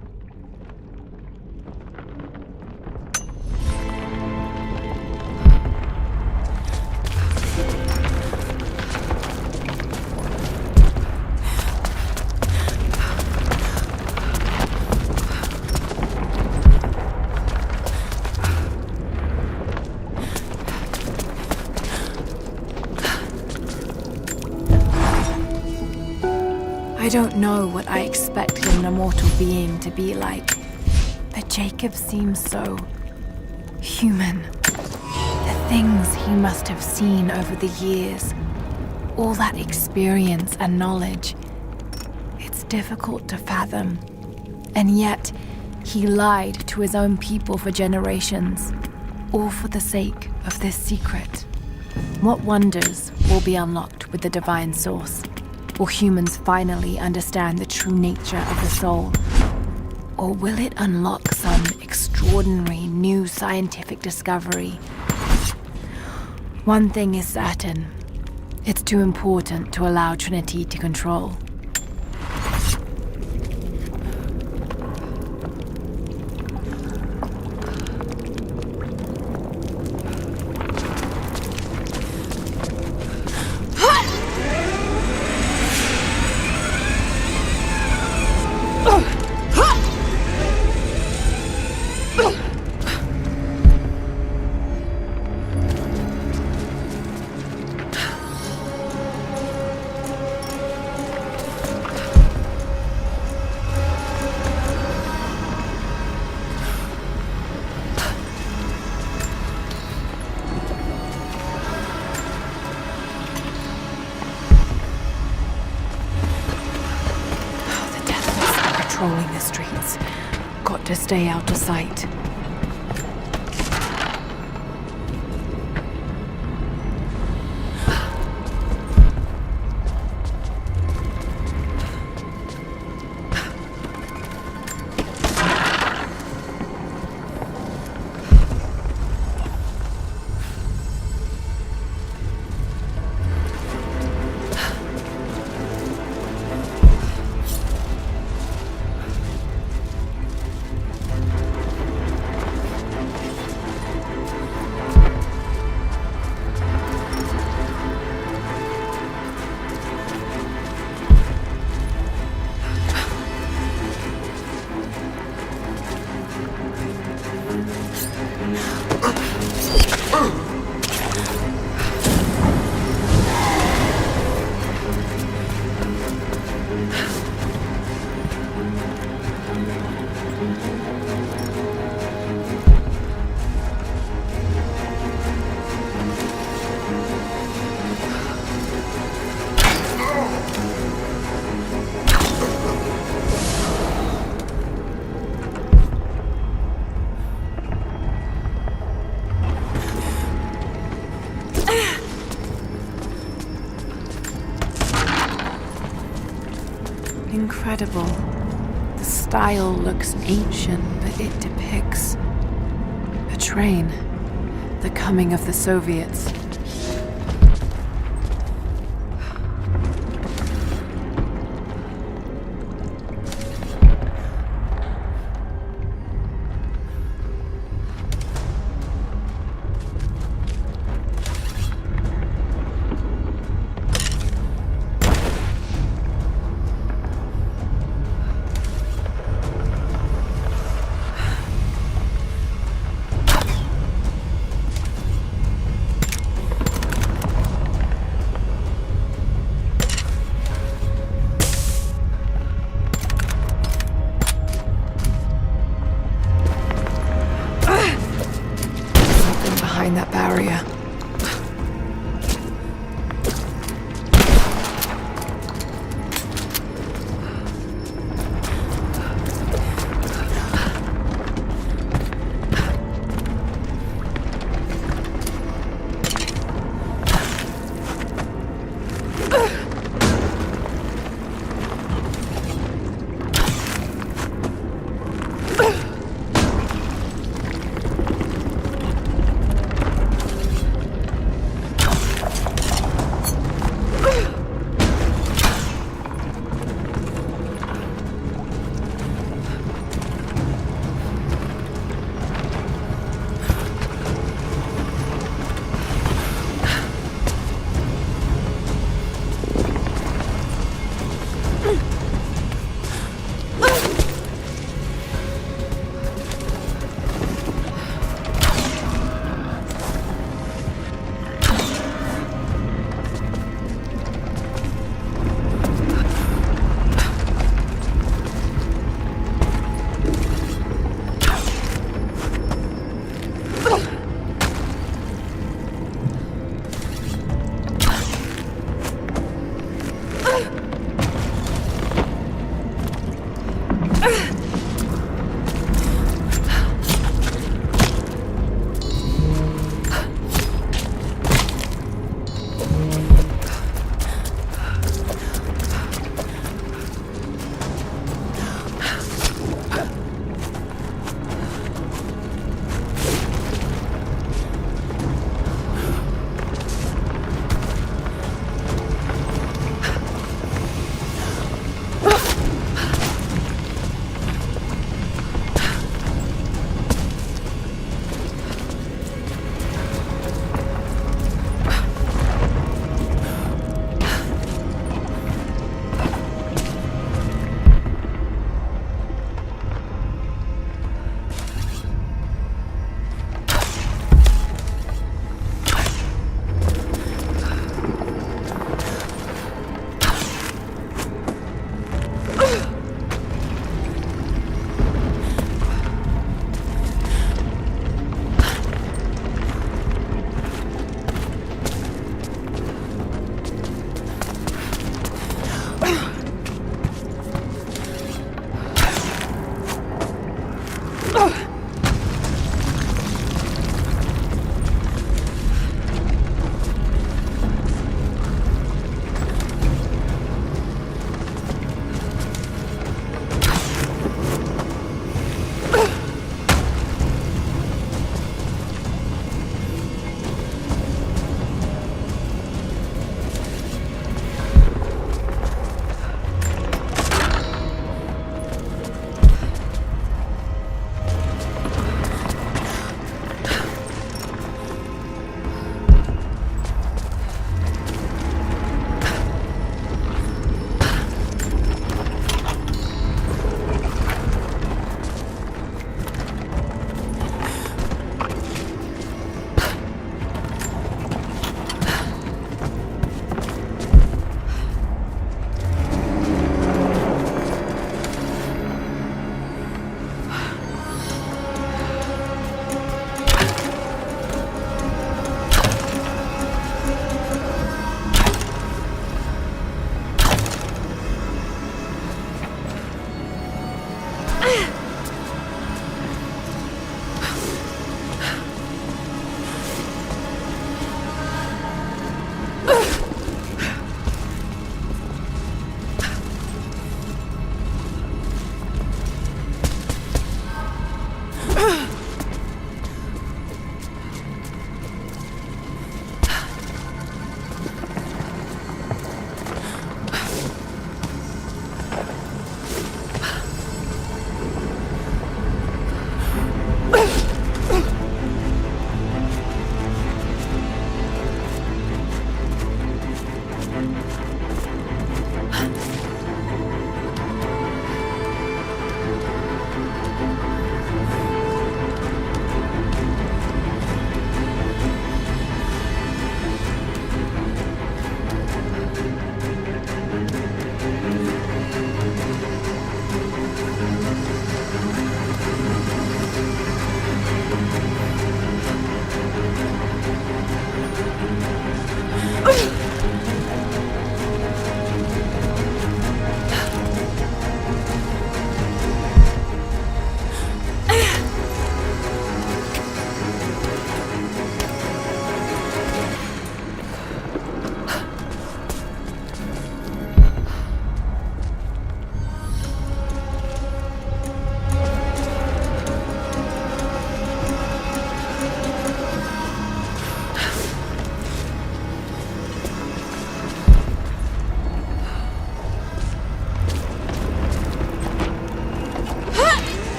don't know what I expected an immortal being to be like, but Jacob seems so human. The things he must have seen over the years, all that experience and knowledge, it's difficult to fathom. And yet, he lied to his own people for generations, all for the sake of this secret. What wonders will be unlocked with the divine source? Will humans finally understand the true nature of the soul? Or will it unlock some extraordinary new scientific discovery? One thing is certain. It's too important to allow Trinity to control. Patrolling the streets. Got to stay out of sight. Incredible. The style looks ancient, but it depicts a train. The coming of the Soviets. That barrier.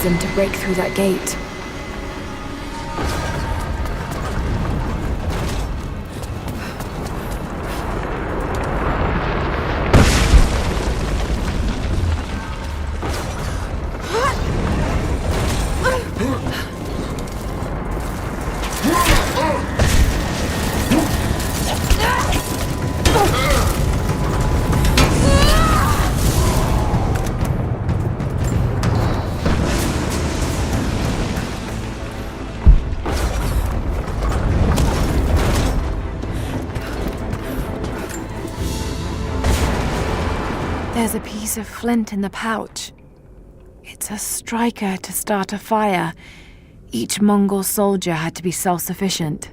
Them to break through that gate. There's a piece of flint in the pouch. It's a striker to start a fire. Each Mongol soldier had to be self-sufficient.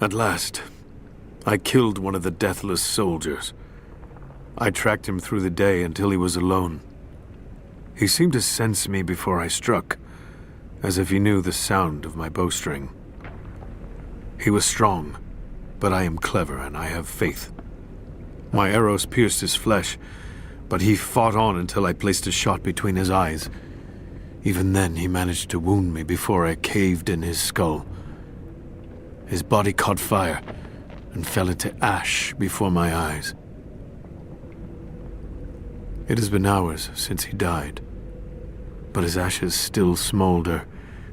At last, I killed one of the deathless soldiers. I tracked him through the day until he was alone. He seemed to sense me before I struck, as if he knew the sound of my bowstring. He was strong, but I am clever and I have faith. My arrows pierced his flesh, but he fought on until I placed a shot between his eyes. Even then, he managed to wound me before I caved in his skull. His body caught fire and fell into ash before my eyes. It has been hours since he died, but his ashes still smolder,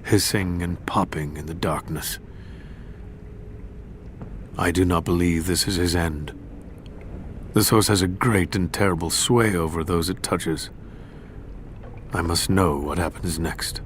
hissing and popping in the darkness. I do not believe this is his end. The source has a great and terrible sway over those it touches. I must know what happens next.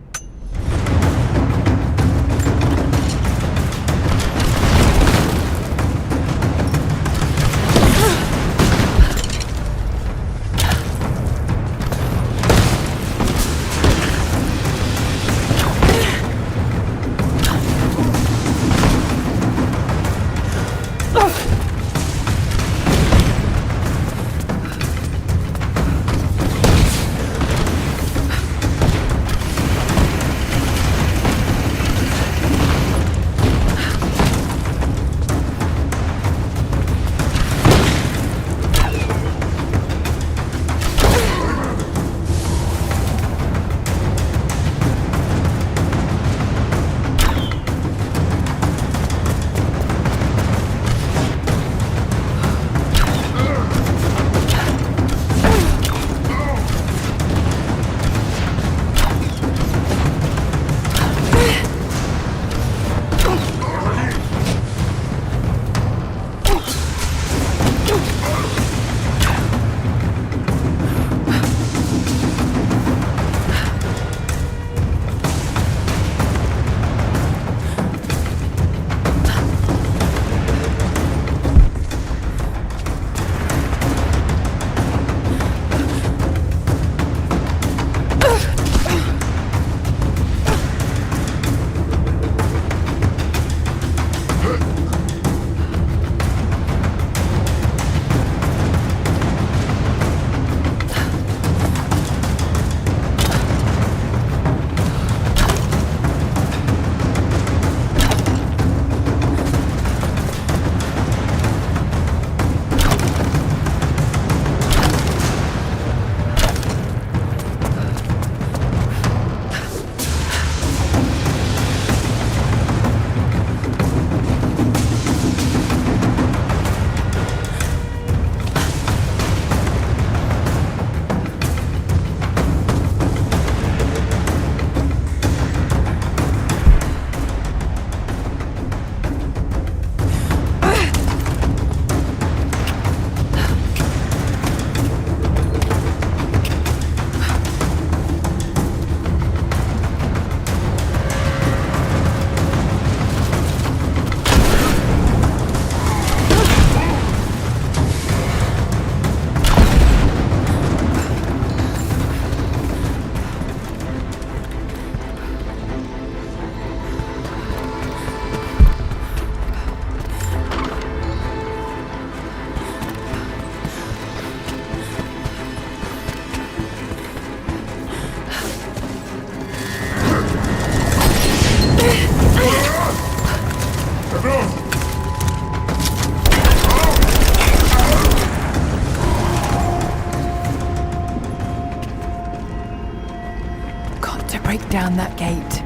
Break down that gate.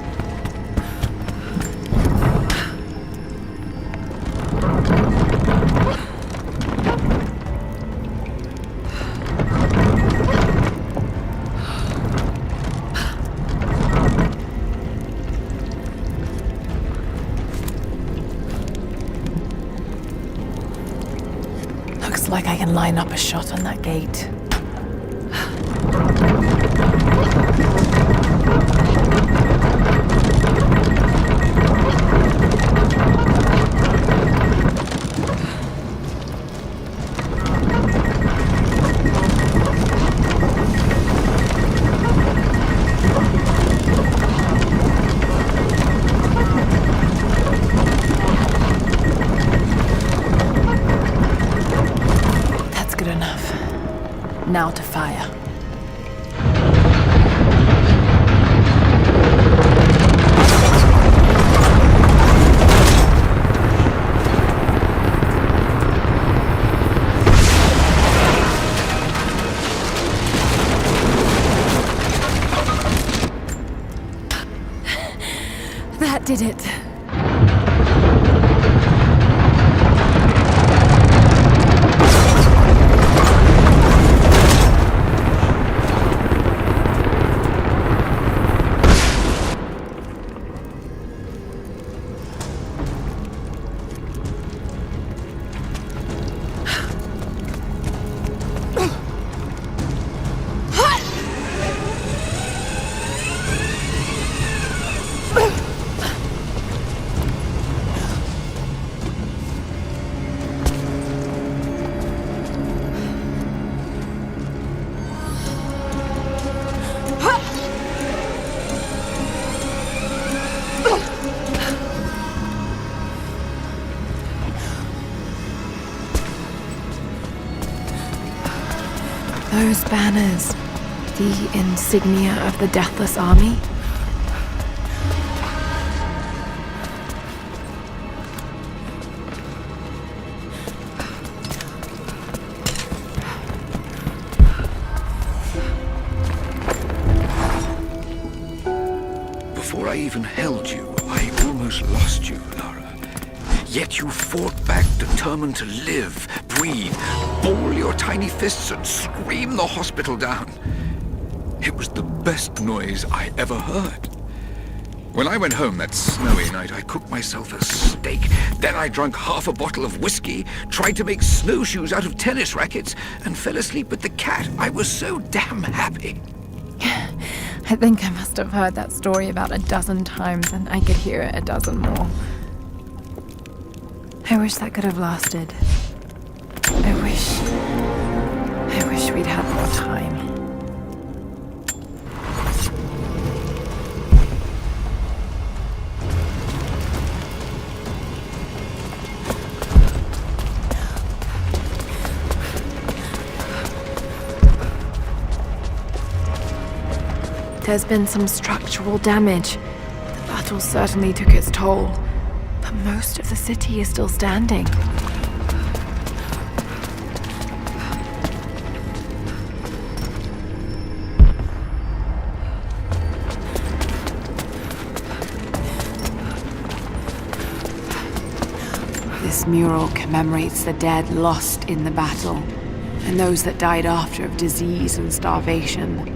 Looks like I can line up a shot on that gate. Now to fire. That did it. Those banners, the insignia of the Deathless Army? Before I even held you, I almost lost you, Lara. Yet you fought back, determined to live, breathe, ball your tiny fists and scream the hospital down. It was the best noise I ever heard. When I went home that snowy night, I cooked myself a steak. Then I drank half a bottle of whiskey, tried to make snowshoes out of tennis rackets, and fell asleep with the cat. I was so damn happy. I think I must have heard that story about a dozen times, and I could hear it a dozen more. I wish that could have lasted. I wish we'd had more time. There's been some structural damage. The battle certainly took its toll, but most of the city is still standing. This mural commemorates the dead lost in the battle, and those that died after of disease and starvation.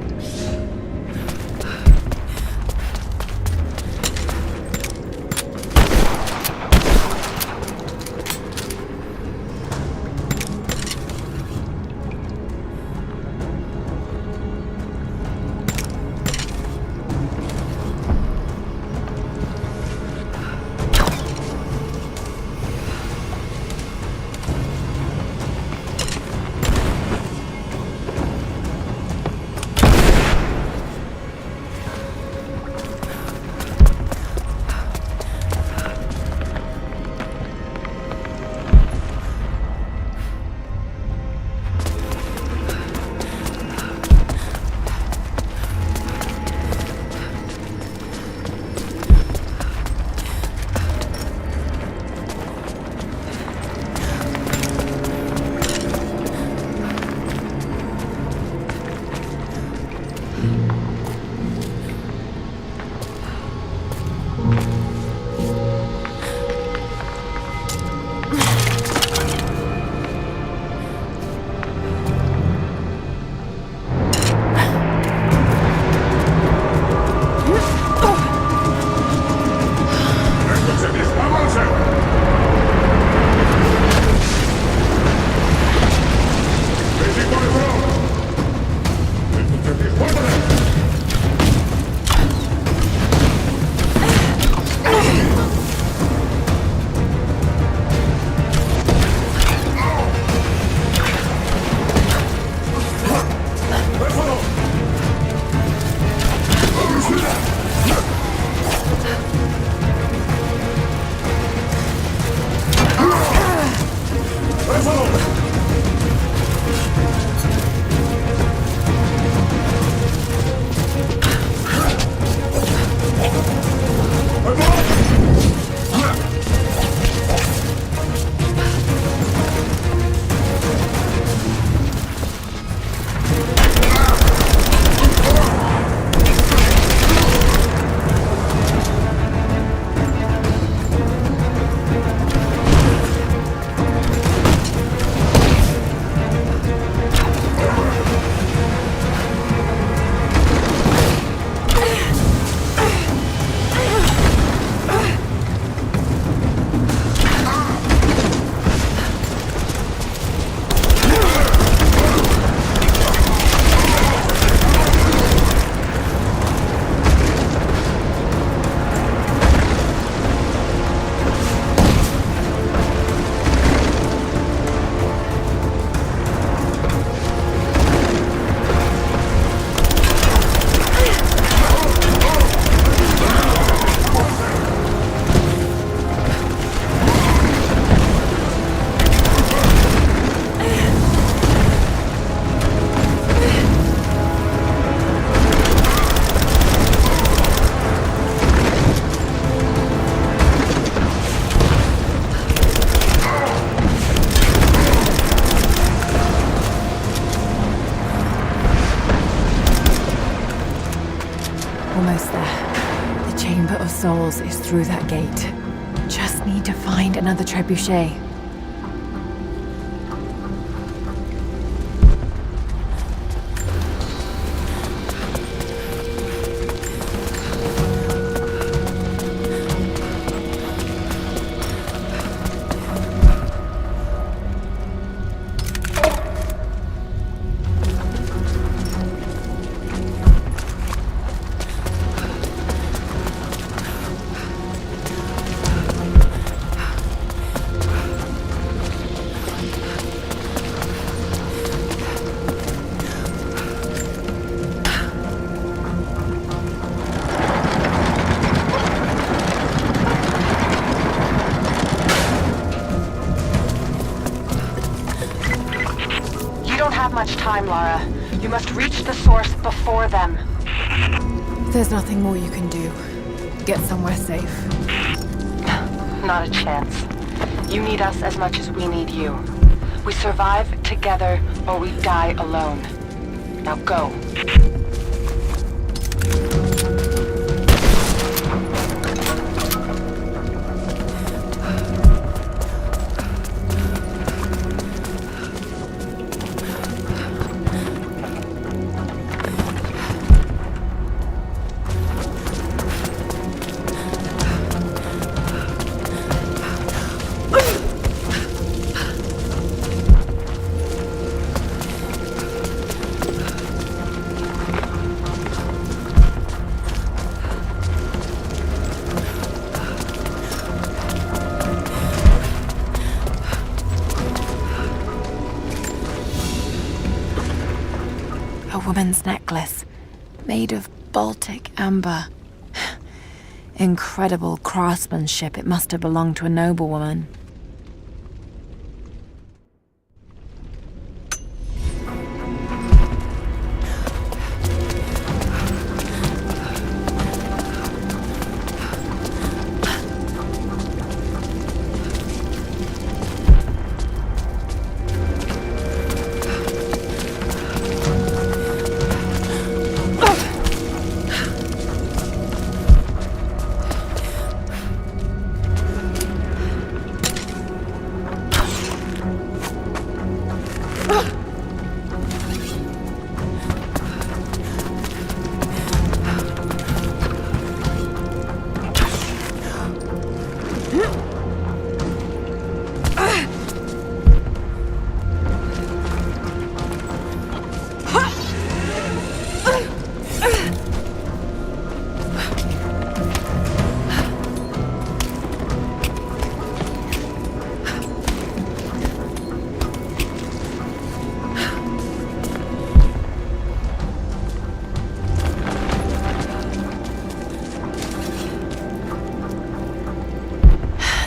Almost there. The Chamber of Souls is through that gate. Just need to find another trebuchet. Much time, Lara. You must reach the source before them. There's nothing more you can do. Get somewhere safe. Not a chance. You need us as much as we need you. We survive together or we die alone. Now go. A woman's necklace, made of Baltic amber. Incredible craftsmanship. It must have belonged to a noblewoman.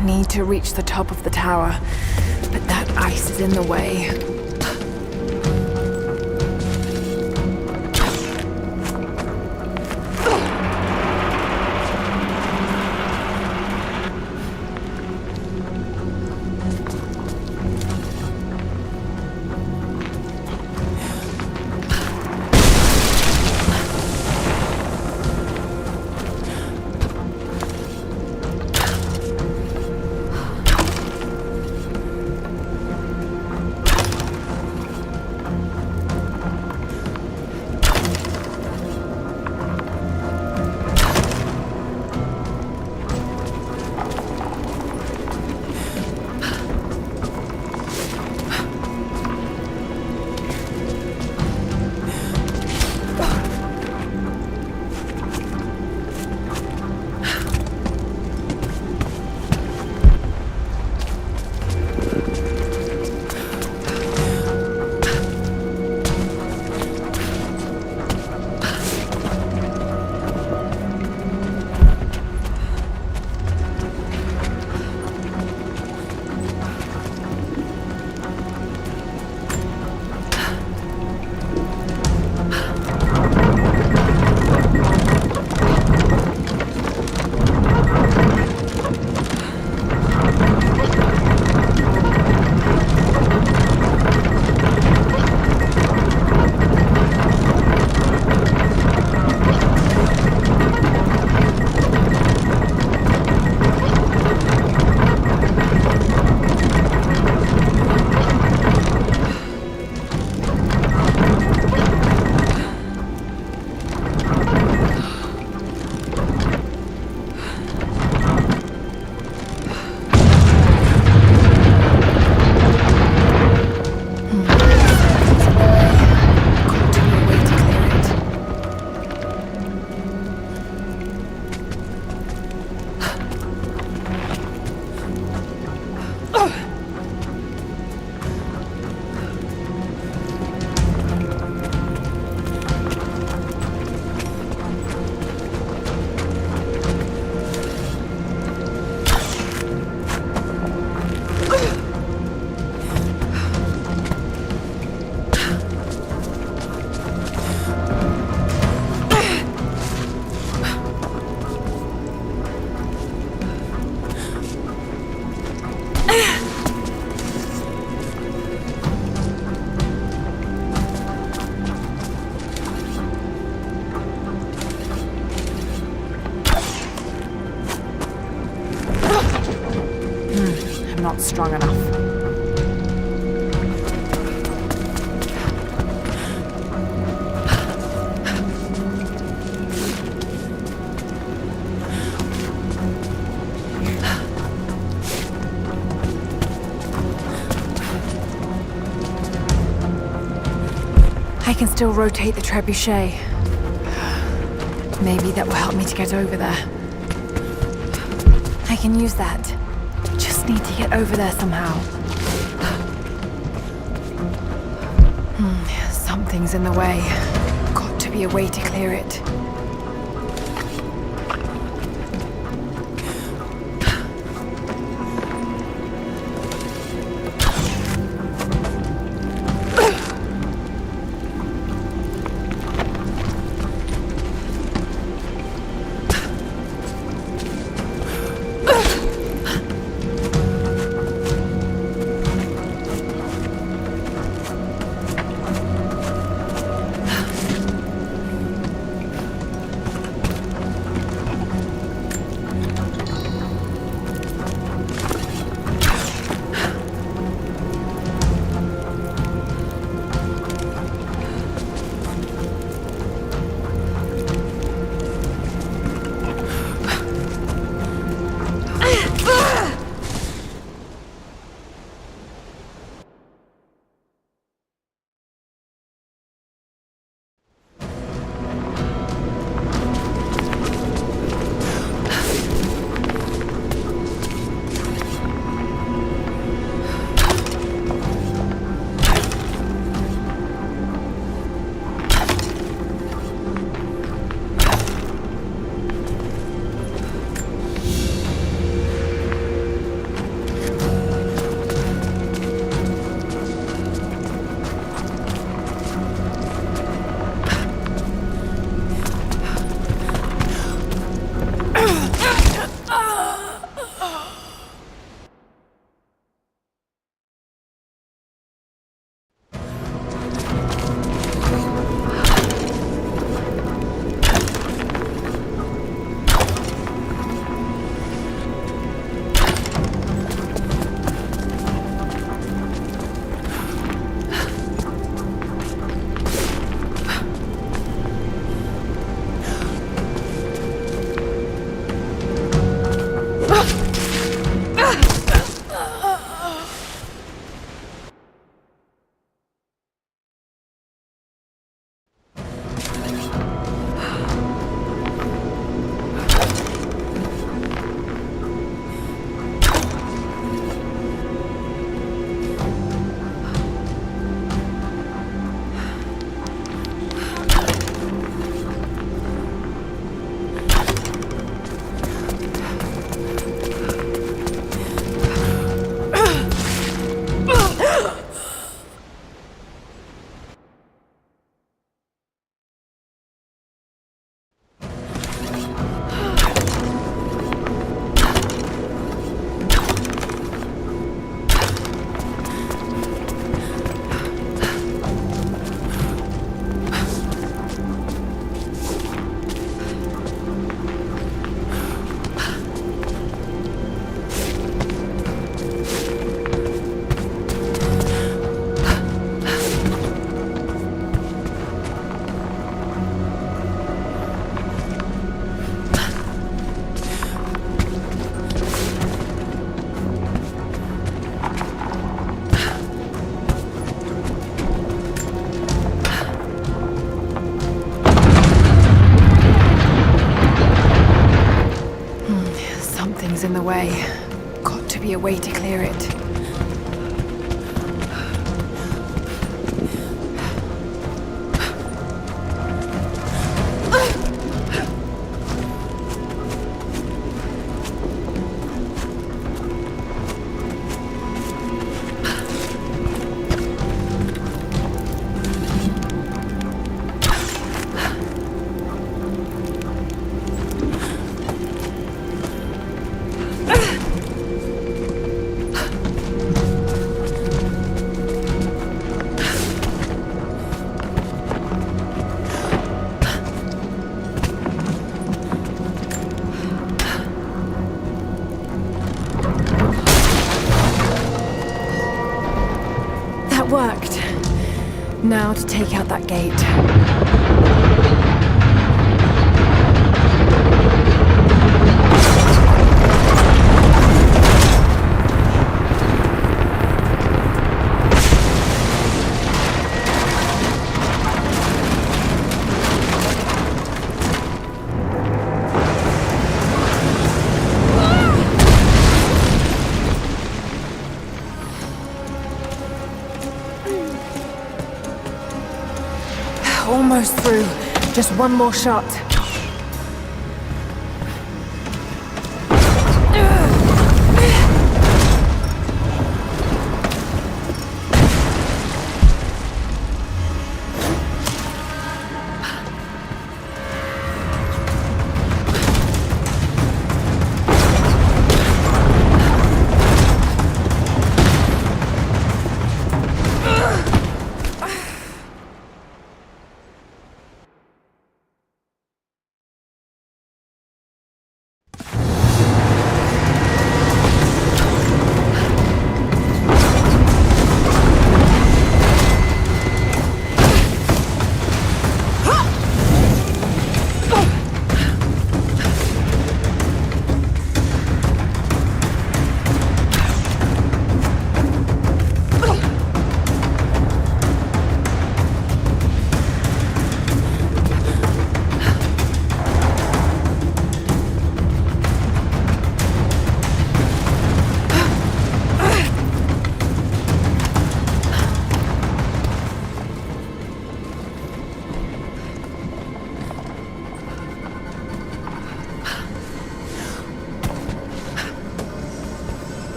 Need to reach the top of the tower, but that ice is in the way. not strong enough. I can still rotate the trebuchet. Maybe that will help me to get over there. I can use that. Just need to get over there somehow. Something's in the way. Got to be a way to clear it. In the way. Got to be a way to clear it. That worked. Now to take out that gate. Almost through. Just one more shot.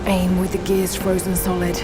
Aim with the gears frozen solid.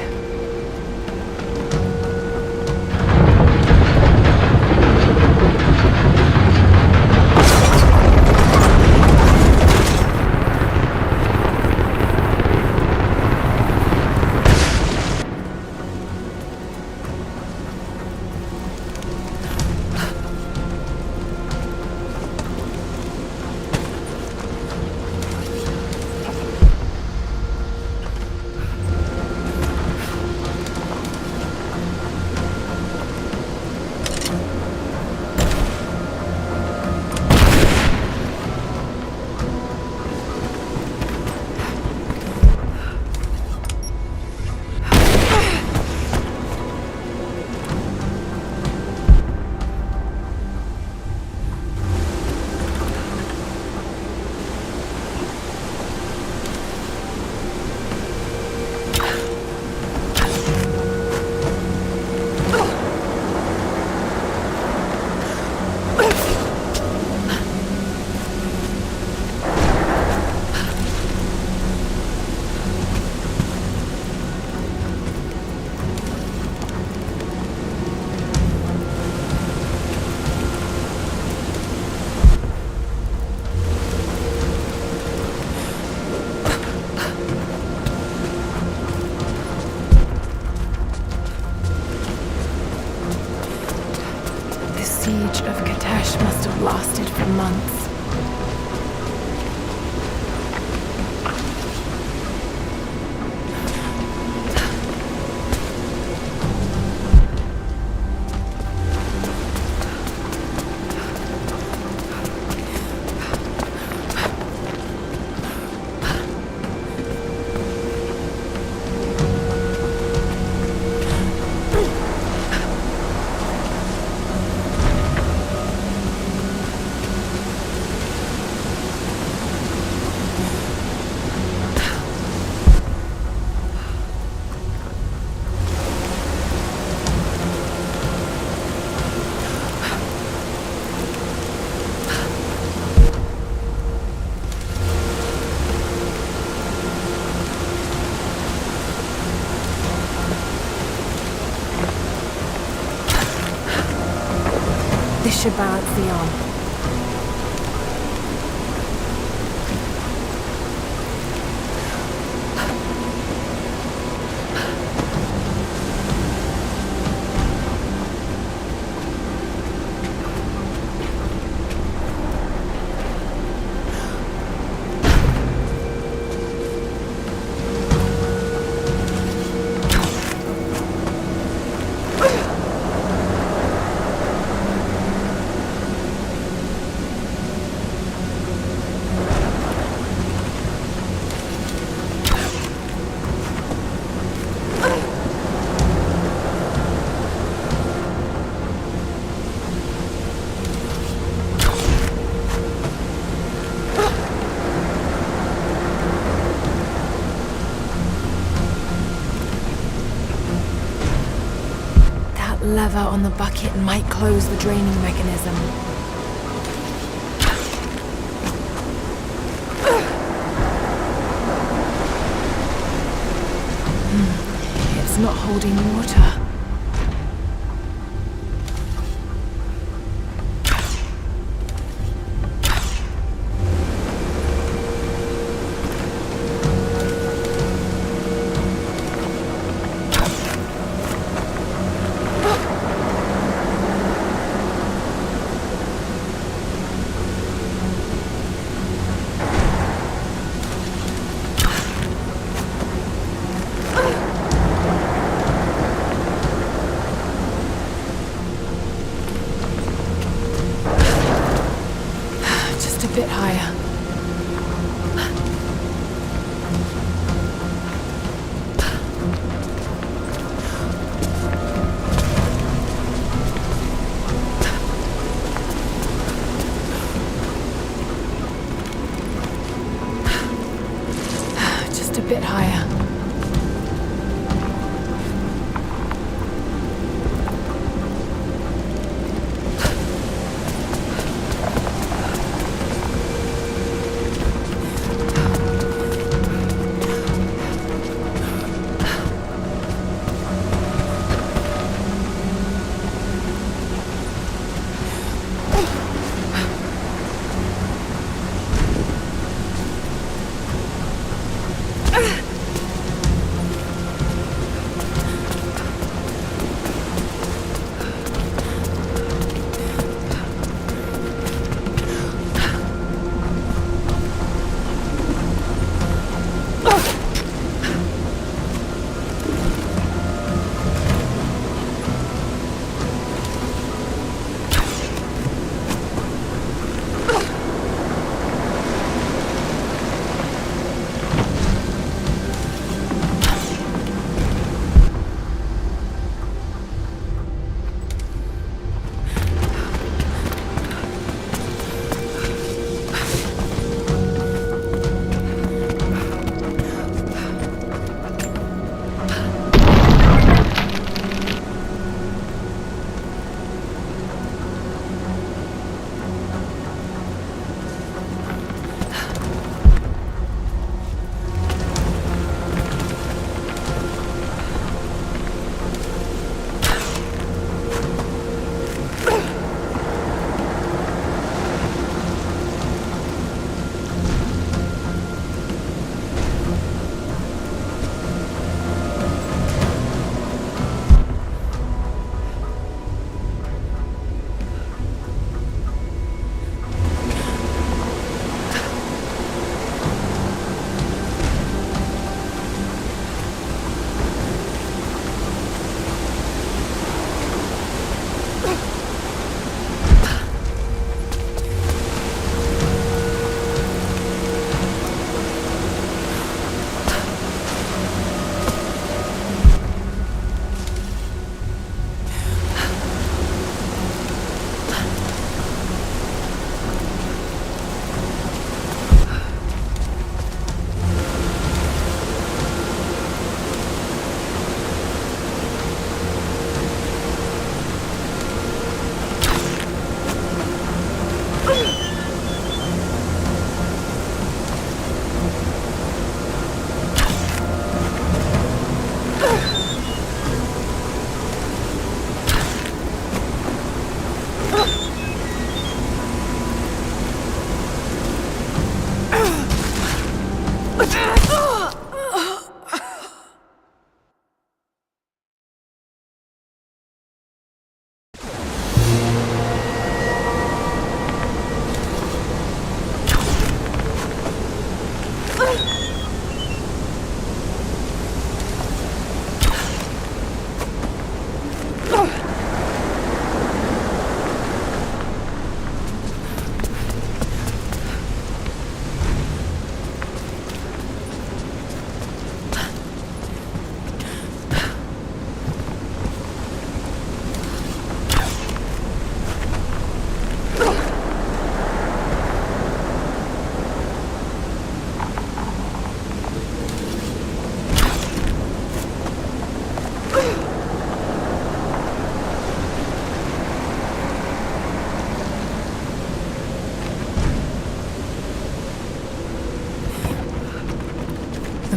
siege of Katesh must have lasted for months. This should balance the arm. Lever on the bucket might close the draining mechanism. It's not holding water. A bit higher. Just a bit higher.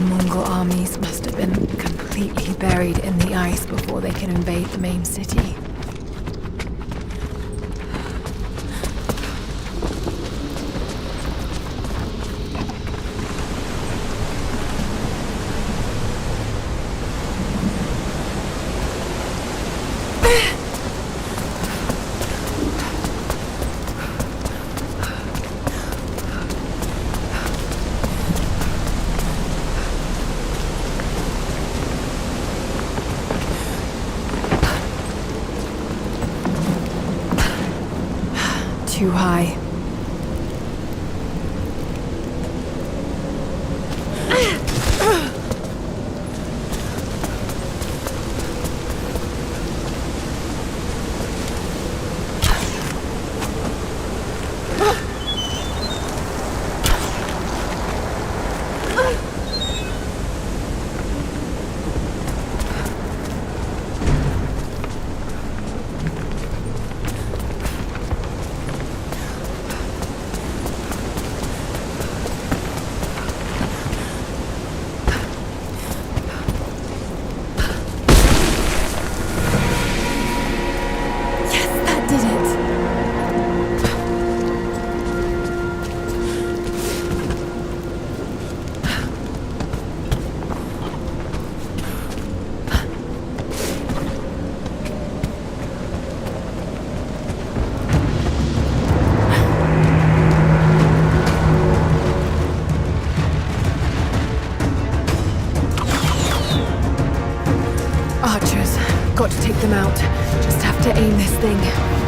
Mongol armies must have been completely buried in the ice before they can invade the main city. Too high. Archers. Got to take them out. Just have to aim this thing.